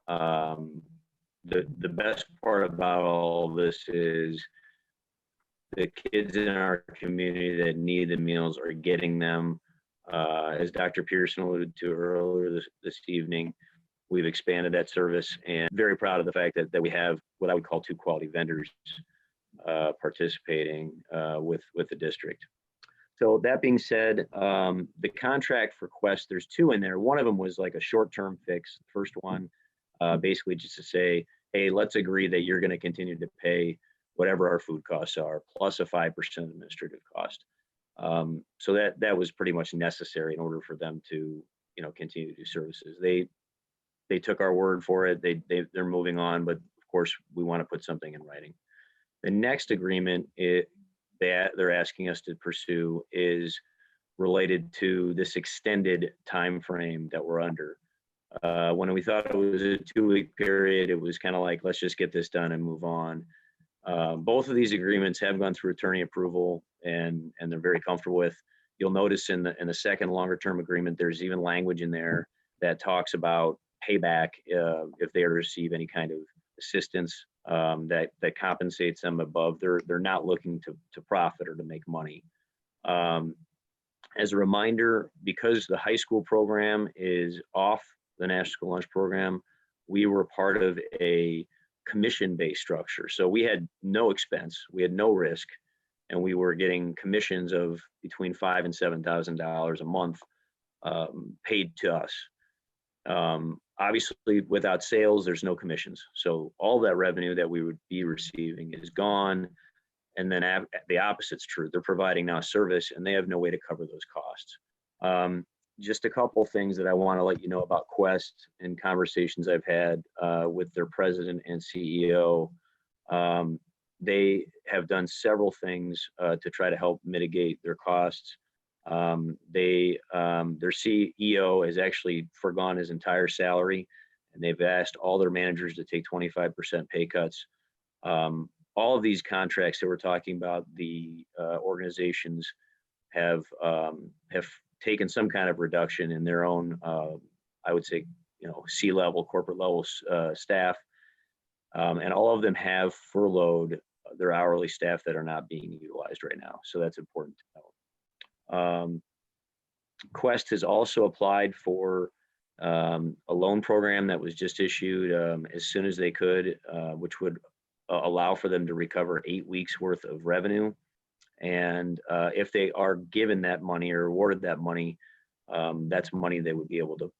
the best part about all this is the kids in our community that need the meals are getting them. As Dr. Pearson alluded to earlier this evening, we've expanded that service, and very proud of the fact that we have what I would call 2 quality vendors participating with the district. So that being said, the contract for Quest, there's 2 in there. One of them was like a short-term fix. The first one, basically just to say, hey, let's agree that you're going to continue to pay whatever our food costs are, plus a 5% administrative cost. So that was pretty much necessary in order for them to, continue to do services. They took our word for it. They're moving on, but of course we want to put something in writing. The next agreement that they're asking us to pursue is related to this extended time frame that we're under. When we thought it was a 2-week period, it was kind of like, let's just get this done and move on. Both of these agreements have gone through attorney approval, and they're very comfortable with. You'll notice in the second longer term agreement, there's even language in there that talks about payback if they receive any kind of assistance that compensates them above. They're not looking to profit or to make money. As a reminder, because the high school program is off the National School Lunch Program, we were part of a commission-based structure. So we had no expense, we had no risk, and we were getting commissions of between $5,000 and $7,000 a month paid to us. Obviously, without sales, there's no commissions. So all that revenue that we would be receiving is gone. And then the opposite's true. They're providing now service, and they have no way to cover those costs. Just a couple things that I want to let you know about Quest and conversations I've had with their president and CEO. They have done several things to try to help mitigate their costs. Their CEO has actually forgone his entire salary, and they've asked all their managers to take 25% pay cuts. All of these contracts that we're talking about, the organizations have taken some kind of reduction in their own, I would say, C-level, corporate level staff, and all of them have furloughed their hourly staff that are not being utilized right now. So that's important to know. Quest has also applied for a loan program that was just issued as soon as they could, which would allow for them to recover 8 weeks worth of revenue. And if they are given that money or awarded that money, that's money they would be able to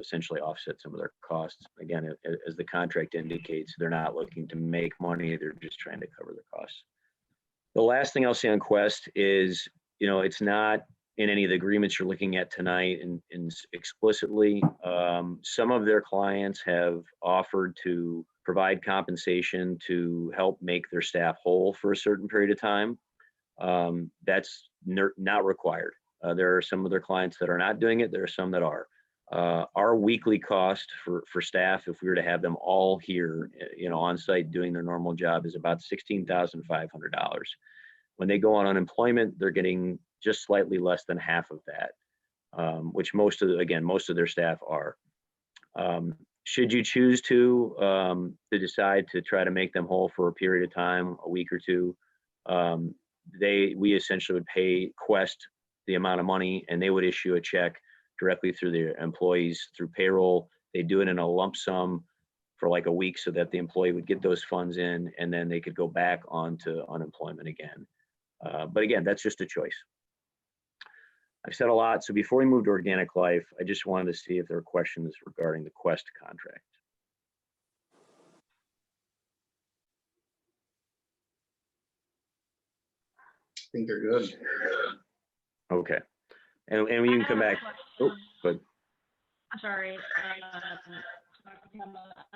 essentially offset some of their costs. Again, as the contract indicates, they're not looking to make money, they're just trying to cover their costs. The last thing I'll say on Quest is, it's not in any of the agreements you're looking at tonight and explicitly. Some of their clients have offered to provide compensation to help make their staff whole for a certain period of time. That's not required. There are some of their clients that are not doing it. There are some that are. Our weekly cost for staff, if we were to have them all here, on site doing their normal job, is about $16,500. When they go on unemployment, they're getting just slightly less than half of that, which most of their staff are. should you choose to decide to try to make them whole for a period of time, a week or two, we essentially would pay Quest the amount of money, and they would issue a check directly through their employees through payroll. They do it in a lump sum for like a week so that the employee would get those funds in, and then they could go back onto unemployment again. But again, that's just a choice. I've said a lot, so before we move to Organic Life, I just wanted to see if there are questions regarding the Quest contract. I think they're good. Okay, and we can come back. Oh, good. I'm sorry.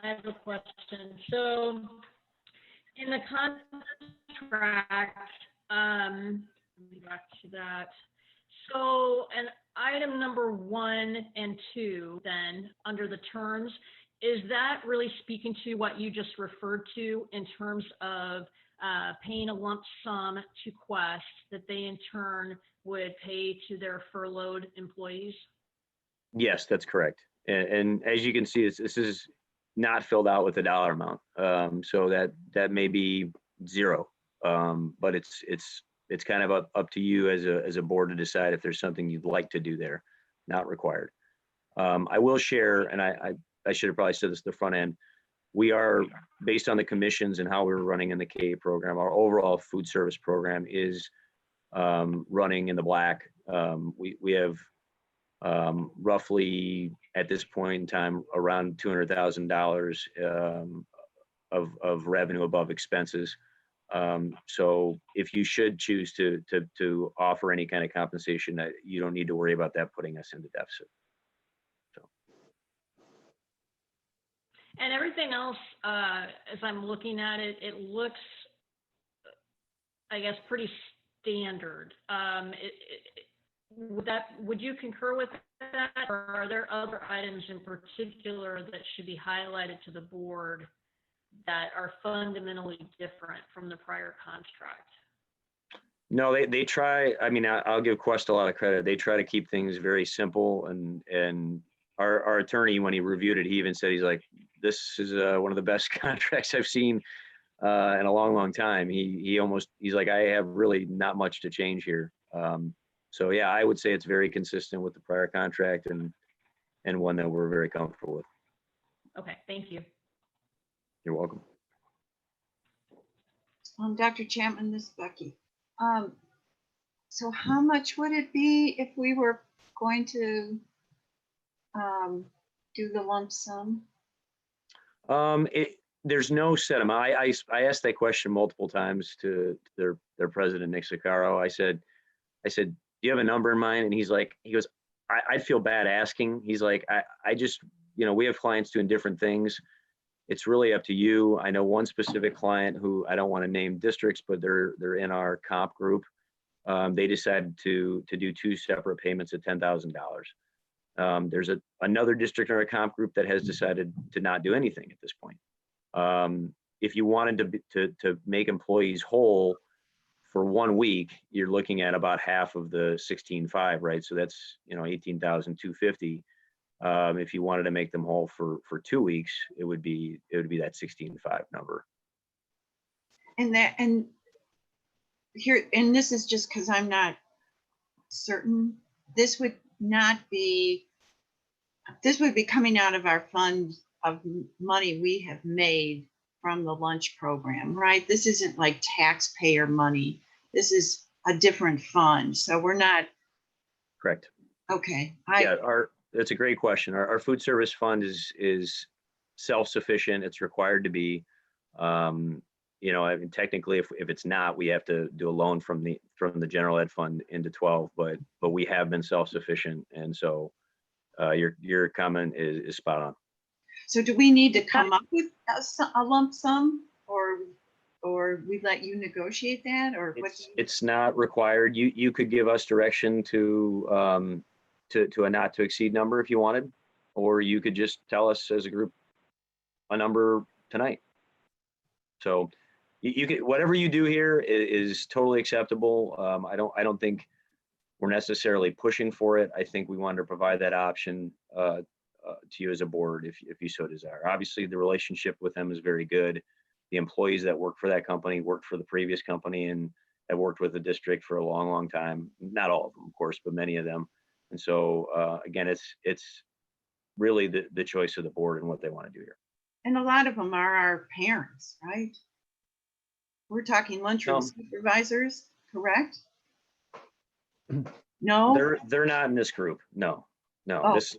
I have a question. So in the contract, let me back to that. So an item number 1 and 2, then under the terms, is that really speaking to what you just referred to in terms of paying a lump sum to Quest that they in turn would pay to their furloughed employees? Yes, that's correct. And as you can see, this is not filled out with a dollar amount. So that may be zero, but it's kind of up to you as a board to decide if there's something you'd like to do there, not required. I will share, and I should have probably said this at the front end, we are, based on the commissions and how we're running in the K program, our overall food service program is running in the black. We have roughly at this point in time around $200,000 of revenue above expenses. So if you should choose to offer any kind of compensation, that you don't need to worry about that putting us into deficit. So. And everything else, as I'm looking at it, it looks, I guess, pretty standard. Would you concur with that, or are there other items in particular that should be highlighted to the board that are fundamentally different from the prior contract? No, they try. I mean, I'll give Quest a lot of credit. They try to keep things very simple, and our attorney, when he reviewed it, he even said, he's like, this is one of the best contracts I've seen in a long time. He's like, I have really not much to change here. So yeah, I would say it's very consistent with the prior contract and one that we're very comfortable with. Okay, thank you. You're welcome. Dr. Chapman, this is Becky. So how much would it be if we were going to do the lump sum? There's no set amount. I asked that question multiple times to their president, Nick Sicaro. I said, do you have a number in mind? And he goes, I'd feel bad asking. He's like, I just, we have clients doing different things. It's really up to you. I know one specific client who I don't want to name districts, but they're in our comp group. They decided to do 2 separate payments of $10,000. There's another district in our comp group that has decided to not do anything at this point. If you wanted to make employees whole for 1 week, you're looking at about half of the 16.5, right? So that's $18,250. If you wanted to make them whole for 2 weeks, it would be that 16.5 number. And this is just because I'm not certain. This would be coming out of our fund of money we have made from the lunch program, right? This isn't like taxpayer money. This is a different fund. So we're not. Correct. Okay. That's a great question. Our food service fund is self-sufficient. It's required to be. I mean, technically, if it's not, we have to do a loan from the general ed fund into 12. But we have been self-sufficient, and so your comment is spot on. So do we need to come up with a lump sum, or we let you negotiate that, or it's not required. You could give us direction to a not to exceed number if you wanted, or you could just tell us as a group a number tonight. So you can, whatever you do here is totally acceptable. I don't think we're necessarily pushing for it. I think we wanted to provide that option to you as a board if you so desire. Obviously, the relationship with them is very good. The employees that work for that company worked for the previous company and have worked with the district for a long, long time. Not all of them, of course, but many of them. And so again, it's really the choice of the board and what they want to do here. And a lot of them are our parents, right? We're talking lunchroom supervisors, correct? No? They're not in this group. No. Oh. This,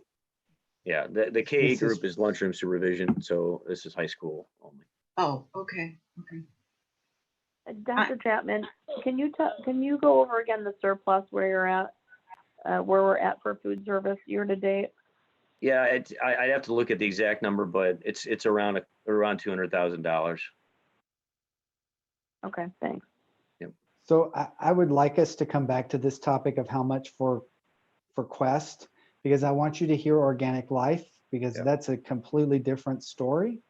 yeah, the K group is lunchroom supervision. So this is high school only. Oh, okay, okay. Dr. Chapman, can you go over again the surplus where you're at, where we're at for food service year to date? Yeah, I'd have to look at the exact number, but it's around $200,000. Okay, thanks. Yep. So I would like us to come back to this topic of how much for Quest, because I want you to hear Organic Life, because that's a completely different story.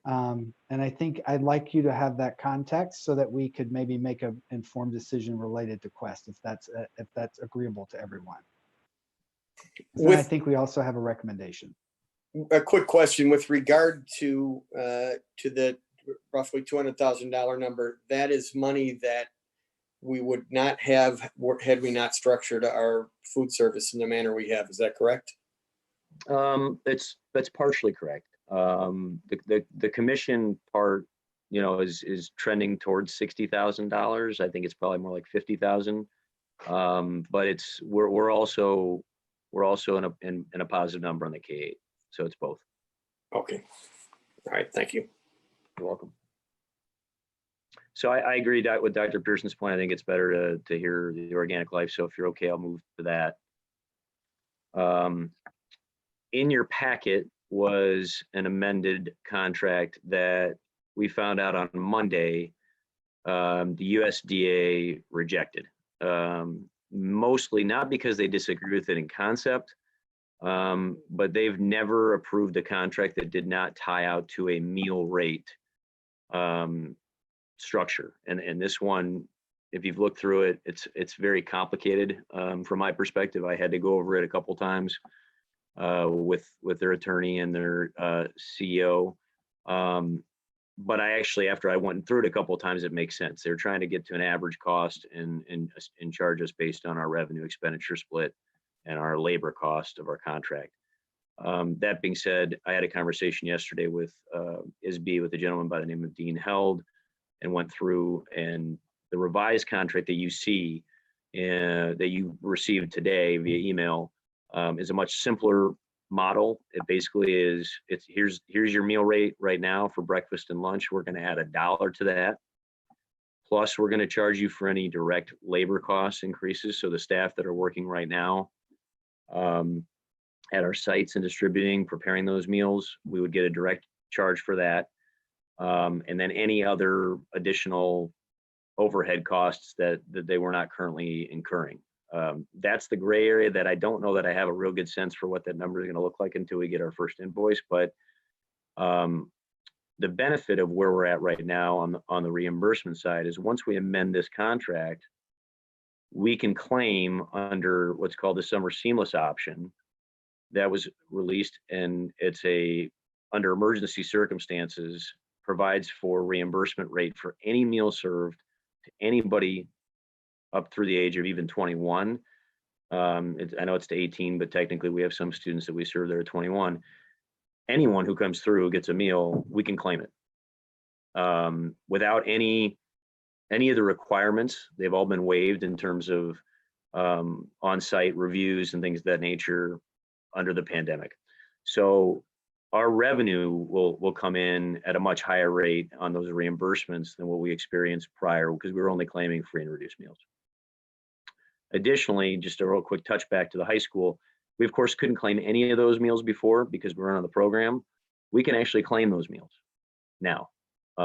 And I think I'd like you to have that context so that we could maybe make an informed decision related to Quest, if that's agreeable to everyone. So I think we also have a recommendation. A quick question with regard to the roughly $200,000 number. That is money that we would not have had we not structured our food service in the manner we have. Is that correct? That's partially correct. The commission part, is trending towards $60,000. I think it's probably more like 50,000. But we're also in a positive number on the K8. So it's both. Okay. All right. Thank you. You're welcome. So I agree with Dr. Pearson's point. I think it's better to hear the Organic Life. So if you're okay, I'll move to that. In your packet was an amended contract that we found out on Monday the USDA rejected. Mostly not because they disagree with it in concept, but they've never approved a contract that did not tie out to a meal rate structure. And this one, if you've looked through it, it's very complicated. From my perspective, I had to go over it a couple times with their attorney and their CEO. But I actually, after I went through it a couple of times, it makes sense. They're trying to get to an average cost and charge us based on our revenue expenditure split and our labor cost of our contract. That being said, I had a conversation yesterday with ISB with a gentleman by the name of Dean Held, and went through, and the revised contract that you see that you received today via email is a much simpler model. It basically is, here's your meal rate right now for breakfast and lunch. We're going to add $1 to that. Plus, we're going to charge you for any direct labor cost increases. So the staff that are working right now at our sites and distributing, preparing those meals, we would get a direct charge for that. And then any other additional overhead costs that they were not currently incurring. That's the gray area that I don't know that I have a real good sense for what that number is going to look like until we get our first invoice. But the benefit of where we're at right now on the reimbursement side is once we amend this contract, we can claim under what's called the summer seamless option that was released, and it's under emergency circumstances, provides for reimbursement rate for any meal served to anybody up through the age of even 21. I know it's to 18, but technically we have some students that we serve that are 21. Anyone who comes through who gets a meal, we can claim it. Without any of the requirements, they've all been waived in terms of on-site reviews and things of that nature under the pandemic. So our revenue will come in at a much higher rate on those reimbursements than what we experienced prior, because we were only claiming free and reduced meals. Additionally, just a real quick touch back to the high school, we of course couldn't claim any of those meals before because we weren't on the program. We can actually claim those meals now.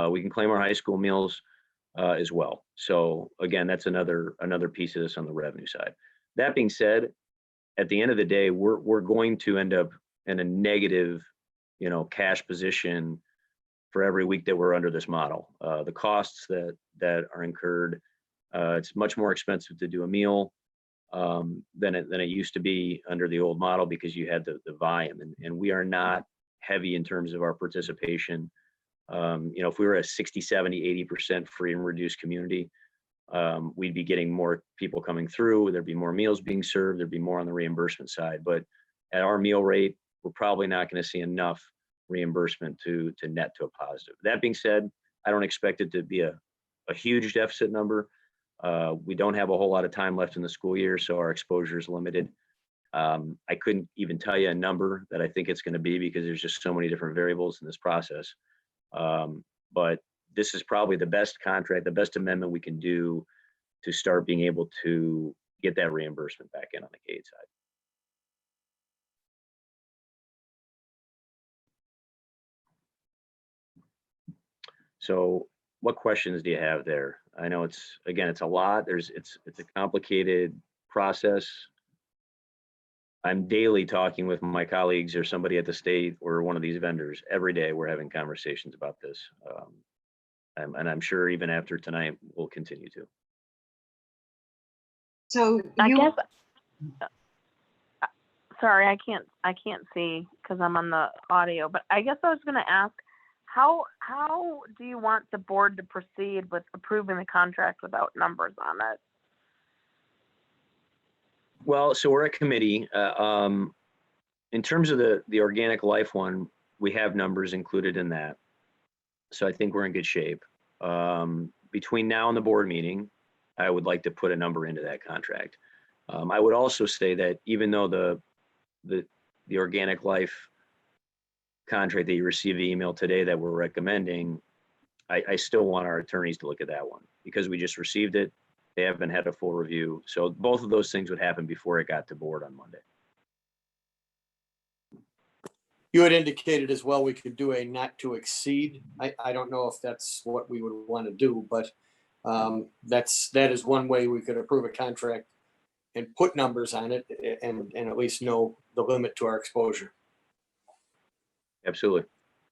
We can claim our high school meals as well. So again, that's another piece of this on the revenue side. That being said, at the end of the day, we're going to end up in a negative, cash position for every week that we're under this model. The costs that are incurred, it's much more expensive to do a meal. than it used to be under the old model because you had the volume, and we are not heavy in terms of our participation. If we were a 60, 70, 80% free and reduced community, we'd be getting more people coming through. There'd be more meals being served. There'd be more on the reimbursement side. But at our meal rate, we're probably not going to see enough reimbursement to net to a positive. That being said, I don't expect it to be a huge deficit number. We don't have a whole lot of time left in the school year, so our exposure is limited. I couldn't even tell you a number that I think it's going to be because there's just so many different variables in this process. But this is probably the best contract, the best amendment we can do to start being able to get that reimbursement back in on the K-8 side. So what questions do you have there? I know it's a lot. It's a complicated process. I'm daily talking with my colleagues or somebody at the state or one of these vendors. Every day we're having conversations about this. And I'm sure even after tonight, we'll continue to. So I guess, sorry, I can't see because I'm on the audio, but I guess I was going to ask, how do you want the board to proceed with approving the contract without numbers on it? Well, so we're a committee. In terms of the organic life one, we have numbers included in that. So I think we're in good shape. Between now and the board meeting, I would like to put a number into that contract. I would also say that even though the organic life contract that you received the email today that we're recommending, I still want our attorneys to look at that one because we just received it. They haven't had a full review. So both of those things would happen before it got to board on Monday. You had indicated as well we could do a not to exceed. I don't know if that's what we would want to do, but that is one way we could approve a contract and put numbers on it and at least know the limit to our exposure. Absolutely.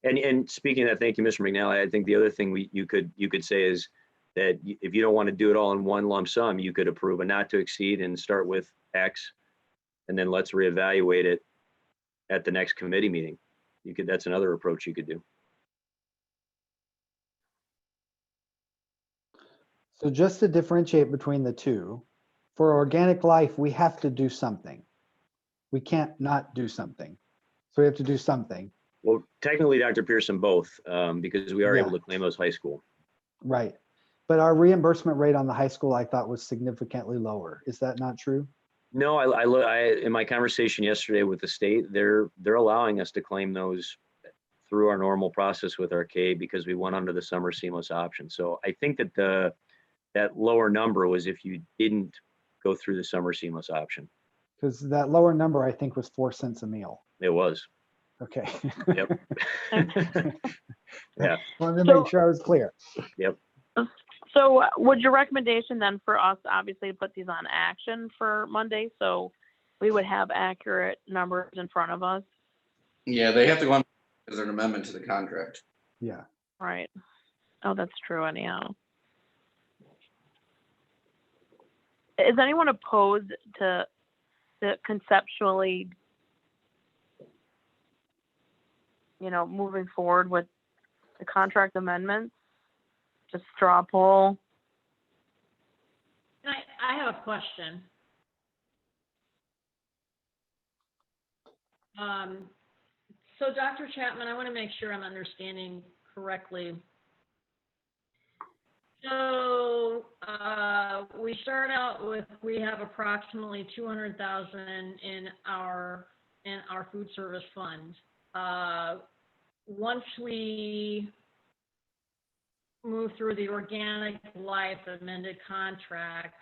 And speaking of that, thank you, Mr. McNally. I think the other thing you could say is that if you don't want to do it all in one lump sum, you could approve a not to exceed and start with X, and then let's reevaluate it at the next committee meeting. That's another approach you could do. So just to differentiate between the two, for organic life, we have to do something. We can't not do something. So we have to do something. Well, technically, Dr. Pearson, both, because we are able to claim those high school. Right. But our reimbursement rate on the high school, I thought, was significantly lower. Is that not true? No, I in my conversation yesterday with the state, they're allowing us to claim those through our normal process with our K because we went under the summer seamless option. So I think that that lower number was if you didn't go through the summer seamless option. Because that lower number, I think, was 4 cents a meal. It was. Okay. Yep. Yeah. Wanted to make sure I was clear. Yep. So would your recommendation then for us, obviously, to put these on action for Monday, so we would have accurate numbers in front of us? Yeah, they have to go on as an amendment to the contract. Yeah. Right. Oh, that's true anyhow. Is anyone opposed to conceptually, moving forward with the contract amendments? Just straw poll. I have a question. So Dr. Chapman, I want to make sure I'm understanding correctly. So we start out with, we have approximately 200,000 in our food service fund. Once we move through the organic life amended contract,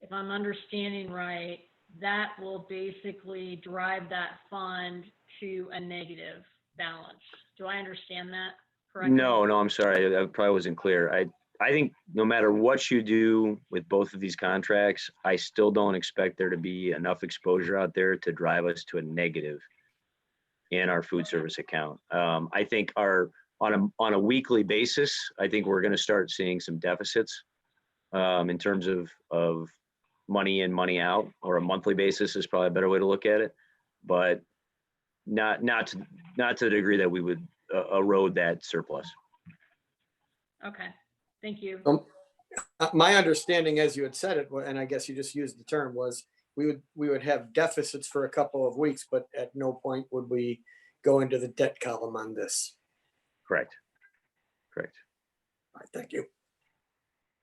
if I'm understanding right, that will basically drive that fund to a negative balance. Do I understand that correctly? No, I'm sorry. I probably wasn't clear. I think no matter what you do with both of these contracts, I still don't expect there to be enough exposure out there to drive us to a negative in our food service account. I think on a weekly basis, I think we're going to start seeing some deficits in terms of money in, money out, or a monthly basis is probably a better way to look at it, but not to the degree that we would erode that surplus. Okay, thank you. My understanding, as you had said it, and I guess you just used the term, was we would have deficits for a couple of weeks, but at no point would we go into the debt column on this. Correct. Correct. All right, thank you.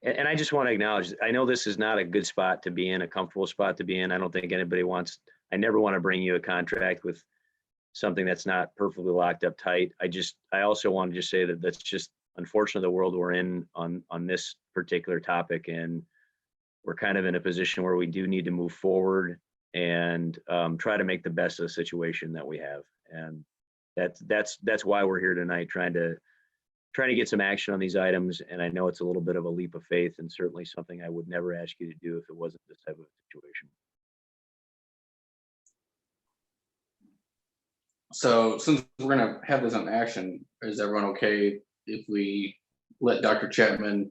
And I just want to acknowledge, I know this is not a good spot to be in, a comfortable spot to be in. I don't think anybody wants, I never want to bring you a contract with something that's not perfectly locked up tight. I also want to just say that that's just unfortunately the world we're in on this particular topic. And we're kind of in a position where we do need to move forward and try to make the best of the situation that we have. And that's why we're here tonight, trying to get some action on these items. And I know it's a little bit of a leap of faith, and certainly something I would never ask you to do if it wasn't this type of situation. So since we're gonna have this in action, is everyone okay if we let Dr. Chapman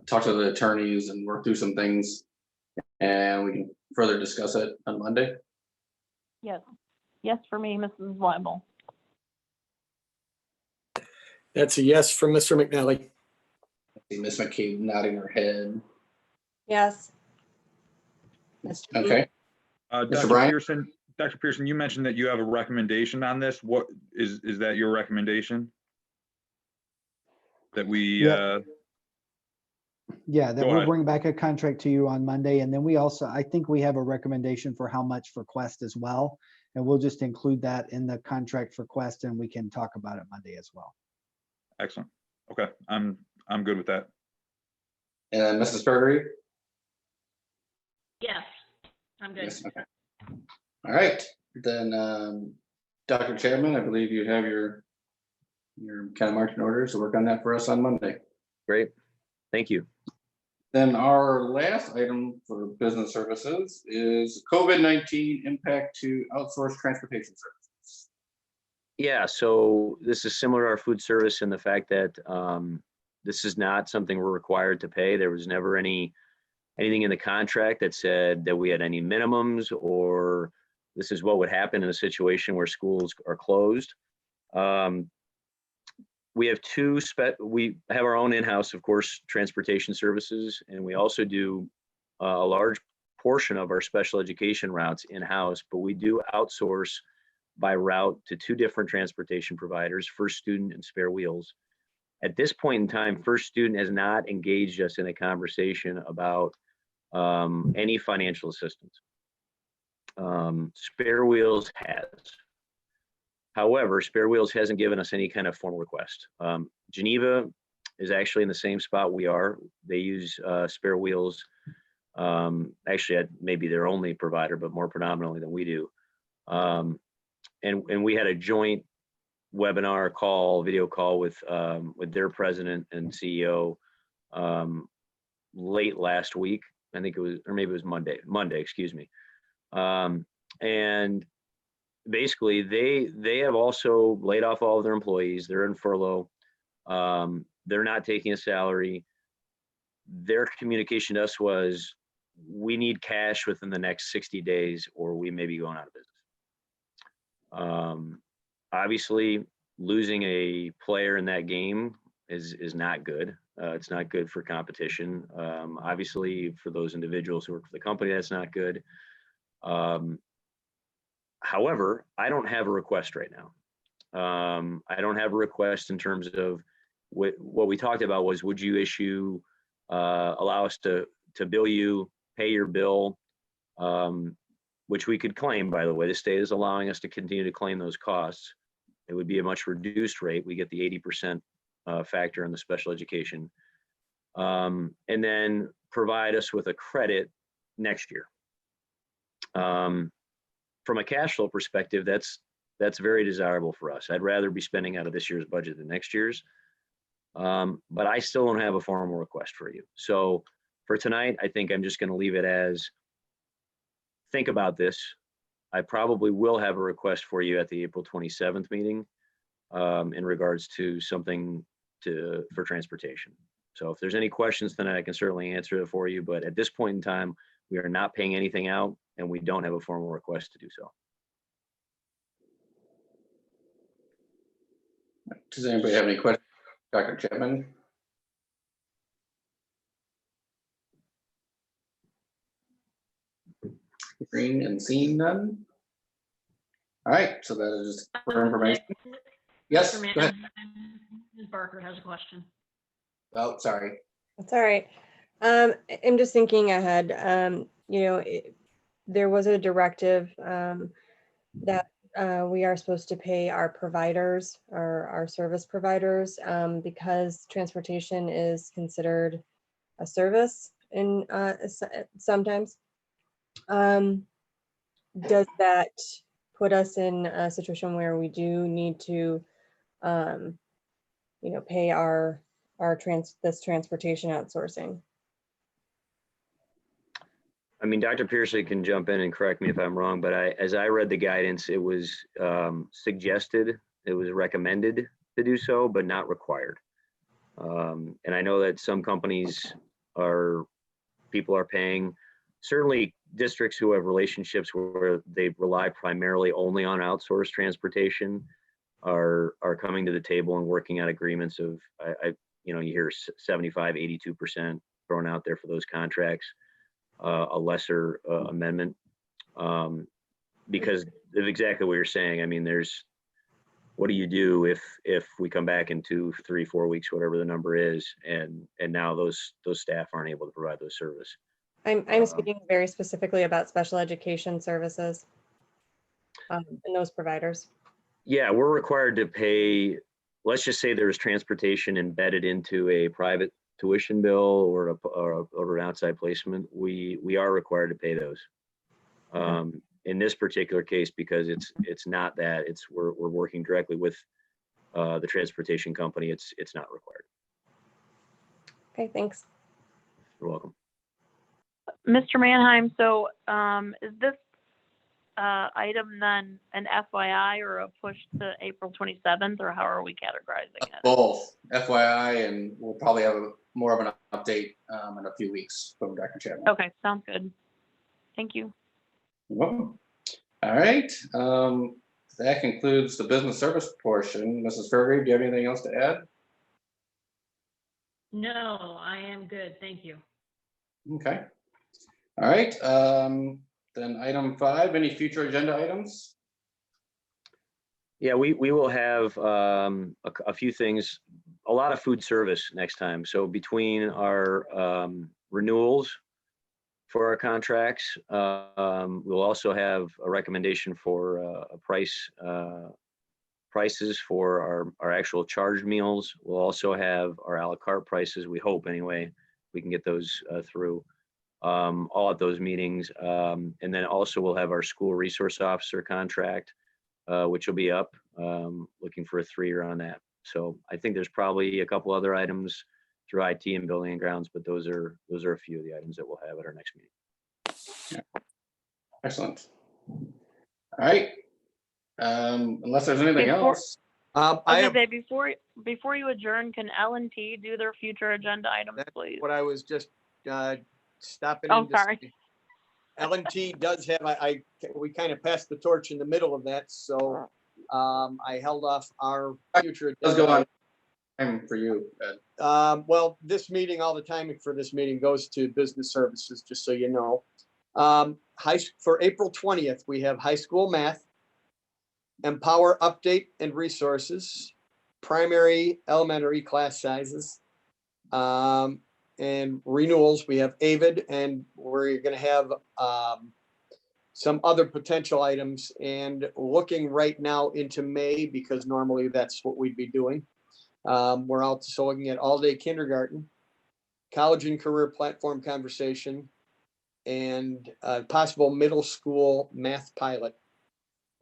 talk to the attorneys and work through some things, and we can further discuss it on Monday? Yes. Yes, for me, Mrs. Weibel. That's a yes from Mr. McNally. I see Ms. McCabe nodding her head. Yes. Okay. Dr. Bryant? Pearson, Dr. Pearson, you mentioned that you have a recommendation on this. What is that your recommendation? That we, Yeah, that Go we'll ahead. bring back a contract to you on Monday. And then we also, I think we have a recommendation for how much for Quest as well. And we'll just include that in the contract for Quest, and we can talk about it Monday as well. excellent. Okay, I'm good with that. And Mrs. Perry? Yes, I'm good. Yes, okay. All right, then Dr. Chapman, I believe you have your kind of marching orders to work on that for us on Monday. Great, thank you. Then our last item for business services is COVID-19 impact to outsourced transportation services. Yeah, so this is similar to our food service in the fact that this is not something we're required to pay. There was never anything in the contract that said that we had any minimums, or this is what would happen in a situation where schools are closed. We have we have our own in-house, of course, transportation services, and we also do a large portion of our special education routes in-house, but we do outsource by route to 2 different transportation providers, First Student and Spare Wheels. At this point in time, First Student has not engaged us in a conversation about any financial assistance. Spare Wheels has. However, Spare Wheels hasn't given us any kind of formal request. Geneva is actually in the same spot we are. They use Spare Wheels, actually maybe their only provider, but more predominantly than we do. And we had a joint webinar call, video call with their president and CEO late last week. I think it was, or maybe it was Monday, excuse me. And basically they have also laid off all of their employees. They're in furlough. They're not taking a salary. Their communication to us was, we need cash within the next 60 days or we may be going out of business. Obviously losing a player in that game is not good. It's not good for competition. Obviously for those individuals who work for the company, that's not good. However, I don't have a request right now. I don't have a request in terms of what we talked about was, would you issue, allow us to bill you, pay your bill, which we could claim, by the way. The state is allowing us to continue to claim those costs. It would be a much reduced rate. We get the 80% factor in the special education. And then provide us with a credit next year. From a cash flow perspective, that's very desirable for us. I'd rather be spending out of this year's budget than next year's. But I still don't have a formal request for you. So for tonight, I think I'm just going to leave it as, think about this. I probably will have a request for you at the April 27th meeting in regards to something for transportation. So if there's any questions tonight, I can certainly answer it for you. But at this point in time, we are not paying anything out and we don't have a formal request to do so. Does anybody have any questions, Dr. Chapman? Hearing and seeing none. All right, so that is for information. Yes, Mr. go ahead. Ms. Barker has a question. Oh, sorry. That's all right. I'm just thinking ahead. There was a directive that we are supposed to pay our providers, our service providers, because transportation is considered a service in sometimes. Does that put us in a situation where we do need to, pay this transportation outsourcing? I mean, Dr. Pearson can jump in and correct me if I'm wrong, but as I read the guidance, it was suggested, it was recommended to do so, but not required. And I know that some companies people are paying, certainly districts who have relationships where they rely primarily only on outsourced transportation are coming to the table and working out agreements of, you hear 75, 82% thrown out there for those contracts. A lesser amendment because of exactly what you're saying. I mean, what do you do if we come back in 2, 3, 4 weeks, whatever the number is, and now those staff aren't able to provide those service? I'm speaking very specifically about special education services and those providers. Yeah, we're required to pay. Let's just say there's transportation embedded into a private tuition bill or an outside placement. We are required to pay those. In this particular case, because it's not that, we're working directly with the transportation company. It's not required. Okay, thanks. You're welcome. Mr. Mannheim, so is this item then an FYI or a push to April 27th, or how are we categorizing it? Both FYI, and we'll probably have more of an update in a few weeks from Dr. Chapman. Okay, sounds good. Thank you. You're welcome. All right, that concludes the business service portion. Mrs. Fairgrave, do you have anything else to add? No, I am good. Thank you. Okay. All right. Then item 5, any future agenda items? Yeah, we will have a few things, a lot of food service next time. So between our renewals for our contracts, we'll also have a recommendation for prices for our actual charged meals. We'll also have our a la carte prices, we hope anyway, we can get those through. All at those meetings. And then also we'll have our school resource officer contract, which will be up, looking for a 3-year on that. So I think there's probably a couple other items through IT and building and grounds, but those are a few of the items that we'll have at our next meeting. Yeah. Excellent. All right. Unless there's anything else. Before you adjourn, can L&T do their future agenda items, please? What I was just stopping Oh, in to sorry. say. L&T does have, we kind of passed the torch in the middle of that, so I held off our future. Let's go on. Time for you, Ed. Well, this meeting, all the timing for this meeting goes to business services, just so you know. For April 20th, we have high school math, Empower update and resources, primary elementary class sizes, and renewals. We have AVID, and we're going to have some other potential items, and looking right now into May, because normally that's what we'd be doing. We're also looking at all-day kindergarten, college and career platform conversation, and possible middle school math pilot.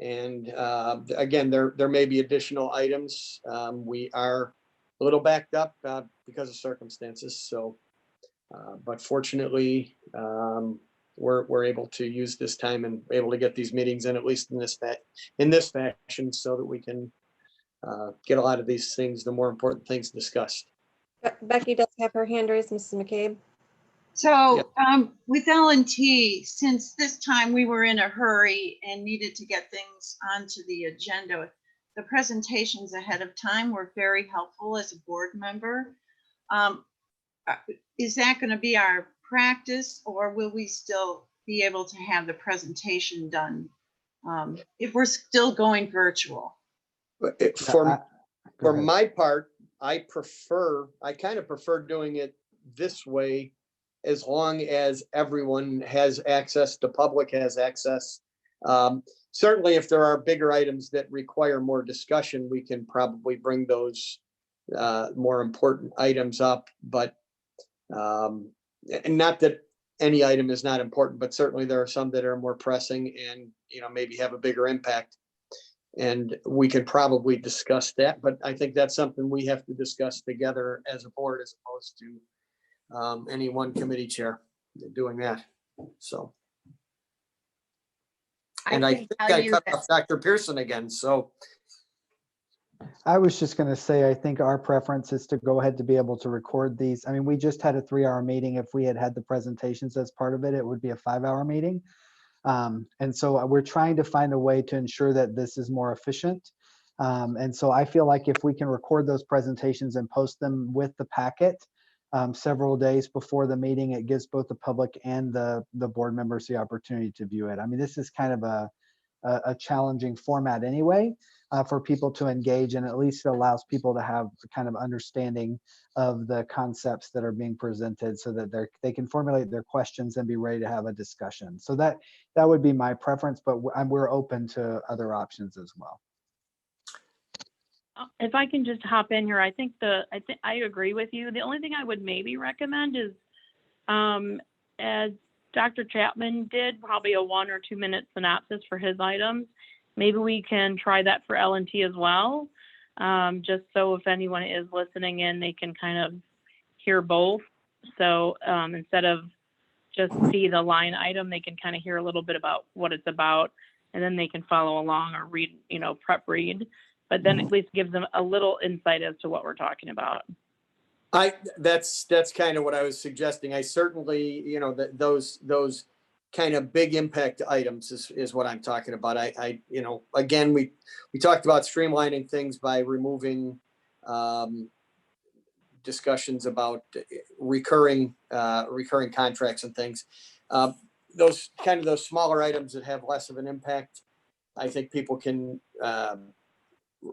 And again, there may be additional items. We are a little backed up because of circumstances. So, but fortunately, we're able to use this time and able to get these meetings in, at least in this fashion, so that we can get a lot of these things, the more important things, discussed. Becky does have her hand raised, Mrs. McCabe. So with L&T, since this time we were in a hurry and needed to get things onto the agenda, the presentations ahead of time were very helpful as a board member. Is that going to be our practice, or will we still be able to have the presentation done if we're still going virtual? For my part, I kind of prefer doing it this way, as long as everyone has access, the public has access. Certainly, if there are bigger items that require more discussion, we can probably bring those more important items up. But and not that any item is not important, but certainly there are some that are more pressing and maybe have a bigger impact. And we can probably discuss that, but I think that's something we have to discuss together as a board, as opposed to any one committee chair doing that. So. And I think I cut off Dr. Pearson again, so. I was just going to say, I think our preference is to go ahead to be able to record these. I mean, we just had a 3-hour meeting. If we had had the presentations as part of it, it would be a 5-hour meeting. And so we're trying to find a way to ensure that this is more efficient. And so I feel like if we can record those presentations and post them with the packet several days before the meeting, it gives both the public and the board members the opportunity to view it. I mean, this is kind of a challenging format anyway for people to engage, and at least it allows people to have kind of understanding of the concepts that are being presented, so that they can formulate their questions and be ready to have a discussion. So that would be my preference, but we're open to other options as well. If I can just hop in here, I think I agree with you. The only thing I would maybe recommend is, as Dr. Chapman did, probably a 1 or 2 minute synopsis for his items. Maybe we can try that for L&T as well, just so if anyone is listening in, they can kind of hear both. So instead of just see the line item, they can kind of hear a little bit about what it's about, and then they can follow along or read, prep read. But then at least gives them a little insight as to what we're talking about. That's kind of what I was suggesting. I certainly, those kind of big impact items is what I'm talking about. Again, we talked about streamlining things by removing discussions about recurring contracts and things. Those smaller items that have less of an impact, I think people can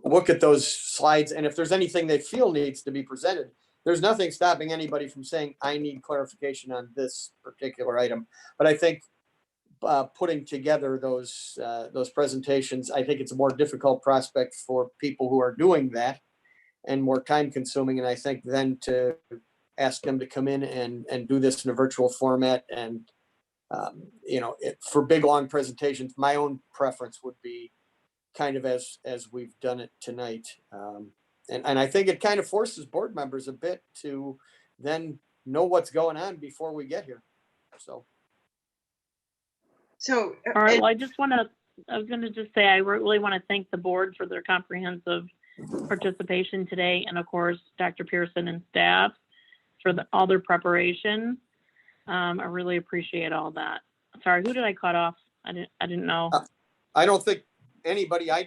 look at those slides, and if there's anything they feel needs to be presented, there's nothing stopping anybody from saying, I need clarification on this particular item. But I think putting together those presentations, I think it's a more difficult prospect for people who are doing that, and more time consuming. And I think then to ask them to come in and do this in a virtual format, and for big long presentations, my own preference would be kind of as we've done it tonight. And I think it kind of forces board members a bit to then know what's going on before we get here. So all right. Well, I was going to just say, I really want to thank the board for their comprehensive participation today. And of course, Dr. Pearson and staff for all their preparation. I really appreciate all that. Sorry, who did I cut off? I didn't know. I don't think anybody. I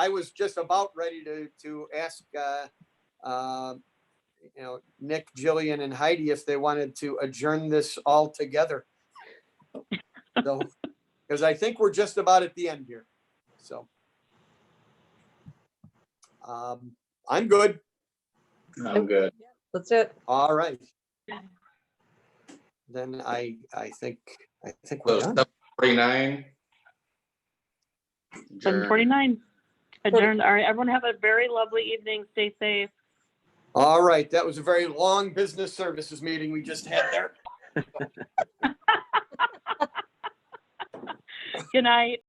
was just about ready to ask Nick, Jillian, and Heidi if they wanted to adjourn this all together. So, because I think we're just about at the end here. So I'm good. I'm good. Let's do it. All right. Then I think we're done. 7:49. 7:49. Adjourned. All right, everyone have a very lovely evening. Stay safe. All right, that was a very long business services meeting we just had there. Good night.